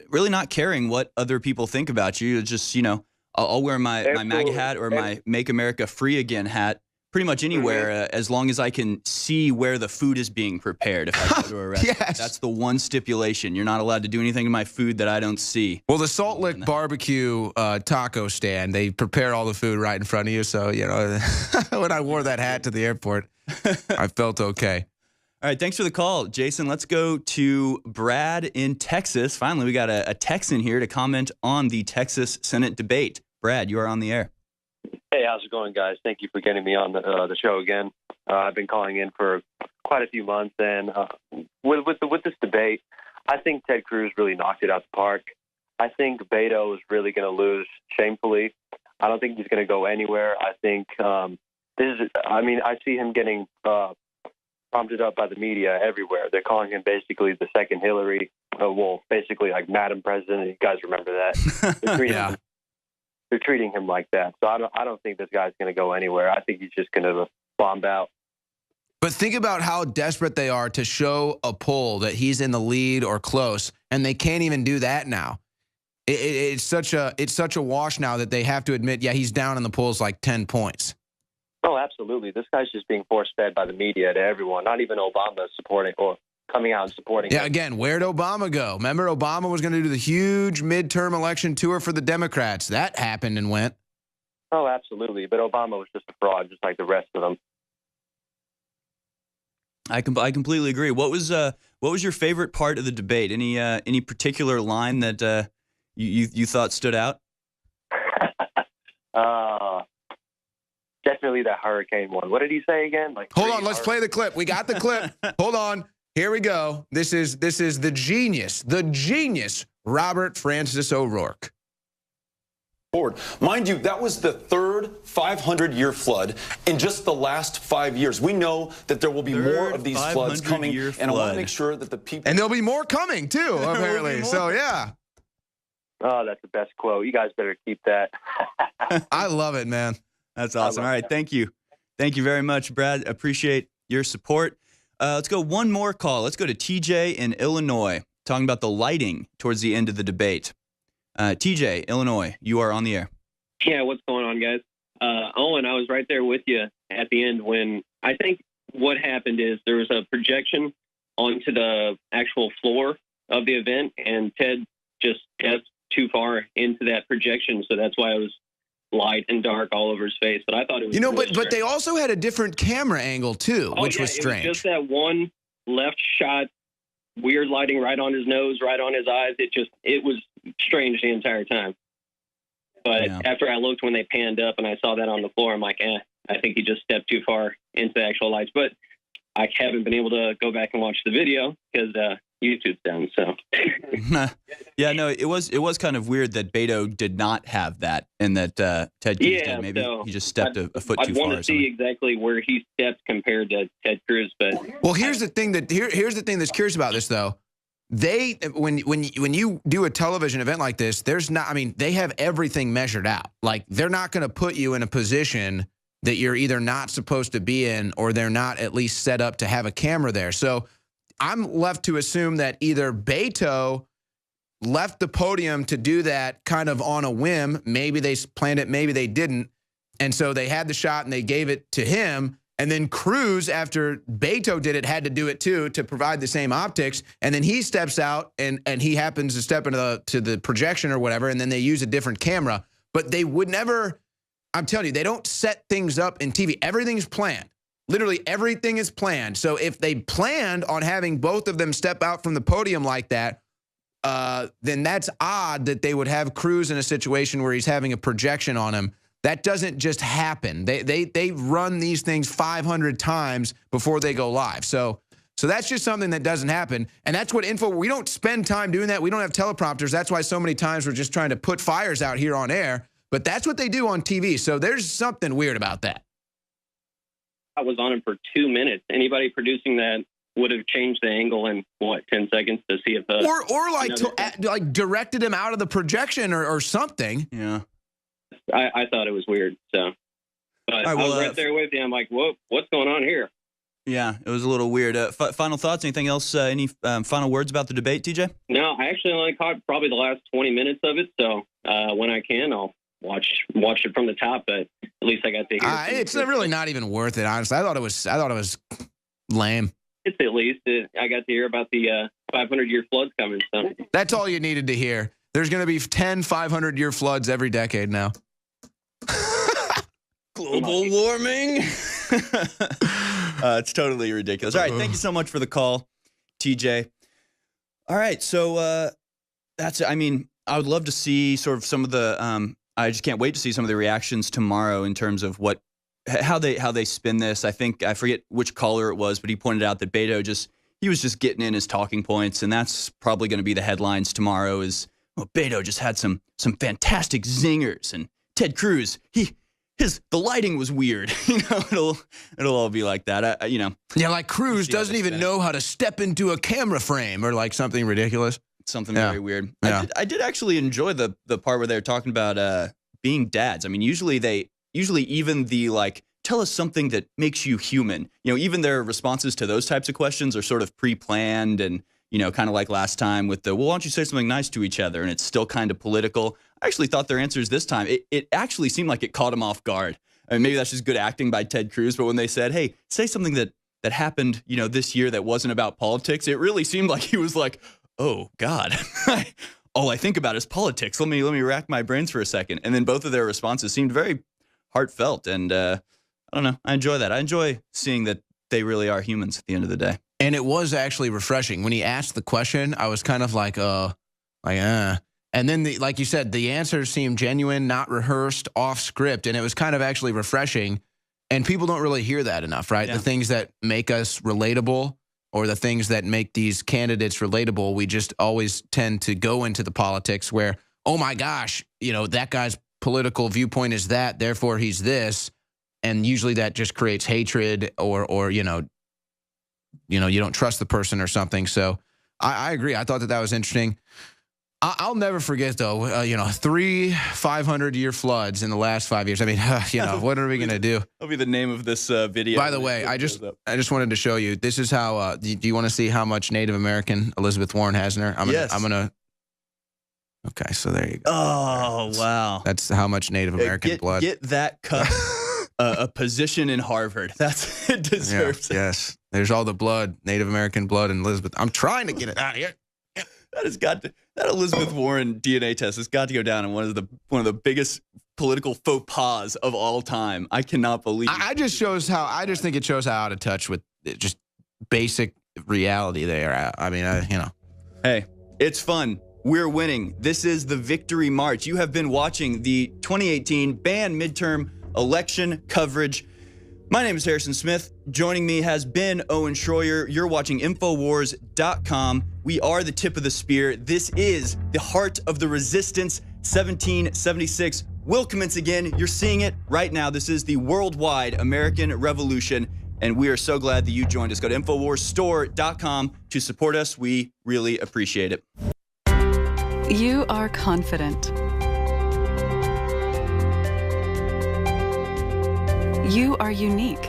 Speaker 4: really not caring what other people think about you. It's just, you know, I'll wear my MAGA hat or my Make America Free Again hat pretty much anywhere as long as I can see where the food is being prepared. If I go to a restaurant, yes. That's the one stipulation. You're not allowed to do anything to my food that I don't see.
Speaker 5: Well, the Salt Lick Barbecue taco stand, they prepare all the food right in front of you. So, you know, when I wore that hat to the airport, I felt okay.
Speaker 4: All right, thanks for the call, Jason. Let's go to Brad in Texas. Finally, we got a Texan here to comment on the Texas Senate debate. Brad, you are on the air.
Speaker 16: Hey, how's it going, guys? Thank you for getting me on the show again. I've been calling in for quite a few months, and with this debate, I think Ted Cruz really knocked it out the park. I think Beto is really going to lose shamefully. I don't think he's going to go anywhere. I think I see him getting prompted up by the media everywhere. They're calling him basically the second Hillary. Basically like Madam President. You guys remember that? They're treating him like that. So I don't think this guy's going to go anywhere. I think he's just going to bomb out.
Speaker 5: But think about how desperate they are to show a poll that he's in the lead or close, and they can't even do that now. It's such a wash now that they have to admit, yeah, he's down in the polls like 10 points.
Speaker 16: Oh, absolutely. This guy's just being force-fed by the media to everyone. Not even Obama supporting or coming out and supporting him.
Speaker 5: Again, where'd Obama go? Remember, Obama was going to do the huge midterm election tour for the Democrats. That happened and went.
Speaker 16: Oh, absolutely. But Obama was just a fraud, just like the rest of them.
Speaker 4: I completely agree. What was your favorite part of the debate? Any particular line that you thought stood out?
Speaker 16: Definitely that hurricane one. What did he say again?
Speaker 5: Hold on, let's play the clip. We got the clip. Hold on. Here we go. This is the genius, Robert Francis O'Rourke.
Speaker 6: forward. Mind you, that was the third 500-year flood in just the last 5 years. We know that there will be more of these floods coming, and I want to make sure that the people...
Speaker 17: And there'll be more coming, too, apparently. So, yeah.
Speaker 16: Oh, that's the best quote. You guys better keep that.
Speaker 17: I love it, man.
Speaker 4: That's awesome. All right, thank you. Thank you very much, Brad. Appreciate your support. Let's go one more call. Let's go to TJ in Illinois, talking about the lighting towards the end of the debate. TJ, Illinois, you are on the air.
Speaker 18: Yeah, what's going on, guys? Owen, I was right there with you at the end when I think what happened is there was a projection onto the actual floor of the event, and Ted just stepped too far into that projection, so that's why it was light and dark all over his face. But I thought it was really
Speaker 17: but they also had a different camera angle, too, which was strange.
Speaker 18: It was just that one left shot, weird lighting right on his nose, right on his eyes. It was strange the entire time. But after I looked when they panned up and I saw that on the floor, I'm like, I think he just stepped too far into the actual lights. But I haven't been able to go back and watch the video because YouTube's down. So
Speaker 4: yeah, no, it was kind of weird that Beto did not have that, and that Ted Cruz did. Maybe he just stepped a foot too far.
Speaker 18: I'd want to see exactly where he stepped compared to Ted Cruz. But
Speaker 17: well, here's the thing that's curious about this though. When you do a television event like this, they have everything measured out. Like, they're not going to put you in a position that you're either not supposed to be in, or they're not at least set up to have a camera there. So I'm left to assume that either Beto left the podium to do that kind of on a whim. Maybe they planned it, maybe they didn't. And so they had the shot and they gave it to him. And then Cruz, after Beto did it, had to do it too to provide the same optics. And then he steps out and he happens to step into the projection or whatever, and then they use a different camera. But they would never, I'm telling you, they don't set things up in TV. Everything's planned. Literally everything is planned. So if they planned on having both of them step out from the podium like that, then that's odd that they would have Cruz in a situation where he's having a projection on him. That doesn't just happen. They run these things 500 times before they go live. So that's just something that doesn't happen. And that's what we don't spend time doing that. We don't have teleprompters. That's why so many times we're just trying to put fires out here on air. But that's what they do on TV. So there's something weird about that.
Speaker 18: I was on him for 2 minutes. Anybody producing that would have changed the angle in, 10 seconds to see if
Speaker 17: or like directed him out of the projection or something.
Speaker 4: Yeah.
Speaker 18: I thought it was weird. So, but I was right there with you. I'm like, whoa, what's going on here?
Speaker 4: Yeah, it was a little weird. Final thoughts? Anything else? Any final words about the debate, TJ?
Speaker 18: No, I actually only caught probably the last 20 minutes of it. So when I can, I'll watch it from the top. But at least I got to hear.
Speaker 17: It's really not even worth it, honestly. I thought it was lame.
Speaker 18: It's at least I got to hear about the 500-year floods coming. So
Speaker 17: that's all you needed to hear. There's going to be 10 500-year floods every decade now.
Speaker 4: Global warming. It's totally ridiculous. All right, thank you so much for the call, TJ. All right, so I mean, I would love to see sort of some of the I just can't wait to see some of the reactions tomorrow in terms of how they spin this. I think I forget which caller it was, but he pointed out that Beto he was just getting in his talking points, and that's probably going to be the headlines tomorrow is, well, Beto just had some fantastic zingers, and Ted Cruz, the lighting was weird. It'll all be like that.
Speaker 17: Yeah, like Cruz doesn't even know how to step into a camera frame or like something ridiculous.
Speaker 4: Something very weird.
Speaker 17: Yeah.
Speaker 4: I did actually enjoy the part where they were talking about being dads. I mean, usually even the tell us something that makes you human. Even their responses to those types of questions are sort of pre-planned and kind of like last time with why don't you say something nice to each other? And it's still kind of political. I actually thought their answers this time, it actually seemed like it caught him off guard. I mean, maybe that's just good acting by Ted Cruz, but when they said, hey, say something that happened, this year that wasn't about politics, it really seemed like he was like, oh, God, all I think about is politics. Let me rack my brains for a second. And then both of their responses seemed very heartfelt. And I don't know. I enjoy that. I enjoy seeing that they really are humans at the end of the day.
Speaker 17: And it was actually refreshing. When he asked the question, I was kind of like, And then, like you said, the answers seemed genuine, not rehearsed, off script. And it was kind of actually refreshing. And people don't really hear that enough, right? Yeah. The things that make us relatable or the things that make these candidates relatable, we just always tend to go into the politics where, oh, my gosh, that guy's political viewpoint is that, therefore he's this, and usually that just creates hatred or you don't trust the person or something. So I agree. I thought that was interesting. I'll never forget, though, 3 500-year floods in the last 5 years. I mean, what are we going to do?
Speaker 4: That'll be the name of this video.
Speaker 17: By the way, I just wanted to show you. This is how, do you want to see how much Native American Elizabeth Warren has in her?
Speaker 4: Yes.
Speaker 17: Okay, so there you go.
Speaker 4: Oh, wow.
Speaker 17: That's how much Native American blood.
Speaker 4: Get that cup a position in Harvard. It deserves it.
Speaker 17: Yes. There's all the blood, Native American blood, and Elizabeth. I'm trying to get it out of here.
Speaker 4: That Elizabeth Warren DNA test has got to go down in one of the biggest political faux pas of all time. I cannot believe.
Speaker 17: I just think it shows how out of touch with just basic reality they are at. I mean,
Speaker 4: Hey, it's fun. We're winning. This is the Victory March. You have been watching the 2018 band midterm election coverage. My name is Harrison Smith. Joining me has been Owen Schroyer. You're watching Infowars.com. We are the tip of the spear. This is the heart of the resistance. 1776 will commence again. You're seeing it right now. This is the worldwide American Revolution, and we are so glad that you joined us. Go to InfoWarsStore.com to support us. We really appreciate it.
Speaker 19: You are confident. You are unique.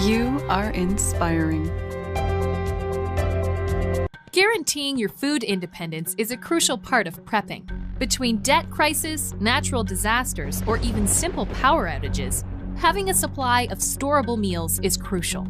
Speaker 19: You are inspiring.
Speaker 20: Guaranteeing your food independence is a crucial part of prepping. Between debt crisis, natural disasters, or even simple power outages, having a supply of storable meals is crucial.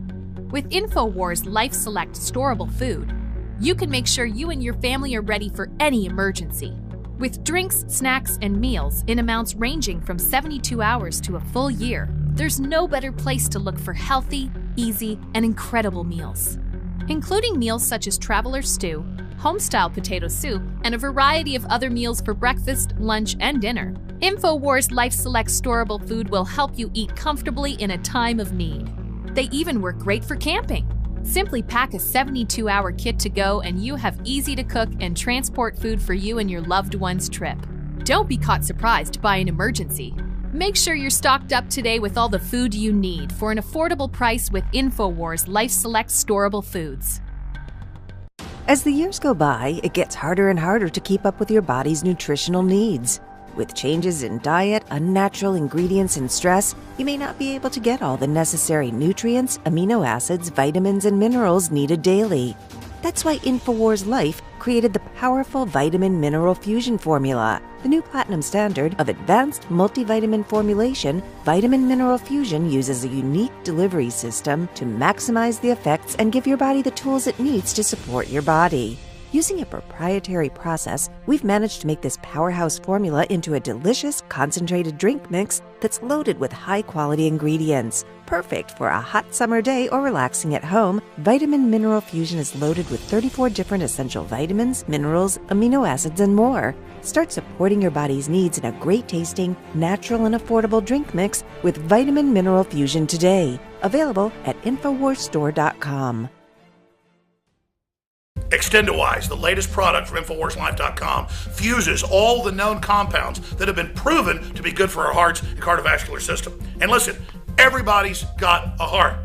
Speaker 20: With InfoWars Life Select storable food, you can make sure you and your family are ready for any emergency. With drinks, snacks, and meals in amounts ranging from 72 hours to a full year, there's no better place to look for healthy, easy, and incredible meals. Including meals such as traveler stew, home-style potato soup, and a variety of other meals for breakfast, lunch, and dinner, InfoWars Life Select storable food will help you eat comfortably in a time of need. They even work great for camping. Simply pack a 72-hour kit to go and you have easy-to-cook and transport food for you and your loved one's trip. Don't be caught surprised by an emergency. Make sure you're stocked up today with all the food you need for an affordable price with InfoWars Life Select storable foods.
Speaker 21: As the years go by, it gets harder and harder to keep up with your body's nutritional needs. With changes in diet, unnatural ingredients, and stress, you may not be able to get all the necessary nutrients, amino acids, vitamins, and minerals needed daily. That's why InfoWars Life created the powerful Vitamin Mineral Fusion formula. The new platinum standard of advanced multivitamin formulation, Vitamin Mineral Fusion uses a unique delivery system to maximize the effects and give your body the tools it needs to support your body. Using a proprietary process, we've managed to make this powerhouse formula into a delicious, concentrated drink mix that's loaded with high-quality ingredients. Perfect for a hot summer day or relaxing at home, Vitamin Mineral Fusion is loaded with 34 different essential vitamins, minerals, amino acids, and more. Start supporting your body's needs in a great-tasting, natural, and affordable drink mix with Vitamin Mineral Fusion today. Available at InfoWarsStore.com.
Speaker 22: Extendawise, the latest product from InfoWarsLife.com, fuses all the known compounds that have been proven to be good for our hearts and cardiovascular system. And listen, everybody's got a heart.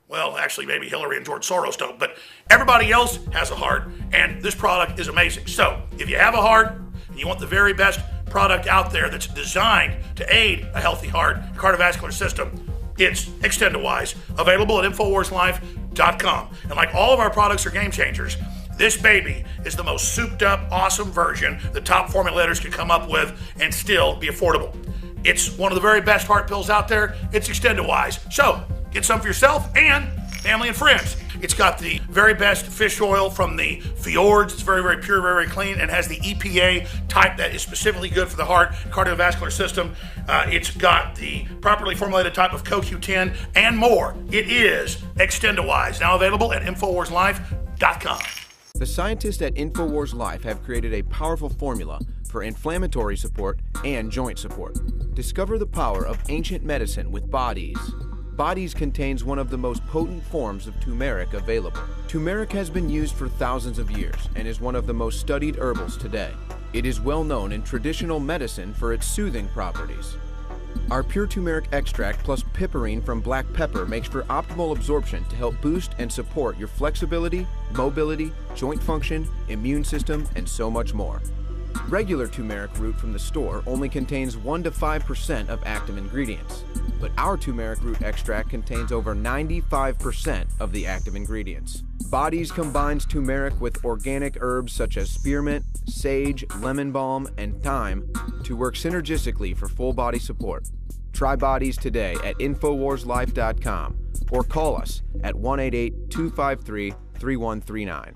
Speaker 22: Well, actually, maybe Hillary and George Soros don't, but everybody else has a heart, and this product is amazing. So, if you have a heart and you want the very best product out there that's designed to aid a healthy heart and cardiovascular system, it's Extendawise, available at InfoWarsLife.com. And like all of our products are game changers, this baby is the most souped up, awesome version the top formulators could come up with and still be affordable. It's one of the very best heart pills out there. It's Extendawise. So get some for yourself and family and friends. It's got the very best fish oil from the fjords. It's very, very pure, very, very clean, and has the EPA type that is specifically good for the heart, cardiovascular system. It's got the properly formulated type of CoQ10 and more. It is Extendawise, now available at InfoWarsLife.com.
Speaker 23: The scientists at InfoWars Life have created a powerful formula for inflammatory support and joint support. Discover the power of ancient medicine with Bodies. Bodies contains one of the most potent forms of turmeric available. Turmeric has been used for thousands of years and is one of the most studied herbals today. It is well known in traditional medicine for its soothing properties. Our pure turmeric extract plus piperine from black pepper makes for optimal absorption to help boost and support your flexibility, mobility, joint function, immune system, and so much more. Regular turmeric root from the store only contains 1 to 5% of active ingredients, but our turmeric root extract contains over 95% of the active ingredients. Bodies combines turmeric with organic herbs such as spearmint, sage, lemon balm, and thyme to work synergistically for full body support. Try Bodies today at InfoWarsLife.com or call us at 188-253-3139.